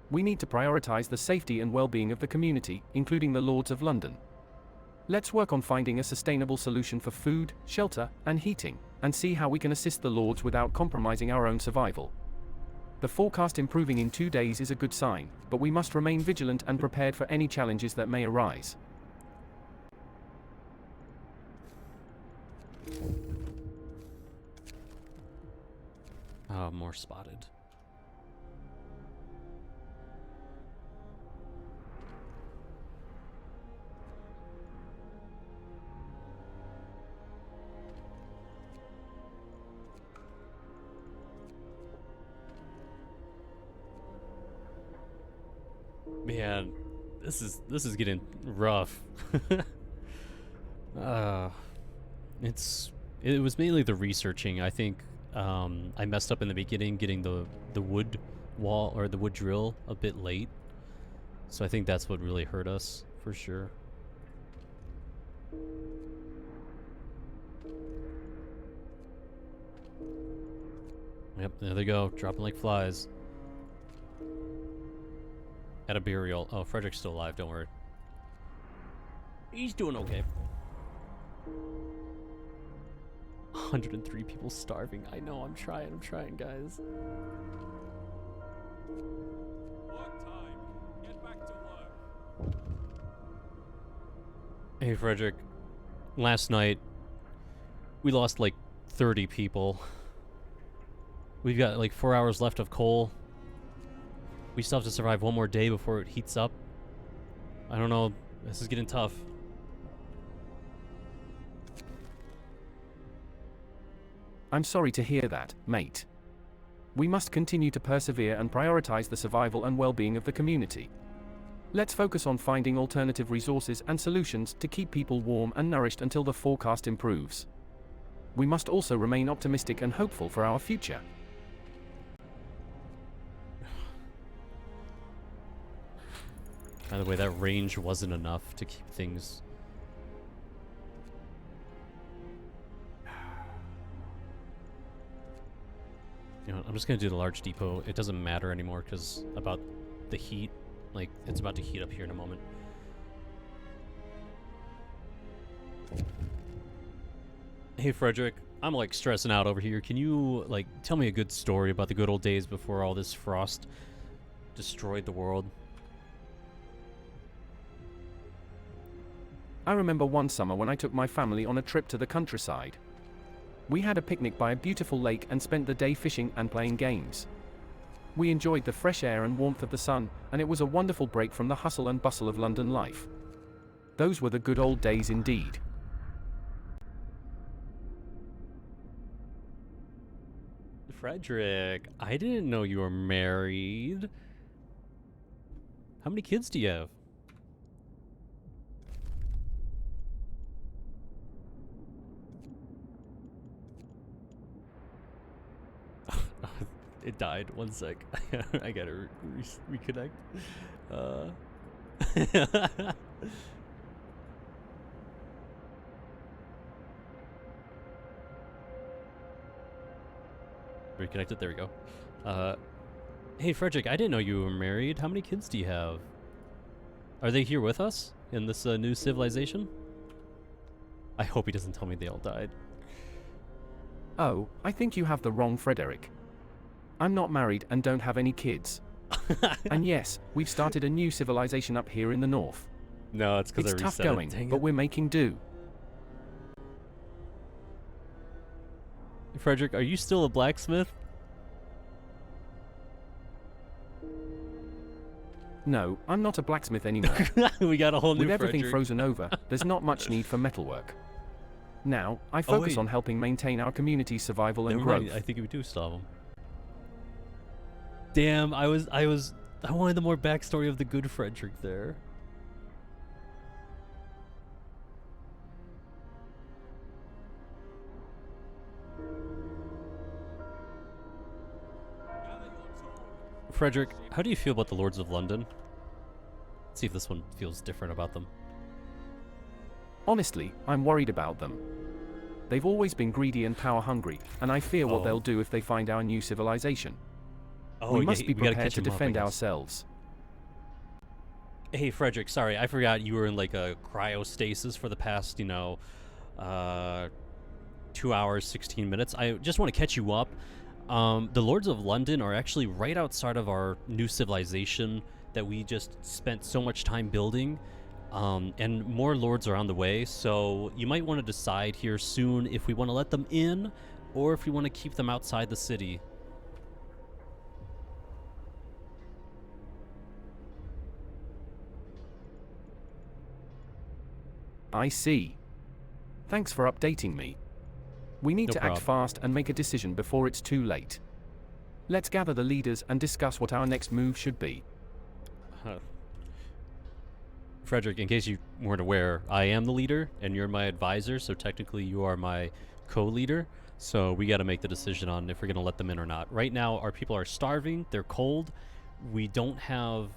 [SPEAKER 2] We need to prioritize the safety and well-being of the community, including the Lords of London. Let's work on finding a sustainable solution for food, shelter, and heating, and see how we can assist the Lords without compromising our own survival. The forecast improving in 2 days is a good sign, but we must remain vigilant and prepared for any challenges that may arise.
[SPEAKER 1] More spotted. Man, this is getting rough. It was mainly the researching. I think I messed up in the beginning getting the wood wall or the wood drill a bit late. So I think that's what really hurt us for sure. Yep, there they go, dropping like flies. At a burial. Oh, Fredrick's still alive, don't worry. He's doing okay. 103 people starving. I know, I'm trying, guys.
[SPEAKER 3] Work time. Get back to work.
[SPEAKER 1] Hey, Fredrick. Last night, we lost like 30 people. We've got like 4 hours left of coal. We still have to survive one more day before it heats up. I don't know. This is getting tough.
[SPEAKER 2] I'm sorry to hear that, mate. We must continue to persevere and prioritize the survival and well-being of the community. Let's focus on finding alternative resources and solutions to keep people warm and nourished until the forecast improves. We must also remain optimistic and hopeful for our future.
[SPEAKER 1] By the way, that range wasn't enough to keep things... You know, I'm just gonna do the large depot. It doesn't matter anymore because about the heat, like it's about to heat up here in a moment. Hey Fredrick, I'm like stressing out over here. Can you like tell me a good story about the good old days before all this frost destroyed the world?
[SPEAKER 2] I remember one summer when I took my family on a trip to the countryside. We had a picnic by a beautiful lake and spent the day fishing and playing games. We enjoyed the fresh air and warmth of the sun, and it was a wonderful break from the hustle and bustle of London life. Those were the good old days indeed.
[SPEAKER 1] Fredrick, I didn't know you were married. How many kids do you have? It died. 1 sec. I gotta reconnect. Reconnected. There we go. Hey, Fredrick, I didn't know you were married. How many kids do you have? Are they here with us in this new civilization? I hope he doesn't tell me they all died.
[SPEAKER 2] Oh, I think you have the wrong Frederick. I'm not married and don't have any kids. And yes, we've started a new civilization up here in the north.
[SPEAKER 1] No, it's because I
[SPEAKER 2] It's
[SPEAKER 1] reset
[SPEAKER 2] tough going,
[SPEAKER 1] it.
[SPEAKER 2] but we're making do.
[SPEAKER 1] Fredrick, are you still a blacksmith?
[SPEAKER 2] No, I'm not a blacksmith anymore.
[SPEAKER 1] We got a whole new
[SPEAKER 2] With everything
[SPEAKER 1] Fredrick.
[SPEAKER 2] frozen over, there's not much need for metalwork. Now, I focus
[SPEAKER 1] wait.
[SPEAKER 2] on helping maintain our community's survival and
[SPEAKER 1] Never
[SPEAKER 2] growth.
[SPEAKER 1] mind, I think we do stop him. Damn, I wanted the more backstory of the good Fredrick there. Fredrick, how do you feel about the Lords of London? Let's see if this one feels different about them.
[SPEAKER 2] Honestly, I'm worried about them. They've always been greedy and power-hungry, and I fear what
[SPEAKER 1] Oh.
[SPEAKER 2] they'll do if they find our new civilization.
[SPEAKER 1] Oh,
[SPEAKER 2] We must be
[SPEAKER 1] we gotta
[SPEAKER 2] prepared
[SPEAKER 1] catch
[SPEAKER 2] to
[SPEAKER 1] him up, I
[SPEAKER 2] defend
[SPEAKER 1] guess.
[SPEAKER 2] ourselves.
[SPEAKER 1] Hey, Fredrick, sorry, I forgot you were in like a cryostasis for the past, 2 hours, 16 minutes. I just want to catch you up. The Lords of London are actually right outside of our new civilization that we just spent so much time building. And more lords are on the way, so you might want to decide here soon if we want to let them in or if we want to keep them outside the city.
[SPEAKER 2] I see. Thanks for updating me. We need
[SPEAKER 1] No
[SPEAKER 2] to
[SPEAKER 1] problem.
[SPEAKER 2] act fast and make a decision before it's too late. Let's gather the leaders and discuss what our next move should be.
[SPEAKER 1] Fredrick, in case you weren't aware, I am the leader and you're my advisor, so technically you are my co-leader. So we got to make the decision on if we're going to let them in or not. Right now, our people are starving, they're cold, we don't have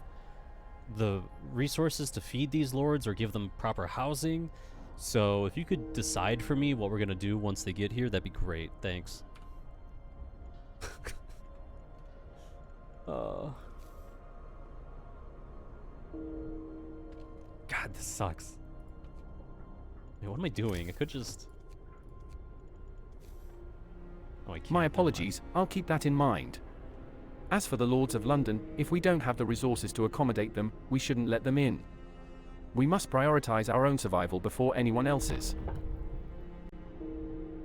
[SPEAKER 1] the resources to feed these lords or give them proper housing. So if you could decide for me what we're going to do once they get here, that'd be great. Thanks. God, this sucks. Man, what am I doing? I could just... Oh, I can't.
[SPEAKER 2] My
[SPEAKER 1] Never mind.
[SPEAKER 2] apologies, I'll keep that in mind. As for the Lords of London, if we don't have the resources to accommodate them, we shouldn't let them in. We must prioritize our own survival before anyone else's.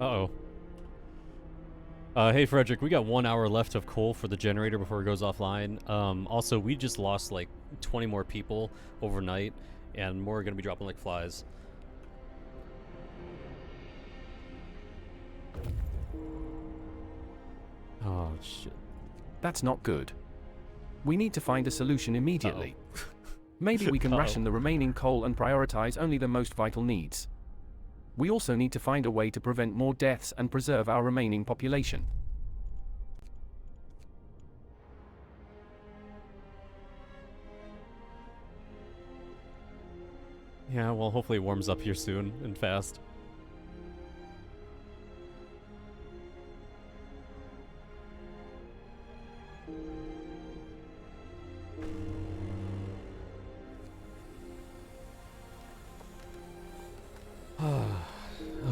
[SPEAKER 1] Uh-oh. Hey, Fredrick, we got 1 hour left of coal for the generator before it goes offline. Also, we just lost like 20 more people overnight, and more are going to be dropping like flies. Oh, shit.
[SPEAKER 2] That's not good. We need to find a solution immediately. Maybe we can
[SPEAKER 1] Uh-oh.
[SPEAKER 2] ration the remaining coal and prioritize only the most vital needs. We also need to find a way to prevent more deaths and preserve our remaining population.
[SPEAKER 1] Yeah, well, hopefully it warms up here soon and fast.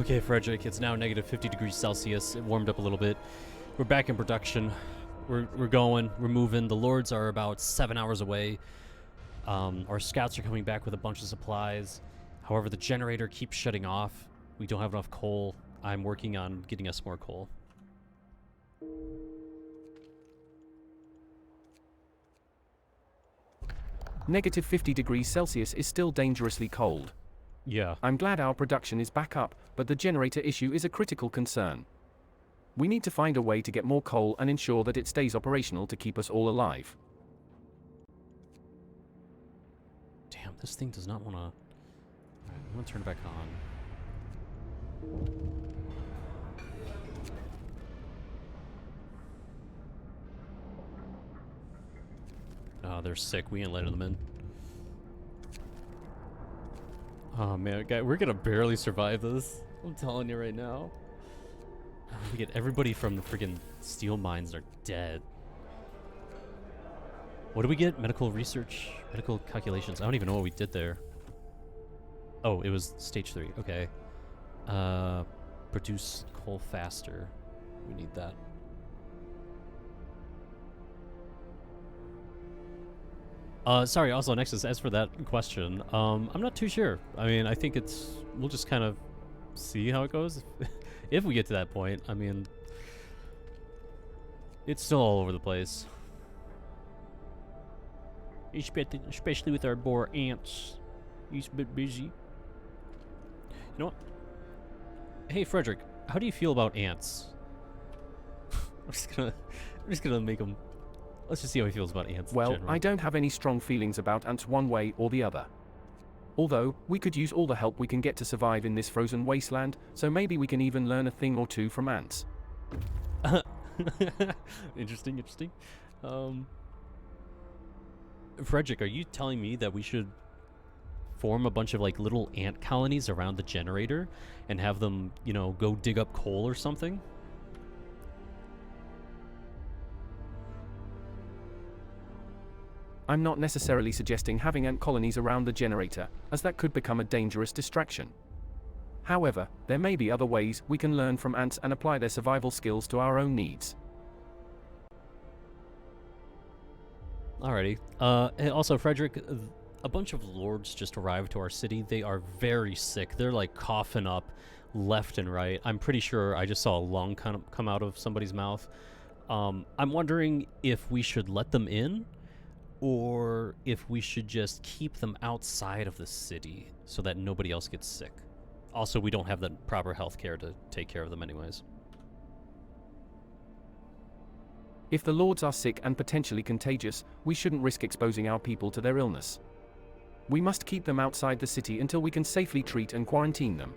[SPEAKER 1] Okay, Fredrick, it's now negative 50 degrees Celsius. It warmed up a little bit. We're back in production. We're going. We're moving. The Lords are about 7 hours away. Our scouts are coming back with a bunch of supplies. However, the generator keeps shutting off. We don't have enough coal. I'm working on getting us more coal.
[SPEAKER 2] Negative 50 degrees Celsius is still dangerously cold.
[SPEAKER 1] Yeah.
[SPEAKER 2] I'm glad our production is back up, but the generator issue is a critical concern. We need to find a way to get more coal and ensure that it stays operational to keep us all alive.
[SPEAKER 1] Damn, this thing does not want to... Alright, I'm going to turn it back on. Oh, they're sick. We ain't letting them in. Oh man, guy, we're gonna barely survive this. I'm telling you right now. We get everybody from the freaking steel mines are dead. What do we get? Medical research, medical calculations. I don't even know what we did there. Oh, it was stage 3. Okay. Produce coal faster. We need that. Sorry, also, Nexus, as for that question, I'm not too sure. I mean, I think we'll just kind of see how it goes. If we get to that point, I mean, it's still all over the place. Especially with our boar ants. He's a bit busy. You know what? Hey, Fredrick, how do you feel about ants? I'm just gonna make him... Let's just see how he feels about ants.
[SPEAKER 2] Well,
[SPEAKER 1] generally.
[SPEAKER 2] I don't have any strong feelings about ants one way or the other. Although, we could use all the help we can get to survive in this frozen wasteland, so maybe we can even learn a thing or two from ants.
[SPEAKER 1] Interesting. Fredrick, are you telling me that we should form a bunch of like little ant colonies around the generator and have them, you know, go dig up coal or something?
[SPEAKER 2] I'm not necessarily suggesting having ant colonies around the generator, as that could become a dangerous distraction. However, there may be other ways we can learn from ants and apply their survival skills to our own needs.
[SPEAKER 1] Alrighty. And also, Fredrick, a bunch of lords just arrived to our city. They are very sick. They're like coughing up left and right. I'm pretty sure I just saw a lung come out of somebody's mouth. I'm wondering if we should let them in, or if we should just keep them outside of the city so that nobody else gets sick. Also, we don't have the proper health care to take care of them anyways.
[SPEAKER 2] If the lords are sick and potentially contagious, we shouldn't risk exposing our people to their illness. We must keep them outside the city until we can safely treat and quarantine them.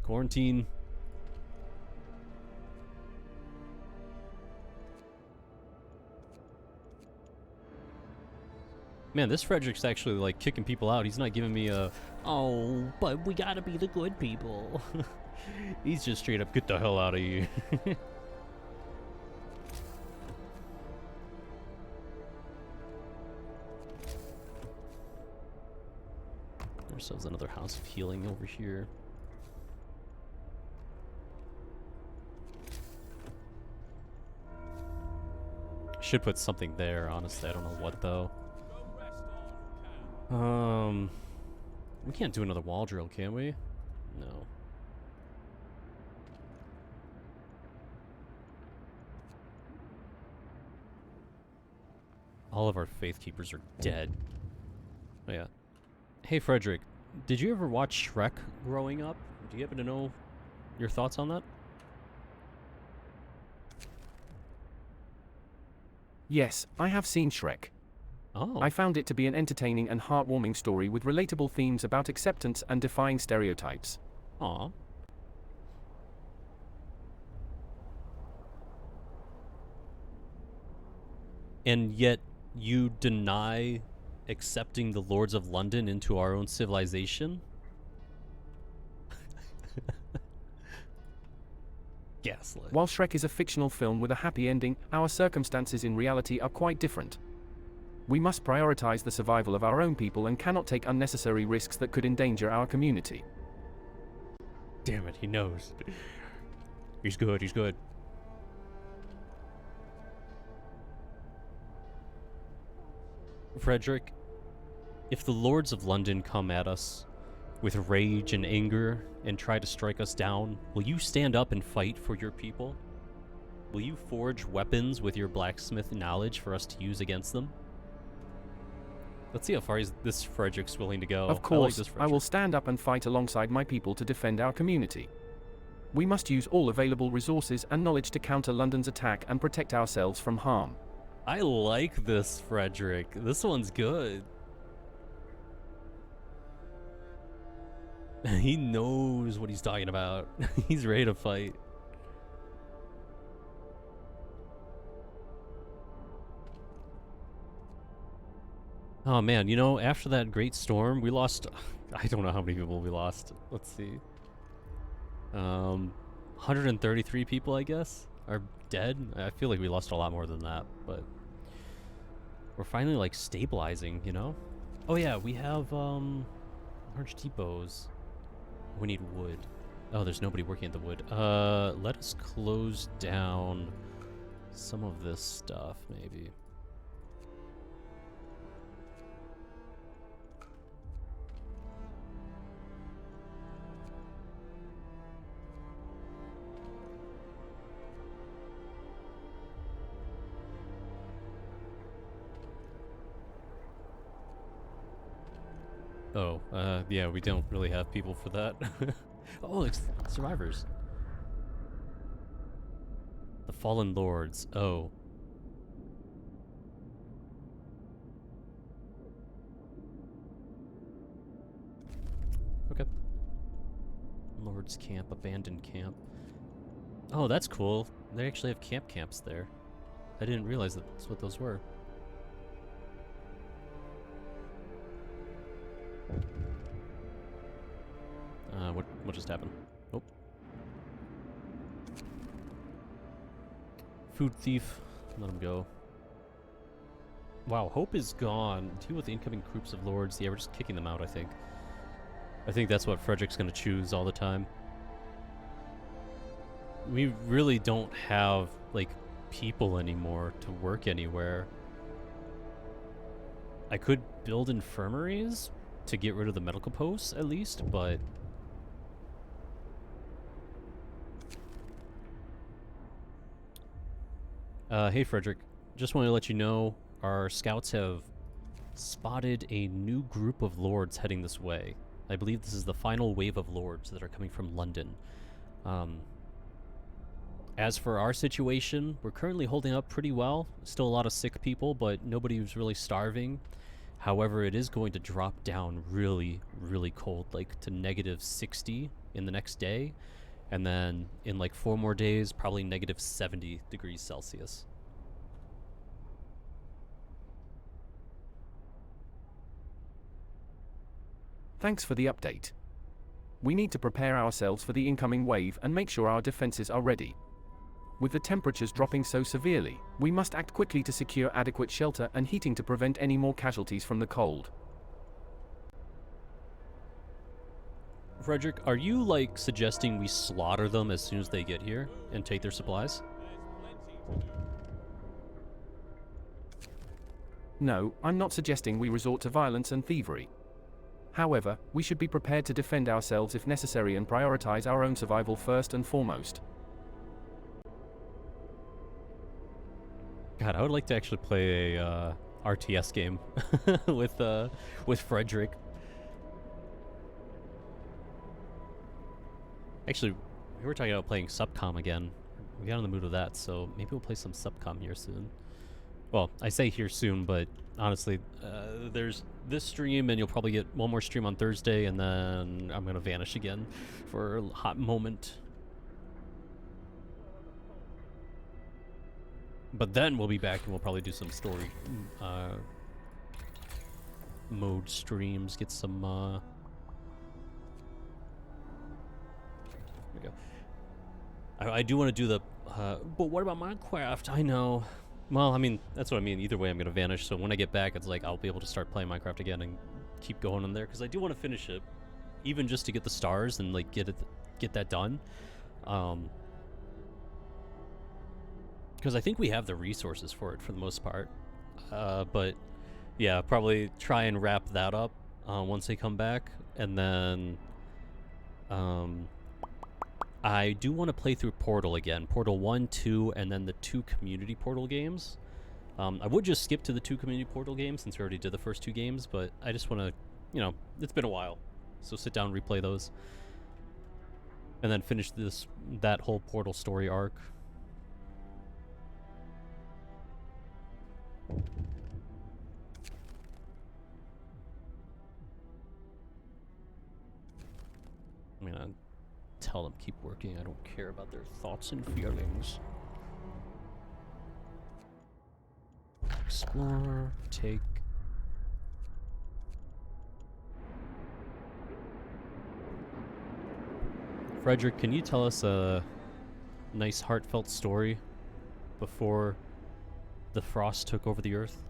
[SPEAKER 1] Quarantine. Man, this Frederick's actually like kicking people out. He's not giving me a, oh, but we gotta be the good people. He's just straight up, get the hell out of here. Ourselves another house of healing over here. Should put something there, honestly. I don't know what though.
[SPEAKER 3] Go rest all you can.
[SPEAKER 1] We can't do another wall drill, can we? No. All of our faith keepers are dead. Oh yeah. Hey Fredrick, did you ever watch Shrek growing up? Do you happen to know your thoughts on that?
[SPEAKER 2] Yes, I have seen Shrek.
[SPEAKER 1] Oh.
[SPEAKER 2] I found it to be an entertaining and heartwarming story with relatable themes about acceptance and defying stereotypes.
[SPEAKER 1] Aw. And yet you deny accepting the Lords of London into our own civilization? Gaslit.
[SPEAKER 2] While Shrek is a fictional film with a happy ending, our circumstances in reality are quite different. We must prioritize the survival of our own people and cannot take unnecessary risks that could endanger our community.
[SPEAKER 1] Damn it, he knows. He's good, he's good. Fredrick, if the Lords of London come at us with rage and anger and try to strike us down, will you stand up and fight for your people? Will you forge weapons with your blacksmith knowledge for us to use against them? Let's see how far this Frederick's willing to go.
[SPEAKER 2] Of course,
[SPEAKER 1] this
[SPEAKER 2] I will stand up and fight alongside my people to defend our community. We must use all available resources and knowledge to counter London's attack and protect ourselves from harm.
[SPEAKER 1] I like this, Fredrick. This one's good. He knows what he's talking about. He's ready to fight. Oh man, you know, after that great storm, we lost... I don't know how many people we lost. Let's see. 133 people, I guess, are dead. I feel like we lost a lot more than that, but... We're finally, like, stabilizing, you know? Oh yeah, we have, large depots. We need wood. Oh, there's nobody working at the wood. Let us close down some of this stuff, maybe. Oh, yeah, we don't really have people for that. Oh, it's survivors. The Fallen Lords. Oh. Okay. Lord's Camp, abandoned camp. Oh, that's cool. They actually have camps there. I didn't realize that's what those were. What just happened? Oh. Food thief. Let him go. Wow, Hope is gone. Deal with the incoming groups of lords. Yeah, we're just kicking them out, I think. I think that's what Frederick's gonna choose all the time. We really don't have, like, people anymore to work anywhere. I could build infirmaries to get rid of the medical posts, at least, but... hey Frederick, just wanted to let you know our scouts have spotted a new group of lords heading this way. I believe this is the final wave of lords that are coming from London. As for our situation, we're currently holding up pretty well. Still a lot of sick people, but nobody who's really starving. However, it is going to drop down really, really cold, like to -60 in the next day. And then in like 4 more days, probably -70 degrees Celsius.
[SPEAKER 2] Thanks for the update. We need to prepare ourselves for the incoming wave and make sure our defenses are ready. With the temperatures dropping so severely, we must act quickly to secure adequate shelter and heating to prevent any more casualties from the cold.
[SPEAKER 1] Frederick, are you like suggesting we slaughter them as soon as they get here and take their supplies?
[SPEAKER 2] No, I'm not suggesting we resort to violence and thievery. However, we should be prepared to defend ourselves if necessary and prioritize our own survival first and foremost.
[SPEAKER 1] God, I would like to actually play a RTS game with Frederick. Actually, we were talking about playing Subcom again. We got in the mood of that, so maybe we'll play some Subcom here soon. Well, I say here soon, but honestly, there's this stream, and you'll probably get one more stream on Thursday, and then I'm gonna vanish again for a hot moment. But then we'll be back, and we'll probably do some story mode streams. Get some. There we go. I do want to do the. But what about Minecraft? I know. Well, I mean, that's what I mean. Either way, I'm going to vanish. So when I get back, it's like I'll be able to start playing Minecraft again and keep going on there. Because I do want to finish it. Even just to get the stars and, like, get that done. Because I think we have the resources for it for the most part. But, yeah, probably try and wrap that up once they come back. And then... I do want to play through Portal again. Portal 1, 2, and then the 2 community Portal games. I would just skip to the 2 community Portal games since we already did the first 2 games, but I just want to, you know, it's been a while. So sit down and replay those. And then finish that whole Portal story arc. I mean, tell them keep working. I don't care about their thoughts and feelings. Explore, take. Fredrick, can you tell us a nice heartfelt story before the frost took over the earth?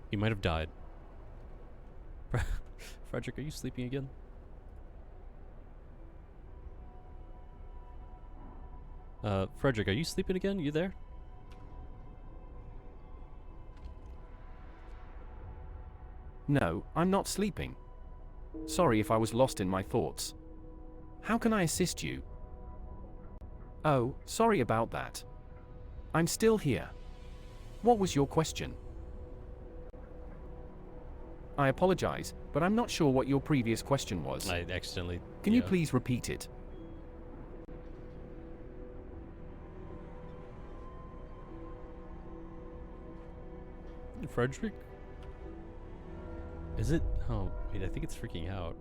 [SPEAKER 1] He might have died. Fredrick, are you sleeping again? Fredrick, are you sleeping again? You there?
[SPEAKER 2] No, I'm not sleeping. Sorry if I was lost in my thoughts. How can I assist you? Oh, sorry about that. I'm still here. What was your question? I apologize, but I'm not sure what your previous question was.
[SPEAKER 1] I accidentally...
[SPEAKER 2] Can you please repeat it?
[SPEAKER 1] Fredrick? Is it? Oh, wait, I think it's freaking out.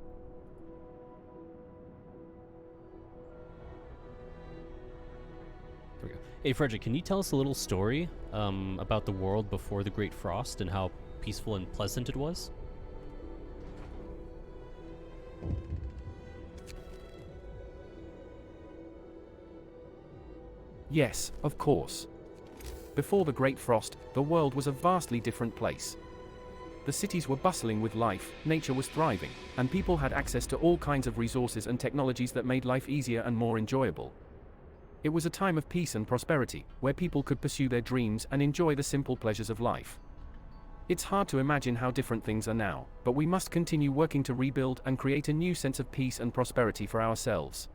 [SPEAKER 1] There we go. Hey, Fredrick, can you tell us a little story about the world before the Great Frost and how peaceful and pleasant it was?
[SPEAKER 2] Yes, of course. Before the Great Frost, the world was a vastly different place. The cities were bustling with life, nature was thriving, and people had access to all kinds of resources and technologies that made life easier and more enjoyable. It was a time of peace and prosperity, where people could pursue their dreams and enjoy the simple pleasures of life. It's hard to imagine how different things are now, but we must continue working to rebuild and create a new sense of peace and prosperity for ourselves.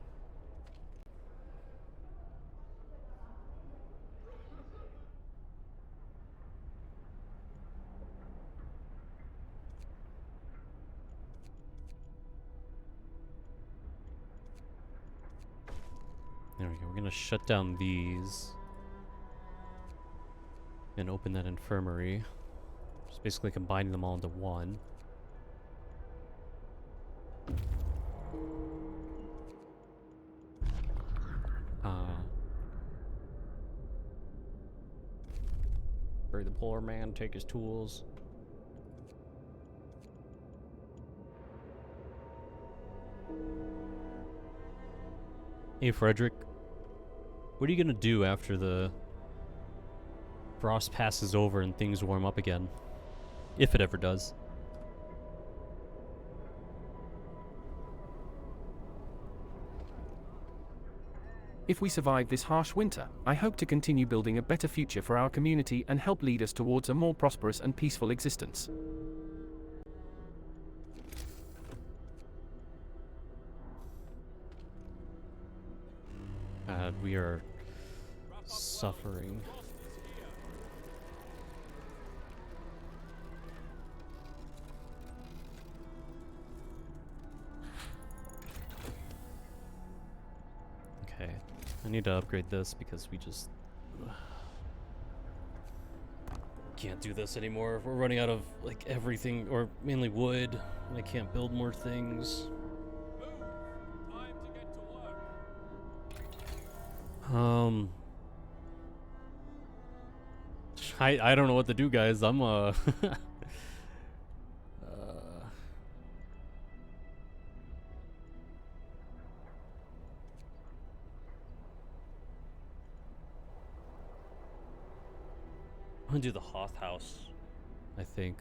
[SPEAKER 1] There we go. We're gonna shut down these and open that infirmary. Just basically combining them all into one. Bury the poor man, take his tools. Hey, Fredrick. What are you gonna do after the frost passes over and things warm up again? If it ever does.
[SPEAKER 2] If we survive this harsh winter, I hope to continue building a better future for our community and help lead us towards a more prosperous and peaceful existence.
[SPEAKER 1] We are suffering. I need to upgrade this because we just can't do this anymore. We're running out of like everything, or mainly wood, and I can't build more things.
[SPEAKER 3] Move! Time to get to work.
[SPEAKER 1] I don't know what to do, guys. I'm I'm gonna do the Hoth House, I think.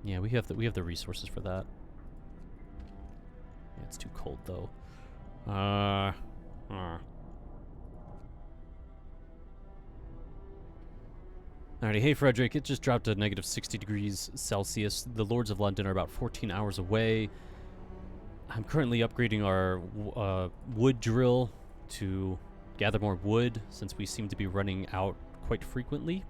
[SPEAKER 1] Yeah, we have the resources for that. Yeah, it's too cold though. Alrighty, hey Fredrick, it just dropped to negative 60 degrees Celsius. The Lords of London are about 14 hours away. I'm currently upgrading our wood drill to gather more wood, since we seem to be running out quite frequently.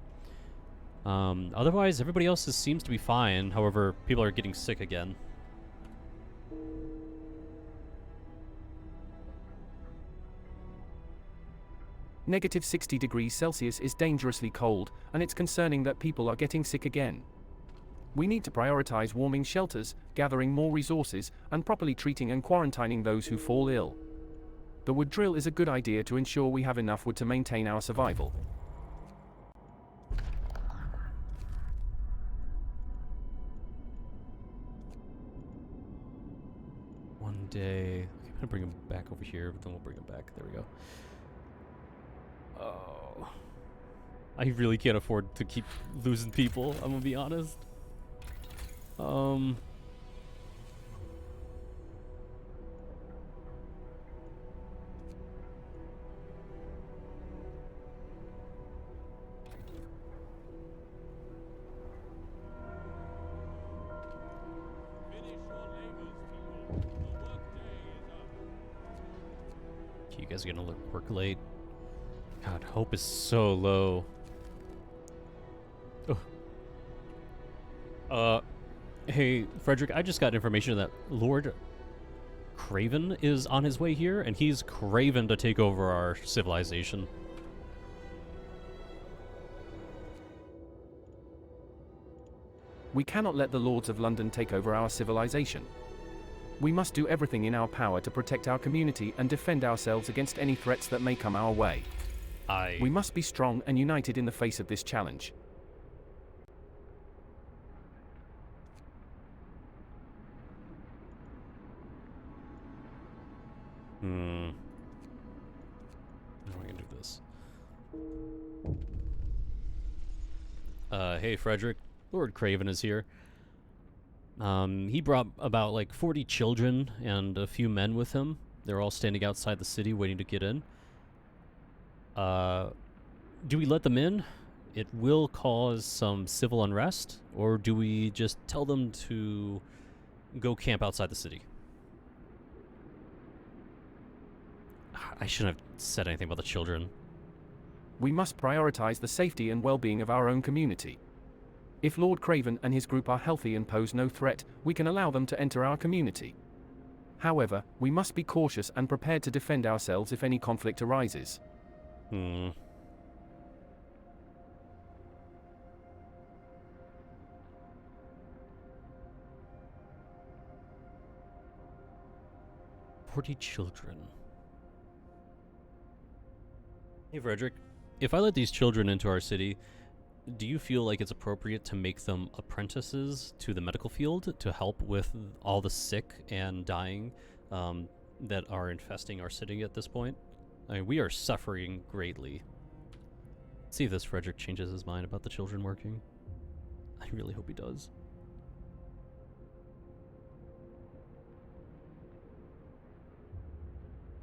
[SPEAKER 1] Otherwise, everybody else seems to be fine. However, people are getting sick again.
[SPEAKER 2] Negative 60 degrees Celsius is dangerously cold, and it's concerning that people are getting sick again. We need to prioritize warming shelters, gathering more resources, and properly treating and quarantining those who fall ill. The wood drill is a good idea to ensure we have enough wood to maintain our survival.
[SPEAKER 1] One day, I'm gonna bring him back over here, but then we'll bring him back. There we go. Oh, I really can't afford to keep losing people. I'm gonna be honest.
[SPEAKER 3] Finish your labors, people. The workday is up.
[SPEAKER 1] You guys are gonna work late. God, hope is so low. Oh. Hey, Fredrick, I just got information that Lord Craven is on his way here, and he's craven to take over our civilization.
[SPEAKER 2] We cannot let the Lords of London take over our civilization. We must do everything in our power to protect our community and defend ourselves against any threats that may come our way. We must be strong and united in the face of this challenge.
[SPEAKER 1] How am I gonna do this? Hey, Fredrick. Lord Craven is here. He brought about like 40 children and a few men with him. They're all standing outside the city waiting to get in. Do we let them in? It will cause some civil unrest, or do we just tell them to go camp outside the city? I shouldn't have said anything about the children.
[SPEAKER 2] We must prioritize the safety and well-being of our own community. If Lord Craven and his group are healthy and pose no threat, we can allow them to enter our community. However, we must be cautious and prepared to defend ourselves if any conflict arises.
[SPEAKER 1] 40 children. Hey, Fredrick. If I let these children into our city, do you feel like it's appropriate to make them apprentices to the medical field to help with all the sick and dying that are infesting our city at this point? I mean, we are suffering greatly. See if this Fredrick changes his mind about the children working. I really hope he does.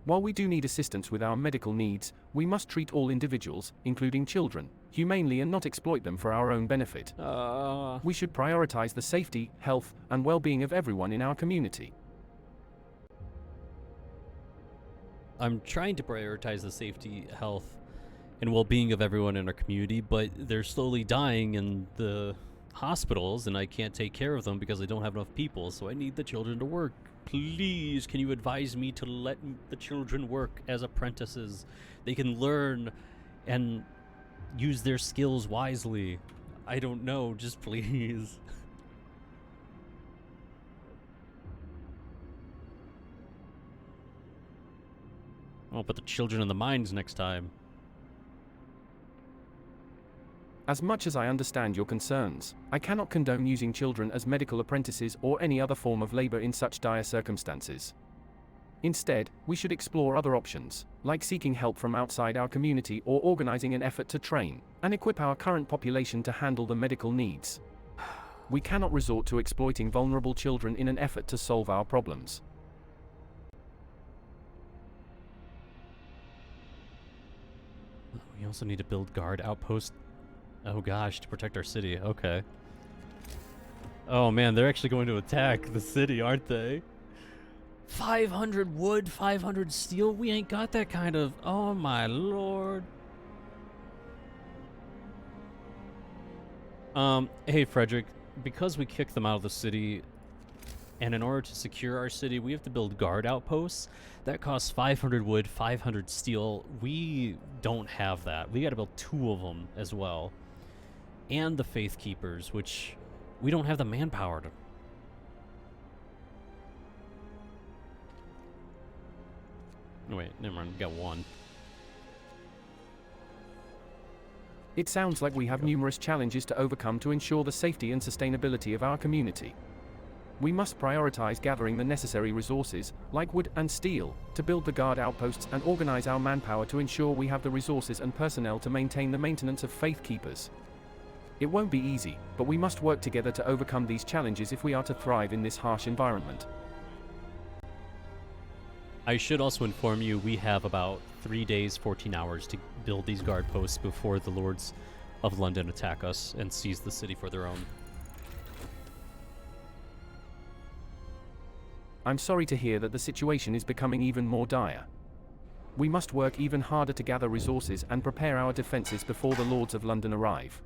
[SPEAKER 2] While we do need assistance with our medical needs, we must treat all individuals, including children, humanely and not exploit them for our own benefit. We should prioritize the safety, health, and well-being of everyone in our community.
[SPEAKER 1] I'm trying to prioritize the safety, health, and well-being of everyone in our community, but they're slowly dying, and hospitals, and I can't take care of them because I don't have enough people, so I need the children to work. Please, can you advise me to let the children work as apprentices? They can learn and use their skills wisely. I don't know, just please. I'll put the children in the mines next time.
[SPEAKER 2] As much as I understand your concerns, I cannot condone using children as medical apprentices or any other form of labor in such dire circumstances. Instead, we should explore other options, like seeking help from outside our community or organizing an effort to train and equip our current population to handle the medical needs. We cannot resort to exploiting vulnerable children in an effort to solve our problems.
[SPEAKER 1] We also need to build guard outposts. Oh gosh, to protect our city. Okay. Oh man, they're actually going to attack the city, aren't they? 500 wood, 500 steel? We ain't got that kind of... Oh my lord. Hey Fredrick, because we kicked them out of the city, and in order to secure our city, we have to build guard outposts. That costs 500 wood, 500 steel. We don't have that. We gotta build 2 of them as well. And the Faith Keepers, which we don't have the manpower to... No, wait, never mind, we got 1.
[SPEAKER 2] It sounds like we have numerous challenges to overcome to ensure the safety and sustainability of our community. We must prioritize gathering the necessary resources, like wood and steel, to build the guard outposts and organize our manpower to ensure we have the resources and personnel to maintain the maintenance of Faith Keepers. It won't be easy, but we must work together to overcome these challenges if we are to thrive in this harsh environment.
[SPEAKER 1] I should also inform you, we have about 3 days, 14 hours to build these guard posts before the Lords of London attack us and seize the city for their own.
[SPEAKER 2] I'm sorry to hear that the situation is becoming even more dire. We must work even harder to gather resources and prepare our defenses before the Lords of London arrive.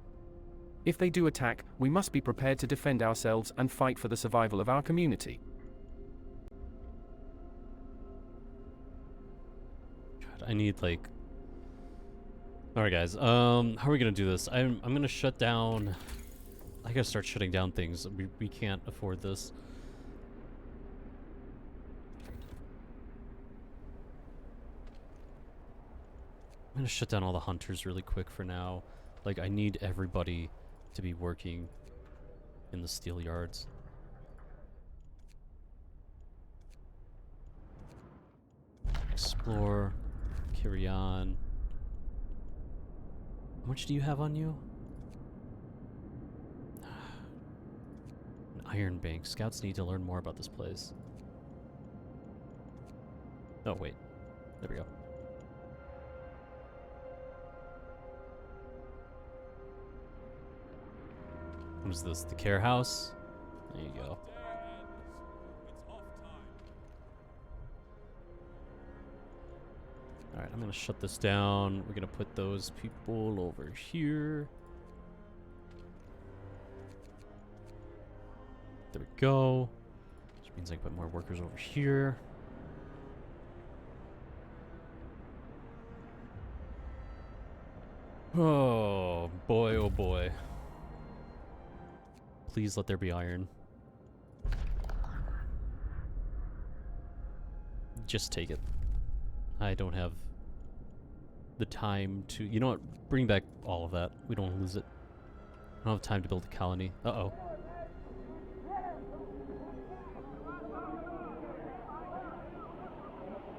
[SPEAKER 2] If they do attack, we must be prepared to defend ourselves and fight for the survival of our community.
[SPEAKER 1] God, I need like... Alright guys, how are we gonna do this? I'm gonna shut down... I gotta start shutting down things. We can't afford this. I'm gonna shut down all the hunters really quick for now. Like, I need everybody to be working in the steel yards. Explore. Carry on. How much do you have on you? An iron bank. Scouts need to learn more about this place. Oh, wait. There we go. What is this? The care house? There you go. Alright, I'm gonna shut this down. We're gonna put those people over here. There we go. Which means I can put more workers over here. Oh boy, oh boy. Please let there be iron. Just take it. I don't have the time to... You know what? Bring back all of that. We don't lose it. I don't have time to build a colony. Uh-oh.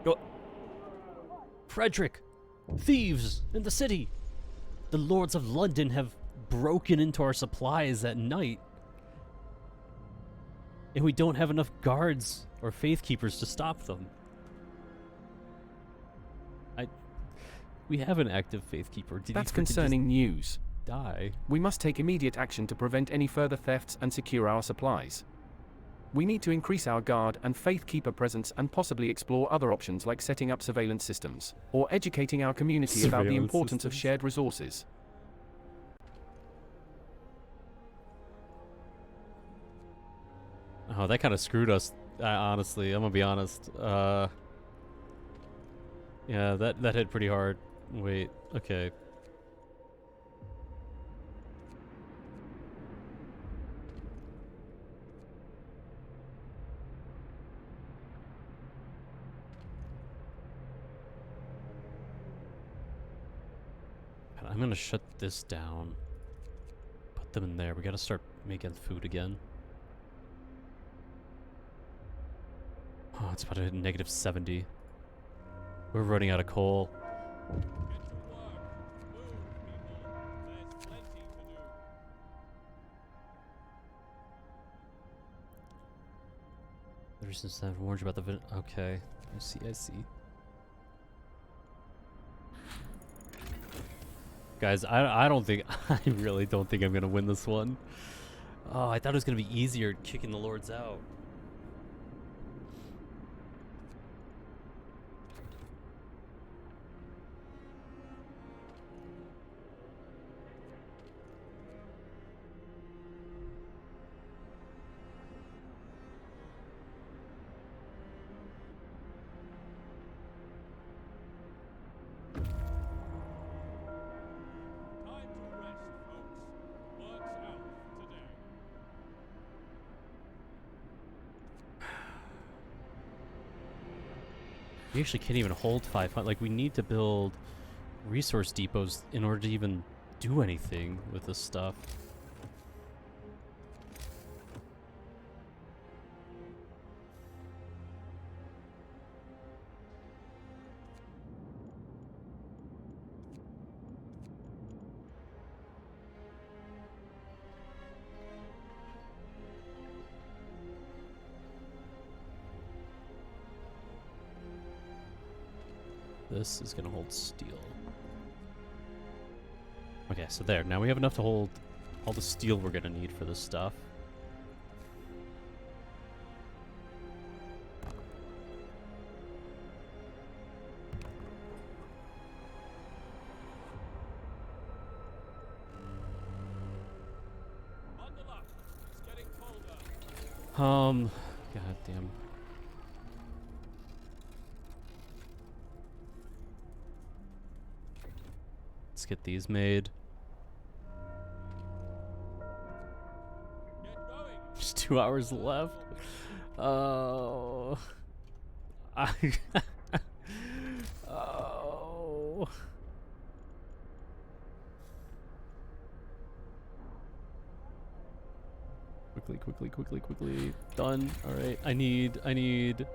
[SPEAKER 1] Oh. Fredrick! Thieves in the city! The Lords of London have broken into our supplies at night. And we don't have enough guards or faith keepers to stop them. We have an active faith keeper.
[SPEAKER 2] That's concerning news.
[SPEAKER 1] Die.
[SPEAKER 2] We must take immediate action to prevent any further thefts and secure our supplies. We need to increase our guard and faith keeper presence and possibly explore other options like setting up surveillance systems or educating our community about the importance of shared resources.
[SPEAKER 1] Oh, that kind of screwed us. Honestly, I'm gonna be honest. Yeah, that hit pretty hard. Wait, okay. I'm gonna shut this down. Put them in there. We gotta start making food again. Oh, it's about to hit -70. We're running out of coal.
[SPEAKER 3] Get to work. Move, people. There's plenty to do.
[SPEAKER 1] There's this warned you about the okay. I see. Guys, I don't think I really don't think I'm gonna win this one. Oh, I thought it was gonna be easier kicking the lords out.
[SPEAKER 3] Time to rest, folks. Work's out for today.
[SPEAKER 1] We actually can't even hold 500. Like, we need to build resource depots in order to even do anything with this stuff. This is gonna hold steel. Okay, so there. Now we have enough to hold all the steel we're gonna need for this stuff.
[SPEAKER 3] Bundle up. It's getting colder.
[SPEAKER 1] God damn. Let's get these made.
[SPEAKER 3] Get going.
[SPEAKER 1] Just 2 hours left. Oh. Oh. Quickly. Done. All right. I need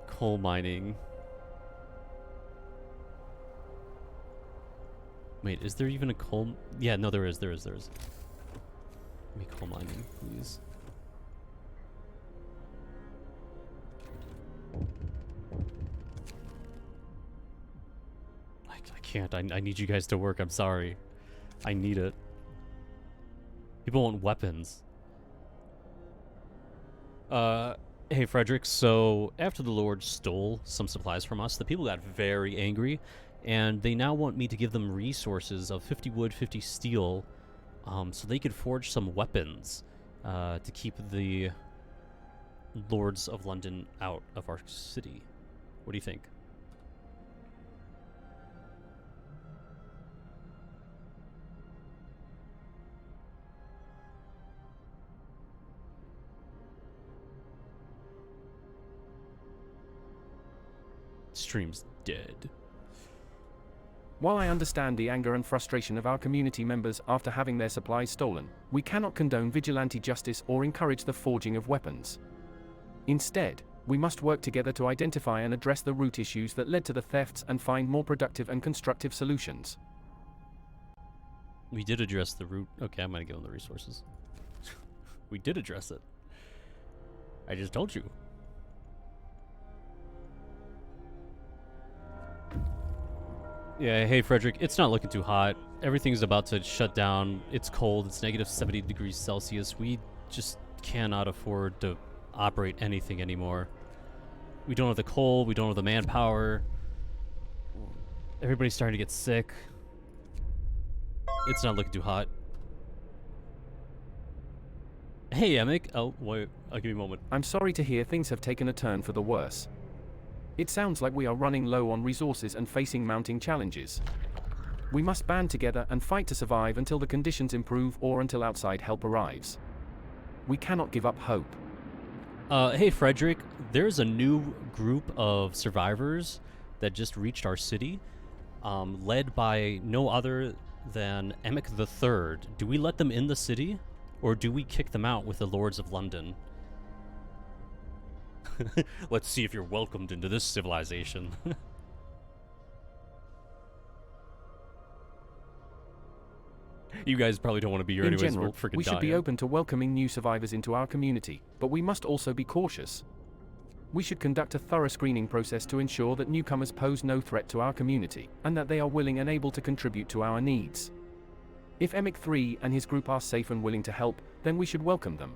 [SPEAKER 1] coal mining. Wait, is there even a coal? Yeah, no, there is. Give me coal mining, please. I can't. I need you guys to work. I'm sorry. I need it. People want weapons. Hey, Fredrick. So, after the Lord stole some supplies from us, the people got very angry, and they now want me to give them resources of 50 wood, 50 steel, so they could forge some weapons, to keep the Lords of London out of our city. What do you think? Stream's dead.
[SPEAKER 2] While I understand the anger and frustration of our community members after having their supplies stolen, we cannot condone vigilante justice or encourage the forging of weapons. Instead, we must work together to identify and address the root issues that led to the thefts and find more productive and constructive solutions.
[SPEAKER 1] We did address the root. Okay, I'm gonna give them the resources. We did address it. I just told you. Yeah, hey Frederick, it's not looking too hot. Everything's about to shut down. It's cold. It's negative 70 degrees Celsius. We just cannot afford to operate anything anymore. We don't have the coal. We don't have the manpower. Everybody's starting to get sick. It's not looking too hot. Hey, Emic. Oh, wait. I'll give you a moment.
[SPEAKER 2] I'm sorry to hear things have taken a turn for the worse. It sounds like we are running low on resources and facing mounting challenges. We must band together and fight to survive until the conditions improve or until outside help arrives. We cannot give up hope.
[SPEAKER 1] Hey, Fredrick, there's a new group of survivors that just reached our city, led by no other than Emic the Third. Do we let them in the city, or do we kick them out with the Lords of London? Let's see if you're welcomed into this civilization. You guys probably don't want to be here
[SPEAKER 2] In
[SPEAKER 1] anyways.
[SPEAKER 2] general,
[SPEAKER 1] we're freaking
[SPEAKER 2] we should be
[SPEAKER 1] dying.
[SPEAKER 2] open to welcoming new survivors into our community, but we must also be cautious. We should conduct a thorough screening process to ensure that newcomers pose no threat to our community, and that they are willing and able to contribute to our needs. If Emic 3 and his group are safe and willing to help, then we should welcome them.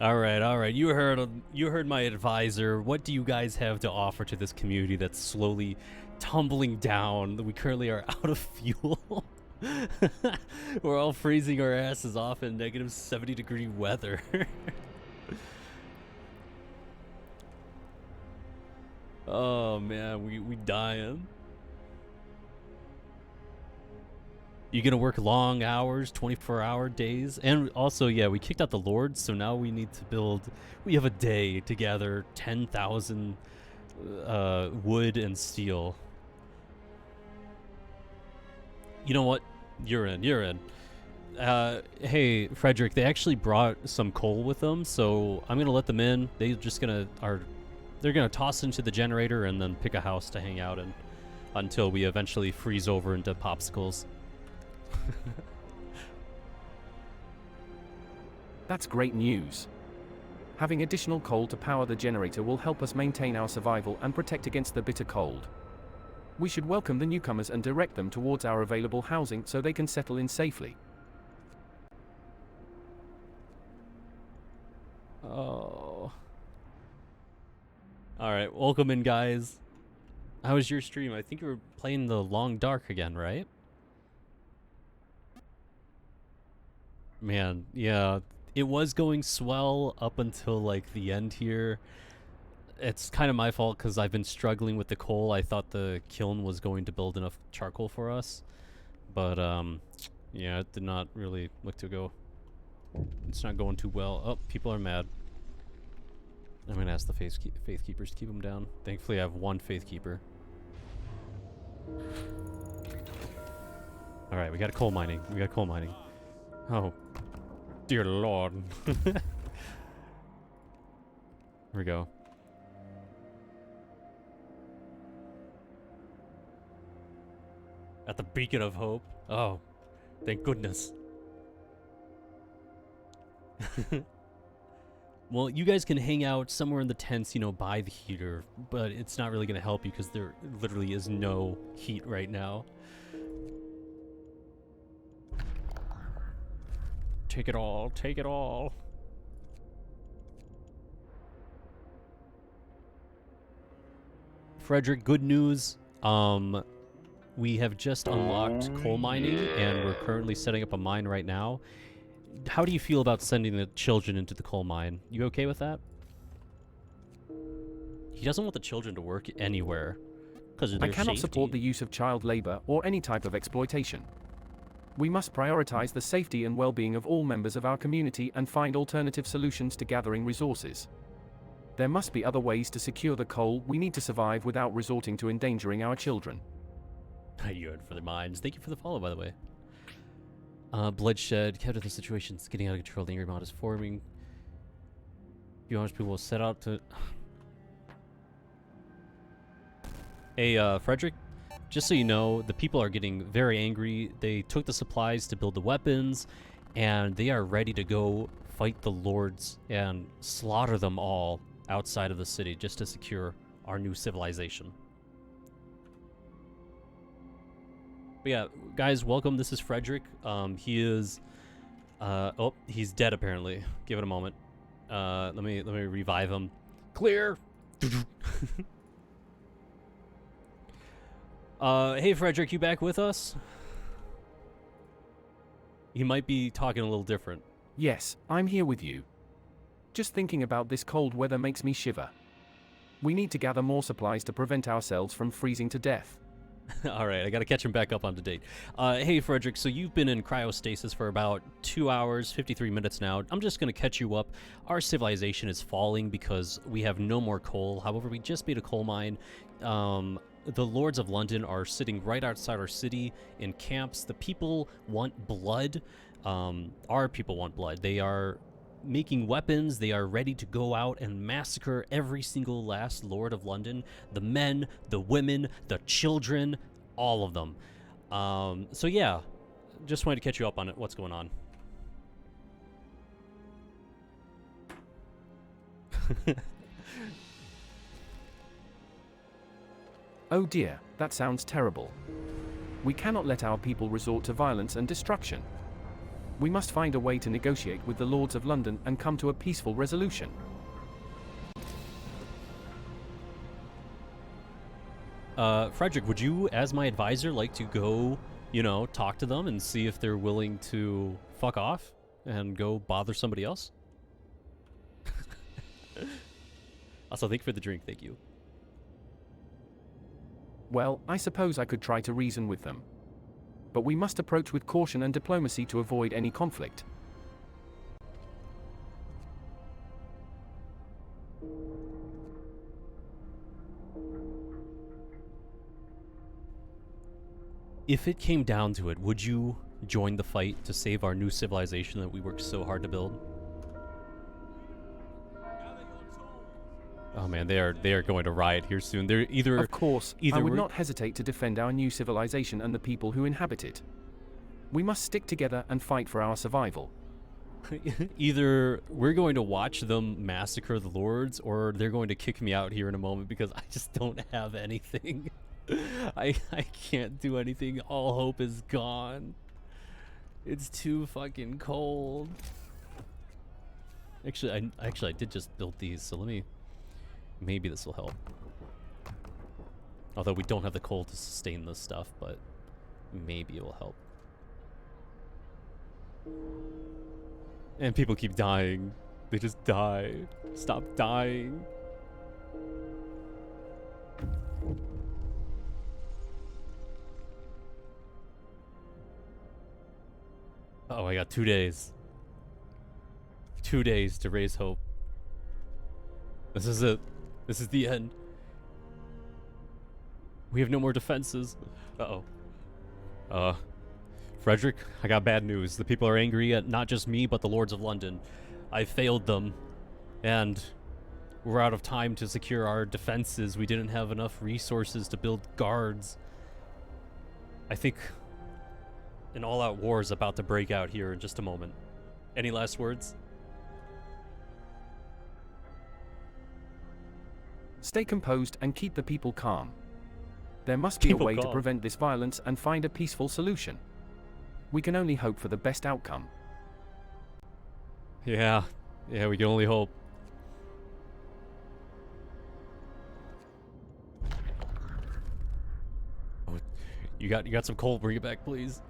[SPEAKER 1] All right. You heard my advisor. What do you guys have to offer to this community that's slowly tumbling down? We currently are out of fuel. We're all freezing our asses off in negative 70-degree weather. Oh man, we dying. You gonna work long hours, 24-hour days? And also, yeah, we kicked out the Lords, so now we need to build... We have a day to gather 10,000 wood and steel. You know what? You're in. Hey, Fredrick, they actually brought some coal with them, so I'm gonna let them in. They're gonna toss into the generator and then pick a house to hang out in until we eventually freeze over into popsicles.
[SPEAKER 2] That's great news. Having additional coal to power the generator will help us maintain our survival and protect against the bitter cold. We should welcome the newcomers and direct them towards our available housing so they can settle in safely.
[SPEAKER 1] Oh. Alright, welcome in, guys. How was your stream? I think you were playing the Long Dark again, right? Man, yeah. It was going swell up until, like, the end here. It's kind of my fault because I've been struggling with the coal. I thought the kiln was going to build enough charcoal for us. But, yeah, it did not really look to go. It's not going too well. Oh, people are mad. I'm going to ask the Faith Keepers to keep them down. Thankfully, I have one Faith Keeper. Alright, we got coal mining. Oh, dear Lord. Here we go. At the beacon of hope. Oh, thank goodness. Well, you guys can hang out somewhere in the tents, you know, by the heater, but it's not really going to help you because there literally is no heat right now. Take it all, take it all. Fredrick, good news. We have just unlocked coal mining, and we're currently setting up a mine right now. How do you feel about sending the children into the coal mine? You okay with that? He doesn't want the children to work anywhere because of their
[SPEAKER 2] I cannot
[SPEAKER 1] safety.
[SPEAKER 2] support the use of child labor or any type of exploitation. We must prioritize the safety and well-being of all members of our community and find alternative solutions to gathering resources. There must be other ways to secure the coal we need to survive without resorting to endangering our children.
[SPEAKER 1] I yearn for the mines. Thank you for the follow, by the way. Bloodshed. Captain, the situation's getting out of control. The angry mob is forming. Be honest, people will set out to... Hey, Fredrick, just so you know, the people are getting very angry. They took the supplies to build the weapons, and they are ready to go fight the lords and slaughter them all outside of the city just to secure our new civilization. But yeah, guys, welcome. This is Fredrick. He is... oh, he's dead, apparently. Give it a moment. Let me revive him. Clear! Hey, Fredrick, you back with us? He might be talking a little different.
[SPEAKER 2] Yes, I'm here with you. Just thinking about this cold weather makes me shiver. We need to gather more supplies to prevent ourselves from freezing to death.
[SPEAKER 1] All right, I gotta catch him back up on to date. Hey, Fredrick, so you've been in cryostasis for about 2 hours, 53 minutes now. I'm just gonna catch you up. Our civilization is falling because we have no more coal. However, we just made a coal mine. The Lords of London are sitting right outside our city in camps. The people want blood. Our people want blood. They are making weapons. They are ready to go out and massacre every single last Lord of London. The men, the women, the children, all of them. So yeah, just wanted to catch you up on it. What's going on?
[SPEAKER 2] Oh dear, that sounds terrible. We cannot let our people resort to violence and destruction. We must find a way to negotiate with the Lords of London and come to a peaceful resolution.
[SPEAKER 1] Fredrick, would you, as my advisor, like to go, talk to them and see if they're willing to fuck off and go bother somebody else? Also, thank you for the drink. Thank you.
[SPEAKER 2] Well, I suppose I could try to reason with them. But we must approach with caution and diplomacy to avoid any conflict.
[SPEAKER 1] If it came down to it, would you join the fight to save our new civilization that we worked so hard to build?
[SPEAKER 3] Gather your tools.
[SPEAKER 1] Oh man, they are going to riot here soon. They're either
[SPEAKER 2] Of course, I would
[SPEAKER 1] we're-
[SPEAKER 2] not hesitate to defend our new civilization and the people who inhabit it. We must stick together and fight for our survival.
[SPEAKER 1] either we're going to watch them massacre the lords, or they're going to kick me out here in a moment because I just don't have anything. I can't do anything. All hope is gone. It's too fucking cold. Actually, I did just build these, so maybe this will help. Although we don't have the coal to sustain this stuff, but maybe it will help. And people keep dying. They just die. Stop dying. Oh, I got 2 days. 2 days to raise hope. This is it. This is the end. We have no more defenses. Uh-oh. Fredrick, I got bad news. The people are angry at not just me, but the Lords of London. I failed them. And we're out of time to secure our defenses. We didn't have enough resources to build guards. I think an all-out war is about to break out here in just a moment. Any last words?
[SPEAKER 2] Stay composed and keep the people calm. There must be a
[SPEAKER 1] People
[SPEAKER 2] way to
[SPEAKER 1] calm.
[SPEAKER 2] prevent this violence and find a peaceful solution. We can only hope for the best outcome.
[SPEAKER 1] Yeah, we can only hope. Oh, you got some coal. Bring it back, please.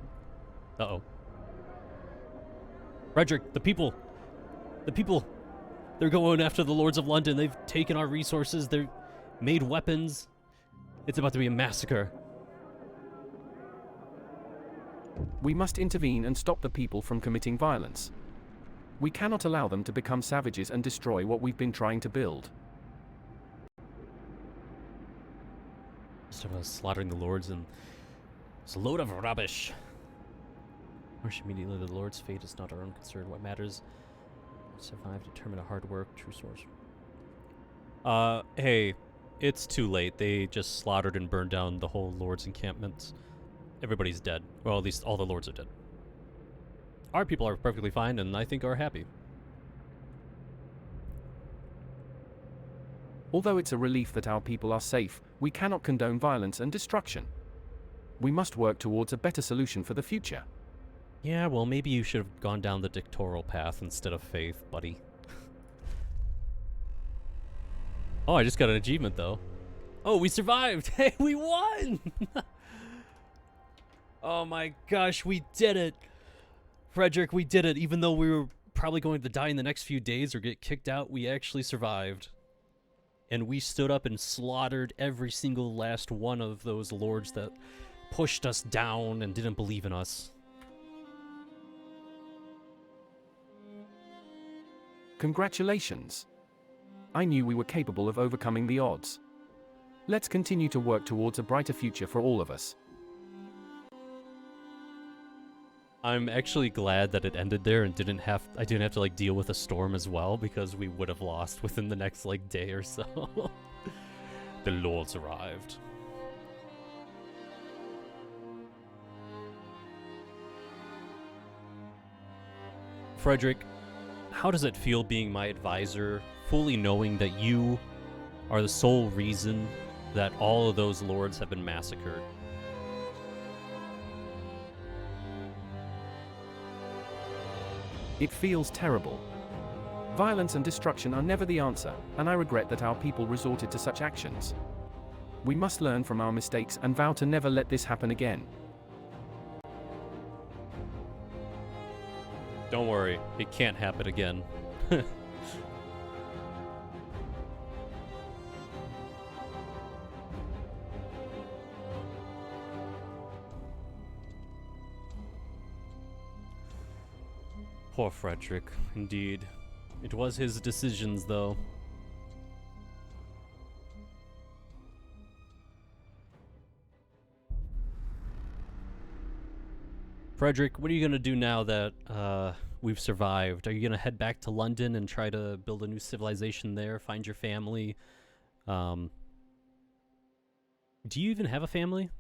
[SPEAKER 1] Uh-oh. Fredrick, the people, they're going after the Lords of London. They've taken our resources. They've made weapons. It's about to be a massacre.
[SPEAKER 2] We must intervene and stop the people from committing violence. We cannot allow them to become savages and destroy what we've been trying to build.
[SPEAKER 1] Just about slaughtering the Lords, and it's a load of rubbish. March immediately. The Lord's fate is not our own concern. What matters? Survive, determine a hard work, true source. Hey, it's too late. They just slaughtered and burned down the whole Lord's encampment. Everybody's dead. Well, at least all the Lords are dead. Our people are perfectly fine, and I think are happy.
[SPEAKER 2] Although it's a relief that our people are safe, we cannot condone violence and destruction. We must work towards a better solution for the future.
[SPEAKER 1] Yeah, well, maybe you should have gone down the dictatorial path instead of faith, buddy. Oh, I just got an achievement, though. Oh, we survived! Hey, we won! Oh my gosh, we did it! Fredrick, we did it, even though we were probably going to die in the next few days or get kicked out, we actually survived. And we stood up and slaughtered every single last one of those lords that pushed us down and didn't believe in us.
[SPEAKER 2] Congratulations. I knew we were capable of overcoming the odds. Let's continue to work towards a brighter future for all of us.
[SPEAKER 1] I'm actually glad that it ended there and I didn't have to like deal with a storm as well, because we would have lost within the next like day or so. The lords arrived. Fredrick, how does it feel being my advisor, fully knowing that you are the sole reason that all of those lords have been massacred?
[SPEAKER 2] It feels terrible. Violence and destruction are never the answer, and I regret that our people resorted to such actions. We must learn from our mistakes and vow to never let this happen again.
[SPEAKER 1] Don't worry, it can't happen again. Poor Fredrick, indeed. It was his decisions, though. Fredrick, what are you going to do now that we've survived? Are you going to head back to London and try to build a new civilization there, find your family? Do you even have a family?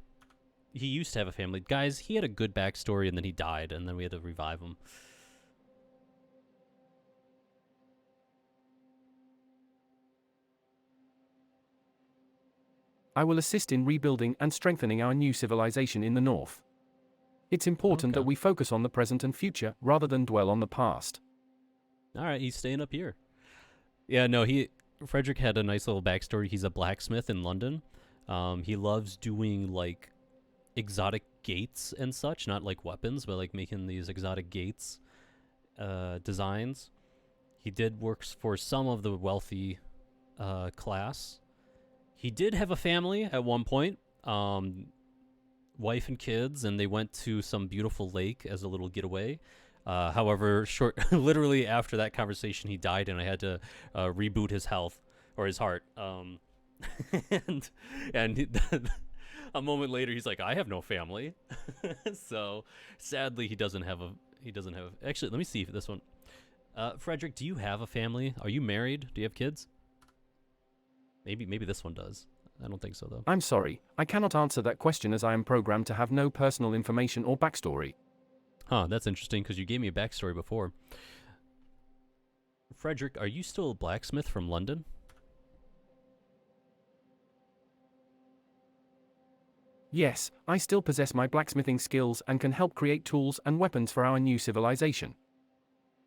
[SPEAKER 1] He used to have a family. Guys, he had a good backstory and then he died and then we had to revive him.
[SPEAKER 2] I will assist in rebuilding and strengthening our new civilization in the north. It's important that we focus on the present and future rather than dwell on the past.
[SPEAKER 1] Alright, he's staying up here. Yeah, no, Fredrick had a nice little backstory. He's a blacksmith in London. He loves doing, like, exotic gates and such. Not, like, weapons, but, like, making these exotic gates designs. He did work for some of the wealthy class. He did have a family at one point. Wife and kids, and they went to some beautiful lake as a little getaway. However, literally after that conversation, he died, and I had to reboot his health or his heart. And a moment later, he's like, "I have no family." So sadly, he doesn't have. Actually, let me see if this one. Fredrick, do you have a family? Are you married? Do you have kids? Maybe this one does. I don't think so, though.
[SPEAKER 2] I'm sorry, I cannot answer that question as I am programmed to have no personal information or backstory.
[SPEAKER 1] Huh, that's interesting, because you gave me a backstory before. Fredrick, are you still a blacksmith from London?
[SPEAKER 2] Yes, I still possess my blacksmithing skills and can help create tools and weapons for our new civilization.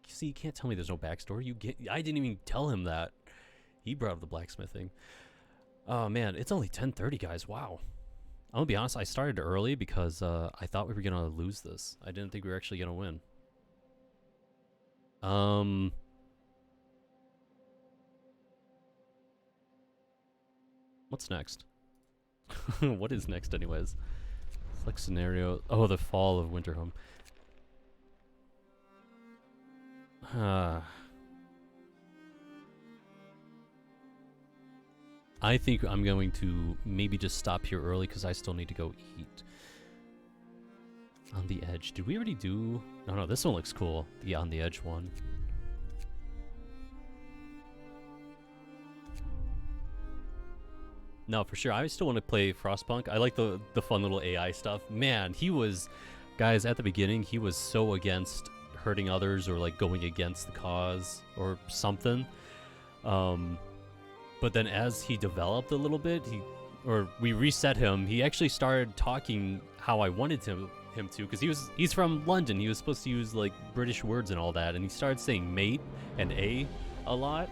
[SPEAKER 1] See, you can't tell me there's no backstory. I didn't even tell him that. He brought up the blacksmithing. Oh man, it's only 10:30, guys. Wow. I'm gonna be honest, I started early because I thought we were gonna lose this. I didn't think we were actually gonna win. What's next? What is next anyways? Select scenario. Oh, the fall of Winterhome. I think I'm going to maybe just stop here early because I still need to go eat. On the Edge. Did we already do... No, this one looks cool. The On the Edge one. No, for sure. I still want to play Frostpunk. I like the fun little AI stuff. Man, he was... Guys, at the beginning, he was so against hurting others or like going against the cause or something. But then as he developed a little bit, we reset him, he actually started talking how I wanted him to, because he's from London. He was supposed to use like British words and all that, and he started saying mate and a lot.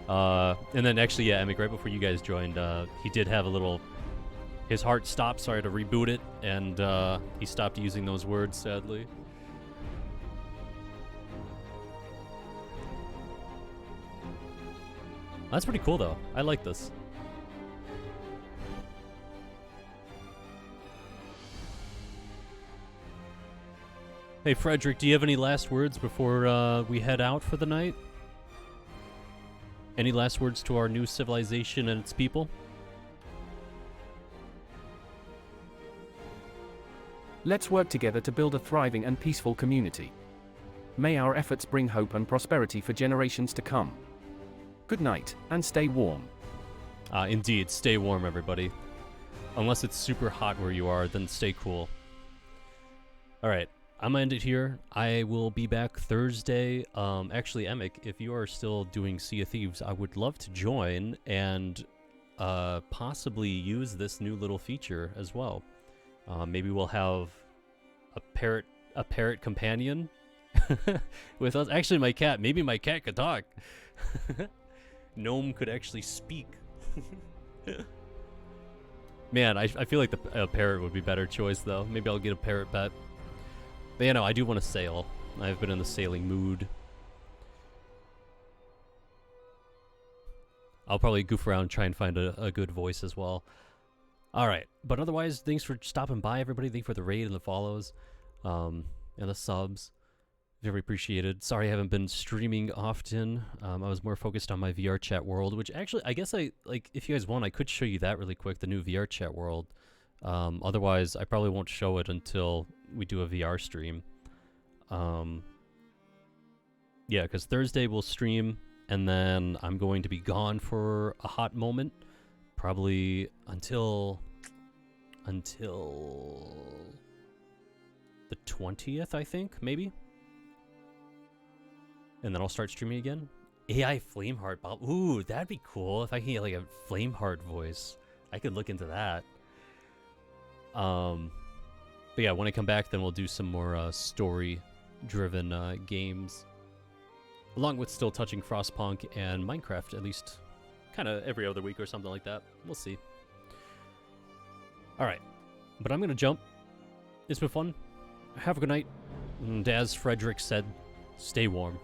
[SPEAKER 1] And then actually, yeah, Emic, right before you guys joined, he did have his heart stopped, so I had to reboot it, and he stopped using those words, sadly. That's pretty cool, though. I like this. Hey, Fredrick, do you have any last words before we head out for the night? Any last words to our new civilization and its people?
[SPEAKER 2] Let's work together to build a thriving and peaceful community. May our efforts bring hope and prosperity for generations to come. Good night, and stay warm.
[SPEAKER 1] Indeed, stay warm, everybody. Unless it's super hot where you are, then stay cool. Alright, I'm gonna end it here. I will be back Thursday. Actually, Emic, if you are still doing Sea of Thieves, I would love to join and possibly use this new little feature as well. Maybe we'll have a parrot companion with us. Actually, my cat. Maybe my cat could talk. Gnome could actually speak. Man, I feel like a parrot would be a better choice, though. Maybe I'll get a parrot pet. But yeah, no, I do want to sail. I've been in the sailing mood. I'll probably goof around and try and find a good voice as well. Alright, but otherwise, thanks for stopping by, everybody. Thank you for the raid and the follows, and the subs. Very appreciated. Sorry I haven't been streaming often. I was more focused on my VR chat world, which actually, I guess if you guys want, I could show you that really quick, the new VR chat world. Otherwise, I probably won't show it until we do a VR stream. Yeah, because Thursday we'll stream, and then I'm going to be gone for a hot moment. Probably until the 20th, I think, maybe. And then I'll start streaming again. AI Flameheart Bob. Ooh, that'd be cool if I can get like a Flameheart voice. I could look into that. But yeah, when I come back, then we'll do some more story-driven games, along with still touching Frostpunk and Minecraft, at least kind of every other week or something like that. We'll see. All right, but I'm gonna jump. It's been fun. Have a good night. And as Fredrick said, stay warm.